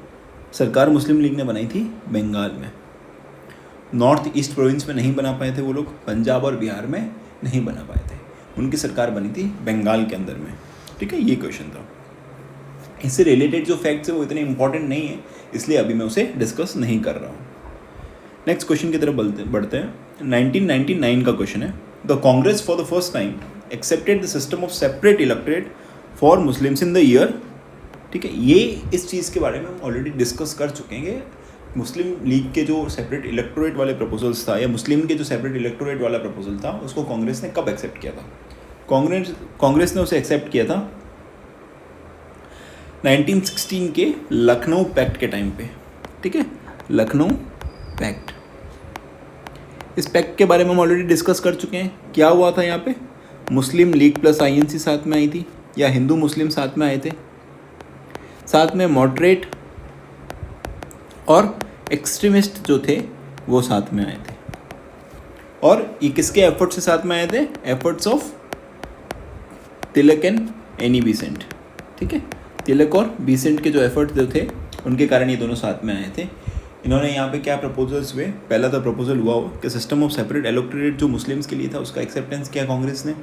सरकार मुस्लिम लीग ने बनाई थी बंगाल में। नॉर्थ ईस्ट प्रोविंस में नहीं बना पाए थे वो लोग, पंजाब और बिहार में नहीं बना पाए थे, उनकी सरकार बनी थी बंगाल के अंदर में। ठीक है, ये क्वेश्चन था। इससे रिलेटेड जो फैक्ट्स है वो इतने इंपॉर्टेंट नहीं है, इसलिए अभी मैं उसे डिस्कस नहीं कर रहा हूँ। नेक्स्ट क्वेश्चन की तरफ बढ़ते हैं। 1999 का क्वेश्चन है, the Congress for the first time accepted the system of separate electorate for Muslims in the year. ठीक है, ये इस चीज़ के बारे में हम ऑलरेडी डिस्कस कर चुके हैं। मुस्लिम लीग के जो सेपरेट इलेक्टोरेट वाले प्रपोजल्स था, या मुस्लिम के जो सेपरेट इलेक्टोरेट वाला प्रपोजल था, उसको कांग्रेस ने कब एक्सेप्ट किया था? कांग्रेस ने उसे एक्सेप्ट किया था 1916 के लखनऊ पैक्ट के टाइम पे। ठीक है, लखनऊ पैक्ट, इस पैक्ट के बारे में हम ऑलरेडी डिस्कस कर चुके हैं। क्या हुआ था यहाँ पे? मुस्लिम लीग प्लस INC साथ में आई थी, या हिंदू मुस्लिम साथ में आए थे, साथ में मॉडरेट और एक्सट्रीमिस्ट जो थे वो साथ में आए थे। और ये किसके एफर्ट से साथ में आए थे? Efforts of Tilak and Annie Besant, ठीक है। तिलक और बेसेंट के जो एफर्ट जो थे उनके कारण ये दोनों साथ में आए थे। इन्होंने यहाँ पे क्या प्रपोजल्स हुए? पहला तो प्रपोजल हुआ कि सिस्टम ऑफ सेपरेट एलोक्ट्रेट जो मुस्लिम्स के लिए था उसका एक्सेप्टेंस किया कांग्रेस ने।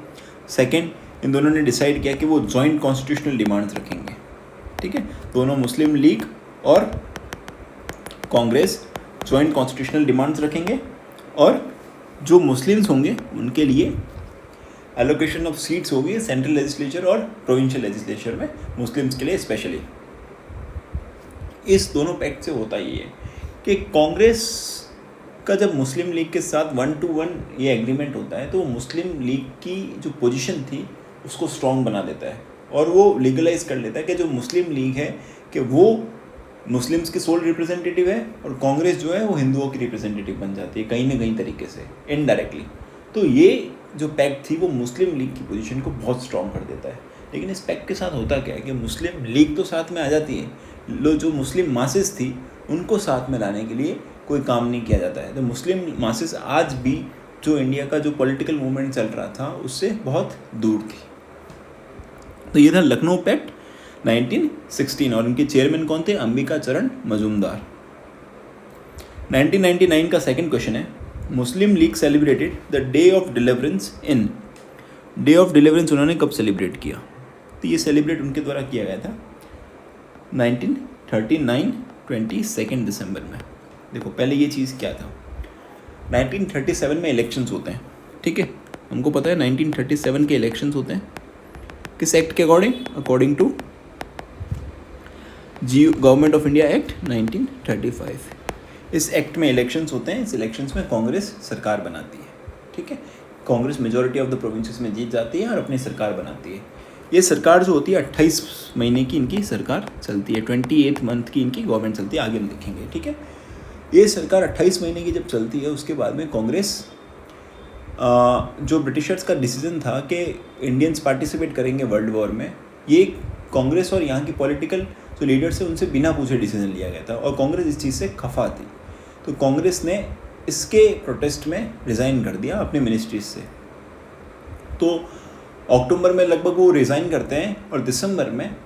सेकंड, इन दोनों ने डिसाइड किया कि वो जॉइंट कॉन्स्टिट्यूशनल डिमांड्स रखेंगे, ठीक है। दोनों मुस्लिम लीग और कांग्रेस जॉइंट कॉन्स्टिट्यूशनल डिमांड्स रखेंगे और जो मुस्लिम्स होंगे उनके लिए एलोकेशन ऑफ सीट्स होगी सेंट्रल लेजिस्लेचर और प्रोविंशियल लेजिस्लेचर में, मुस्लिम्स के लिए स्पेशली। इस दोनों पैक्ट से होता ये है कि कांग्रेस का जब मुस्लिम लीग के साथ 1-to-1 ये एग्रीमेंट होता है तो वो मुस्लिम लीग की जो पोजीशन थी उसको स्ट्रॉन्ग बना देता है और वो लीगलाइज कर लेता है कि जो मुस्लिम लीग है कि वो मुस्लिम्स के सोल रिप्रेजेंटेटिव है और कांग्रेस जो है वो हिंदुओं की रिप्रेजेंटेटिव बन जाती है कहीं ना कहीं तरीके से इनडायरेक्टली। तो ये जो पैक्ट थी वो मुस्लिम लीग की पोजीशन को बहुत स्ट्रॉन्ग कर देता है। लेकिन इस पैक्ट के साथ होता क्या है कि मुस्लिम लीग तो साथ में आ जाती है, जो मुस्लिम मासेस थी उनको साथ में लाने के लिए कोई काम नहीं किया जाता है। तो मुस्लिम मासेस आज भी जो इंडिया का जो पॉलिटिकल मूवमेंट चल रहा था उससे बहुत दूर थी। तो ये था लखनऊ पैक्ट 1916 और इनके चेयरमैन कौन थे? अंबिका चरण मजूमदार। 1999 का सेकंड क्वेश्चन है, Muslim League celebrated the day of deliverance in. Day of deliverance उन्होंने कब सेलिब्रेट किया? तो ये सेलिब्रेट उनके द्वारा किया गया था 1939 22 दिसंबर में। देखो पहले ये चीज़ क्या था, 1937 में इलेक्शंस होते हैं, ठीक है। हमको पता है 1937 के इलेक्शंस होते हैं किस एक्ट के according? According to government of India act 1935। इस एक्ट में इलेक्शंस होते हैं, इस इलेक्शंस में कांग्रेस सरकार बनाती है, ठीक है। Congress majority of the provinces में जीत जाती है और अपनी सरकार बनाती है। ये सरकार जो होती है 28 महीने की इनकी सरकार चलती है, 28 मंथ की इनकी गवर्नमेंट चलती है, आगे हम देखेंगे, ठीक है। ये सरकार 28 महीने की जब चलती है उसके बाद में कांग्रेस जो ब्रिटिशर्स का डिसीजन था कि इंडियंस पार्टिसिपेट करेंगे वर्ल्ड वॉर में, ये कांग्रेस और यहाँ की पॉलिटिकल जो लीडर्स है उनसे बिना पूछे डिसीजन लिया गया था और कांग्रेस इस चीज़ से खफा थी। तो कांग्रेस ने इसके प्रोटेस्ट में रिज़ाइन कर दिया अपने मिनिस्ट्रीज से। तो अक्टूबर में लगभग वो रिज़ाइन करते हैं और दिसंबर में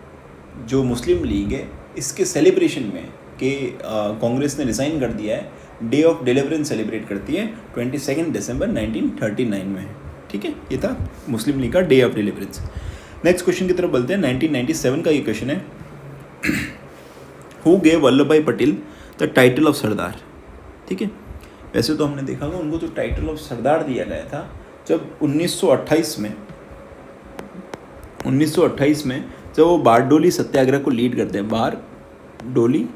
जो मुस्लिम लीग है इसके सेलिब्रेशन में कि कांग्रेस ने रिज़ाइन कर दिया है, डे ऑफ डिलीवरेंस सेलिब्रेट करती है 22 दिसंबर 1939 में, ठीक है। ये था मुस्लिम लीग का day of deliverance. Next question की तरफ बोलते हैं। 1997 का ये क्वेश्चन है, हु गेव वल्लभ भाई पटेल द टाइटल ऑफ सरदार, ठीक है। वैसे तो हमने देखा होगा उनको जो टाइटल ऑफ सरदार दिया गया था जब 1928 में जब वो बारडोली सत्याग्रह को लीड करते हैं, बारडोली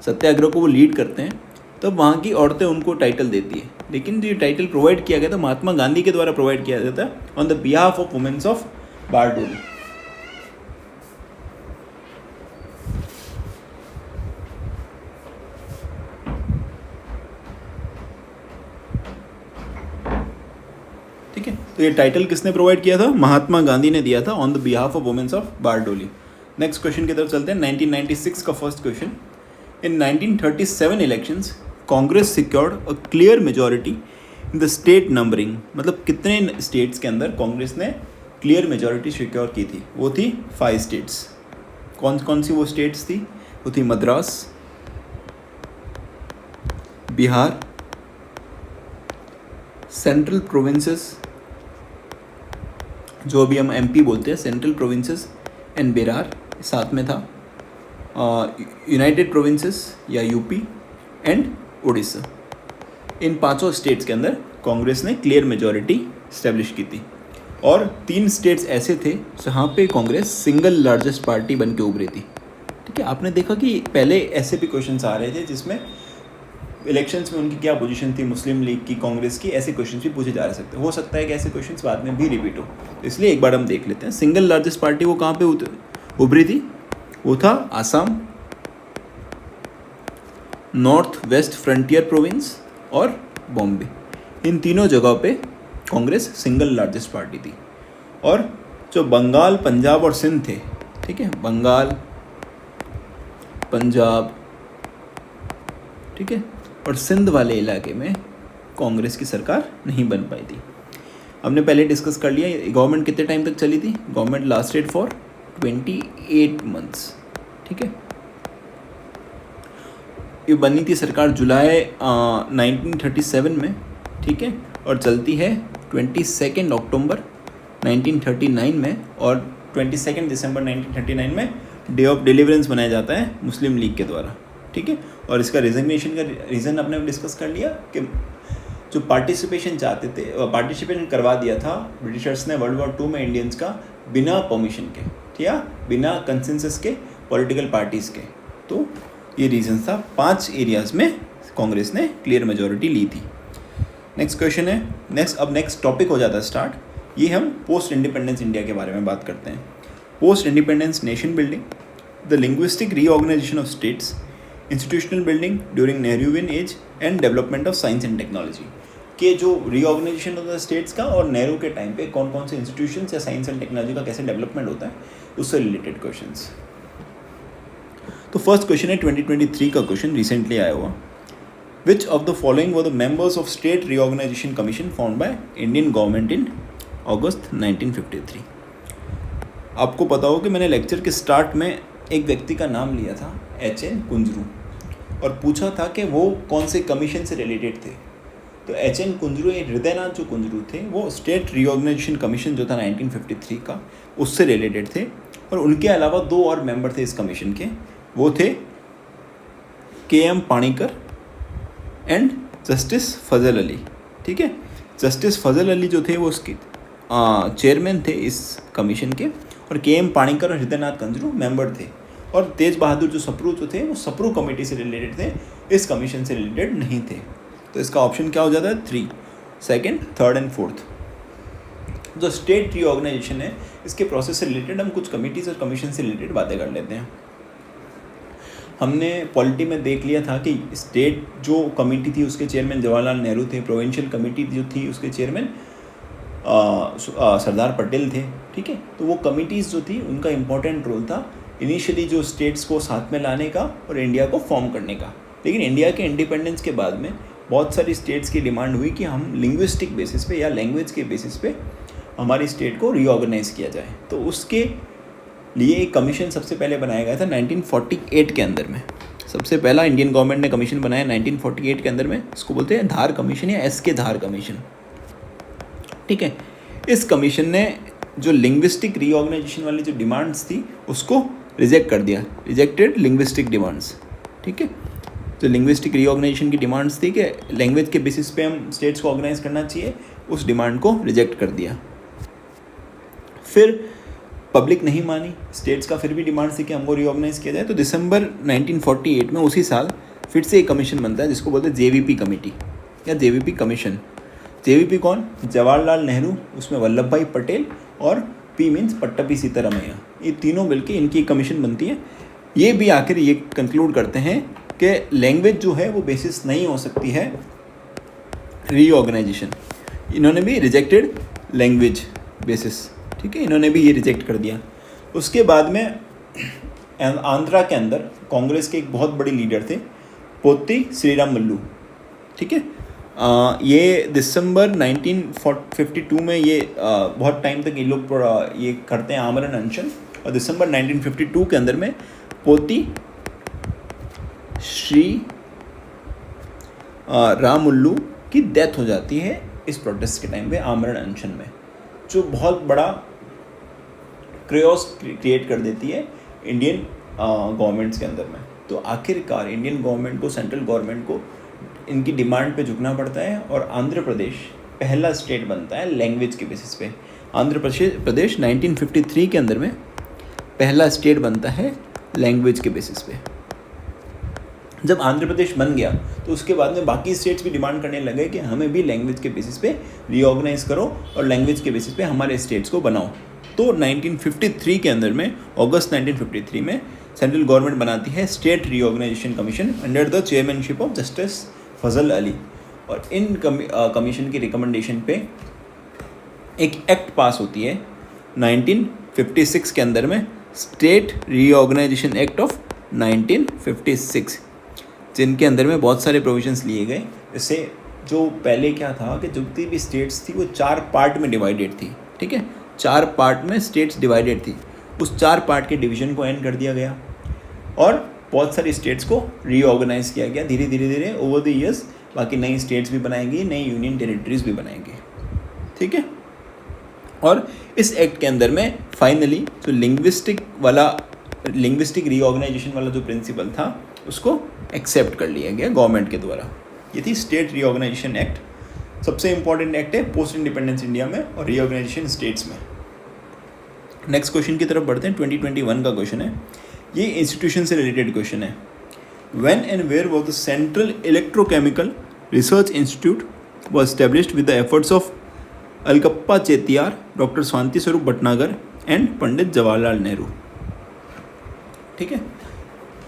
सत्याग्रह को वो लीड करते हैं, तब वहाँ की औरतें उनको टाइटल देती है। लेकिन जो टाइटल प्रोवाइड किया गया था महात्मा गांधी के द्वारा प्रोवाइड किया गया था on the behalf of womens of Bardoli. ठीक है, तो ये टाइटल किसने प्रोवाइड किया था? महात्मा गांधी ने दिया था on the behalf of womens of Bardoli. Next question की तरफ चलते हैं। 1996 का first question, in 1937 elections Congress secured a clear majority in the state numbering. मतलब कितने स्टेट्स के अंदर कांग्रेस ने क्लियर मेजॉरिटी सिक्योर की थी? वो थी 5 स्टेट्स। कौन कौन सी वो स्टेट्स थी? वो थी मद्रास, बिहार, सेंट्रल प्रोविंसेस जो अभी हम एमपी बोलते हैं, सेंट्रल प्रोविंसेस एंड बिहार साथ में था, यूनाइटेड प्रोविंसेस या UP and Orissa. In 5 states के अंदर कांग्रेस ने क्लियर मेजॉरिटी इस्टेब्लिश की थी और 3 स्टेट्स ऐसे थे जहाँ पे कांग्रेस सिंगल लार्जेस्ट पार्टी बन के उभरी थी, ठीक है। आपने देखा कि पहले ऐसे भी क्वेश्चंस आ रहे थे जिसमें इलेक्शंस में उनकी क्या पोजीशन थी, मुस्लिम लीग की, कांग्रेस की, ऐसे क्वेश्चंस भी पूछे जा सकते हैं। हो सकता है कि ऐसे क्वेश्चंस बाद में भी रिपीट हो, इसलिए एक बार हम देख लेते हैं। सिंगल लार्जेस्ट पार्टी वो कहाँ पे उभरी थी? वो था Assam, north west frontier province और बॉम्बे। इन तीनों जगहों पे कांग्रेस सिंगल लार्जेस्ट पार्टी थी। और जो बंगाल, पंजाब और सिंध थे, ठीक है, बंगाल, पंजाब, ठीक है, और सिंध वाले इलाके में कांग्रेस की सरकार नहीं बन पाई थी। हमने पहले डिस्कस कर लिया गवर्नमेंट कितने टाइम तक चली थी। गवर्नमेंट लास्टेड फॉर 28 मंथ्स, ठीक है। ये बनी थी सरकार जुलाई 1937 में, ठीक है, और चलती है 22 अक्टूबर 1939 में, और 22 दिसंबर 1939 में डे ऑफ डिलीवरेंस मनाया जाता है मुस्लिम लीग के द्वारा, ठीक है। और इसका रिजिग्नेशन का रीज़न अपने डिस्कस कर लिया कि जो पार्टिसिपेशन चाहते थे, पार्टिसिपेशन करवा दिया था ब्रिटिशर्स ने वर्ल्ड वॉर 2 में इंडियंस का बिना परमिशन के या बिना कंसेंसस के पॉलिटिकल पार्टीज़ के। तो ये रीज़न था। 5 एरियाज़ में कांग्रेस ने क्लियर मेजॉरिटी ली थी। नेक्स्ट क्वेश्चन है, नेक्स्ट टॉपिक हो जाता है स्टार्ट। ये हम पोस्ट इंडिपेंडेंस इंडिया के बारे में बात करते हैं। Post independence nation building, the linguistic reorganisation of states, institutional building during Nehruvian age and development of science and technology के जो रीऑर्गेनाइजेशन होता है स्टेट्स का, और नेहरू के टाइम पे कौन कौन से इंस्टीट्यूशंस या साइंस एंड टेक्नोलॉजी का कैसे डेवलपमेंट होता है, उससे रिलेटेड क्वेश्चंस। तो फर्स्ट क्वेश्चन है 2023 का क्वेश्चन, रिसेंटली आया हुआ। Which of the following were the members of state reorganization commission formed by Indian government in August 1953। आपको पता हो कि मैंने लेक्चर के स्टार्ट में एक व्यक्ति का नाम लिया था HN कुंजरू, और पूछा था कि वो कौन से कमीशन से रिलेटेड थे। तो HN कुंजरू, हृदयनाथ जो कुंजरू थे, वो स्टेट रीऑर्गेनाइजेशन कमीशन जो था 1953 का, उससे रिलेटेड थे। और उनके अलावा 2 और मेंबर थे इस कमीशन के, वो थे KM Panikkar and justice Fazl Ali, ठीक है। जस्टिस फजल अली जो थे वो उसके चेयरमैन थे इस कमीशन के, और KM पाणिकर और हृदयनाथ कुंजरू मेंबर थे। और तेज बहादुर जो सप्रू जो थे वो सप्रू कमेटी से रिलेटेड थे, इस कमीशन से रिलेटेड नहीं थे। तो इसका ऑप्शन क्या हो जाता है? 3, सेकेंड, थर्ड एंड फोर्थ। जो स्टेट रीऑर्गेनाइजेशन है, इसके प्रोसेस से रिलेटेड हम कुछ कमिटीज़ और कमीशन से रिलेटेड बातें कर लेते हैं। हमने पॉलिटी में देख लिया था कि स्टेट जो कमेटी थी उसके चेयरमैन जवाहरलाल नेहरू थे, प्रोविंशियल कमेटी जो थी उसके चेयरमैन सरदार पटेल थे, ठीक है। तो वो कमिटीज़ जो थी उनका इम्पोर्टेंट रोल था इनिशियली जो स्टेट्स को साथ में लाने का और इंडिया को फॉर्म करने का। लेकिन इंडिया के इंडिपेंडेंस के बाद में बहुत सारी स्टेट्स की डिमांड हुई कि हम लिंग्विस्टिक बेसिस पे या लैंग्वेज के बेसिस पे हमारी स्टेट को रीऑर्गेनाइज किया जाए। तो उसके लिए एक कमीशन सबसे पहले बनाया गया था 1948 के अंदर में। सबसे पहला इंडियन गवर्नमेंट ने कमीशन बनाया 1948 के अंदर में। इसको बोलते हैं धार कमीशन या SK धार कमीशन, ठीक है। इस कमीशन ने जो लिंग्विस्टिक रीऑर्गेनाइजेशन वाली जो डिमांड्स थी उसको रिजेक्ट कर दिया, रिजेक्टेड लिंग्विस्टिक डिमांड्स, ठीक है। जो लिंग्विस्टिक रीऑर्गेनाइजेशन की डिमांड्स थी कि लैंग्वेज के बेसिस पे हम स्टेट्स को ऑर्गेनाइज करना चाहिए, उस डिमांड को रिजेक्ट कर दिया। फिर पब्लिक नहीं मानी, स्टेट्स का फिर भी डिमांड थी कि हमको रीऑर्गेनाइज किया जाए। तो दिसंबर 1948 में उसी साल फिर से एक कमीशन बनता है जिसको बोलते हैं JVP कमेटी या JVP कमीशन। JVP कौन? जवाहरलाल नेहरू, उसमें वल्लभ भाई पटेल और P मीन्स पट्टपी सीतारामैया, ये तीनों मिलके इनकी कमीशन बनती है। ये भी आखिर ये कंक्लूड करते हैं कि लैंग्वेज जो है वो बेसिस नहीं हो सकती है रीऑर्गेनाइजेशन। इन्होंने भी रिजेक्टेड लैंग्वेज बेसिस, ठीक है, इन्होंने भी ये रिजेक्ट कर दिया। उसके बाद में आंध्रा के अंदर कांग्रेस के एक बहुत बड़े लीडर थे पोत्ती श्रीराम मल्लू, ठीक है। ये दिसंबर 1952 में ये बहुत टाइम तक ये लोग ये करते हैं आमरण अनशन, और दिसंबर 1952 के अंदर में पोती श्री रामुल्लू की डेथ हो जाती है इस प्रोटेस्ट के टाइम पे आमरण अनशन में, जो बहुत बड़ा क्रेओस क्रिएट कर देती है इंडियन गवर्नमेंट्स के अंदर में। तो आखिरकार इंडियन गवर्नमेंट को, सेंट्रल गवर्नमेंट को इनकी डिमांड पे झुकना पड़ता है, और आंध्र प्रदेश पहला स्टेट बनता है लैंग्वेज के बेसिस पे। आंध्र प्रदेश 1953 के अंदर में पहला स्टेट बनता है लैंग्वेज के बेसिस पे। जब आंध्र प्रदेश बन गया तो उसके बाद में बाकी स्टेट्स भी डिमांड करने लगे कि हमें भी लैंग्वेज के बेसिस पे रीऑर्गेनाइज करो और लैंग्वेज के बेसिस पे हमारे स्टेट्स को बनाओ। तो 1953 के अंदर में, अगस्त 1953 में सेंट्रल गवर्नमेंट बनाती है state reorganization commission under the chairmanship of justice Fazl Ali, और इन कमीशन की रिकमेंडेशन पे एक एक्ट पास होती है 1956 के अंदर में, स्टेट रीऑर्गेनाइजेशन एक्ट ऑफ 1956, जिनके अंदर में बहुत सारे प्रोविजंस लिए गए। जैसे जो पहले क्या था कि जितनी भी स्टेट्स थी वो 4 पार्ट में डिवाइडेड थी, ठीक है, 4 पार्ट में स्टेट्स डिवाइडेड थी। उस 4 पार्ट के डिवीजन को एंड कर दिया गया और बहुत सारी स्टेट्स को रीऑर्गेनाइज किया गया धीरे धीरे धीरे ओवर द ईयर्स। बाकी नई स्टेट्स भी बनाएंगी, नई यूनियन टेरिटरीज भी बनाएंगे, ठीक है। और इस एक्ट के अंदर में फाइनली जो लिंग्विस्टिक रीऑर्गेनाइजेशन वाला जो प्रिंसिपल था उसको एक्सेप्ट कर लिया गया गवर्नमेंट के द्वारा। ये थी स्टेट रीऑर्गेनाइजेशन एक्ट, सबसे इंपॉर्टेंट एक्ट है पोस्ट इंडिपेंडेंस इंडिया में और रीऑर्गेनाइजेशन स्टेट्स में। नेक्स्ट क्वेश्चन की तरफ बढ़ते हैं। 2021 का क्वेश्चन है, ये इंस्टीट्यूशन से रिलेटेड क्वेश्चन है। When and where was the central electrochemical research institute was established with the efforts of Alagappa Chettiar, doctor Shanti Swarup Bhatnagar and Pandit Jawaharlal Nehru, ठीक है।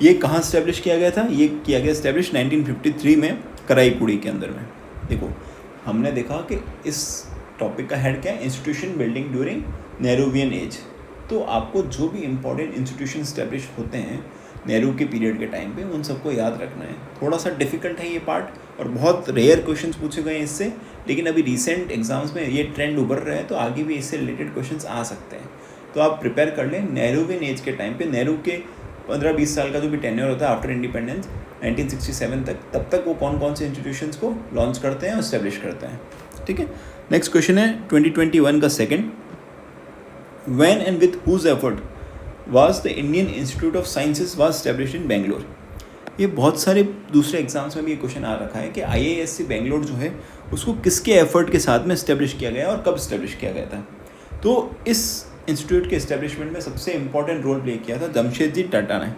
ये कहाँ स्टैब्लिश किया गया था? ये किया गया स्टैब्लिश 1953 में कराईकुड़ी के अंदर में। देखो हमने देखा कि इस टॉपिक का हेड क्या है, institution building during Nehruvian age. तो आपको जो भी इंपॉर्टेंट इंस्टीट्यूशन स्टैब्लिश होते हैं नेहरू के पीरियड के टाइम पे उन सबको याद रखना है। थोड़ा सा डिफिकल्ट है ये पार्ट और बहुत रेयर क्वेश्चंस पूछे गए हैं इससे, लेकिन अभी रिसेंट एग्जाम्स में ये ट्रेंड उभर रहा है तो आगे भी इससे रिलेटेड क्वेश्चंस आ सकते हैं। तो आप प्रिपेयर कर लें। नेहरूवियन एज के टाइम पे नेहरू के 15-20 साल का जो भी टेन्योर होता है आफ्टर इंडिपेंडेंस 1967 तक, तब तक वो कौन कौन से इंस्टीट्यूशंस को लॉन्च करते हैं और स्टैब्लिश करते हैं, ठीक है। नेक्स्ट क्वेश्चन है 2021 का second, when and with whose effort was the Indian institute of sciences was established in Bangalore. ये बहुत सारे दूसरे एग्जाम्स में भी ये क्वेश्चन आ रखा है कि IISc बेंगलोर जो है उसको किसके एफर्ट के साथ में इस्टेब्लिश किया गया और कब इस्टेब्लिश किया गया था। तो इस इंस्टीट्यूट के इस्टेब्लिशमेंट में सबसे इम्पॉर्टेंट रोल प्ले किया था जमशेदजी टाटा ने।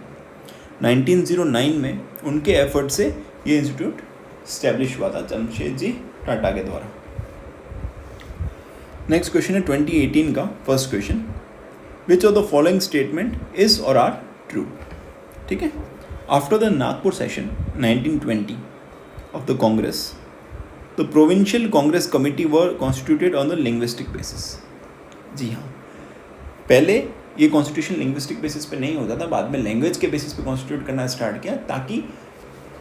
1909 में उनके एफर्ट से ये इंस्टीट्यूट इस्टेब्लिश हुआ था जमशेदजी टाटा के द्वारा। नेक्स्ट क्वेश्चन है 2018 का first question, which of the following statement is और आर ट्रू, ठीक है। After the Nagpur session 1920 of the Congress, the provincial Congress committee were constituted on the linguistic basis. जी हाँ, पहले ये कॉन्स्टिट्यूशन लिंग्विस्टिक बेसिस पे नहीं होता था, बाद में लैंग्वेज के बेसिस पे कॉन्स्टिट्यूट करना स्टार्ट किया ताकि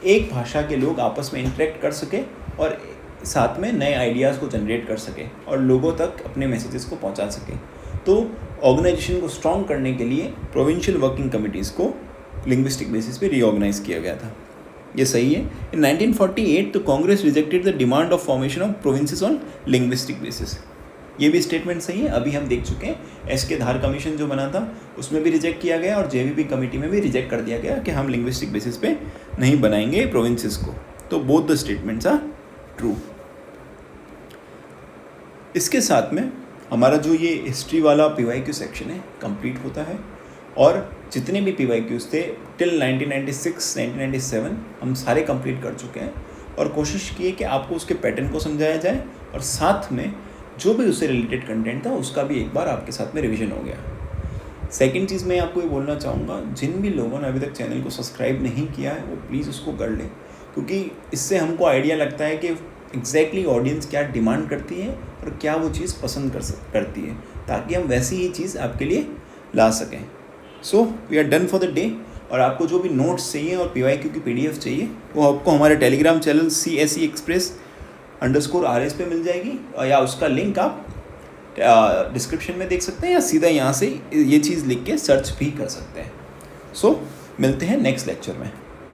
एक भाषा के लोग आपस में इंटरेक्ट कर सके और साथ में नए आइडियाज़ को जनरेट कर सके और लोगों तक अपने मैसेजेस को पहुंचा सके। तो ऑर्गेनाइजेशन को स्ट्रॉन्ग करने के लिए प्रोविंशियल वर्किंग कमिटीज़ को लिंग्विस्टिक बेसिस पे रीऑर्गेनाइज किया गया था। ये सही है। इन 1948 तो Congress rejected the demand of formation of provinces on linguistic basis. ये भी स्टेटमेंट सही है। अभी हम देख चुके हैं SK धार कमीशन जो बना था उसमें भी रिजेक्ट किया गया और JVP कमेटी में भी रिजेक्ट कर दिया गया कि हम लिंग्विस्टिक बेसिस पे नहीं बनाएंगे प्रोविंसेस को। तो both the statements are true. इसके साथ में हमारा जो ये हिस्ट्री वाला PYQ सेक्शन है कंप्लीट होता है और जितने भी PYQs थे टिल 1996 1997 हम सारे कंप्लीट कर चुके हैं और कोशिश की है कि आपको उसके पैटर्न को समझाया जाए और साथ में जो भी उससे रिलेटेड कंटेंट था उसका भी एक बार आपके साथ में रिवीजन हो गया। सेकंड चीज़ मैं आपको ये बोलना चाहूँगा, जिन भी लोगों ने अभी तक चैनल को सब्सक्राइब नहीं किया है वो प्लीज़ उसको कर लें, क्योंकि इससे हमको आइडिया लगता है कि एग्जैक्टली ऑडियंस क्या डिमांड करती है और क्या वो चीज़ पसंद करती है, ताकि हम वैसी ही चीज़ आपके लिए ला सकें। So we are done for the day. और आपको जो भी नोट्स चाहिए और PYQ की PDF चाहिए वो आपको हमारे Telegram channel CSE Express _RS पे मिल जाएगी या उसका लिंक आप डिस्क्रिप्शन में देख सकते हैं या सीधा यहाँ से ये चीज़ लिख के सर्च भी कर सकते हैं। सो मिलते हैं नेक्स्ट लेक्चर में।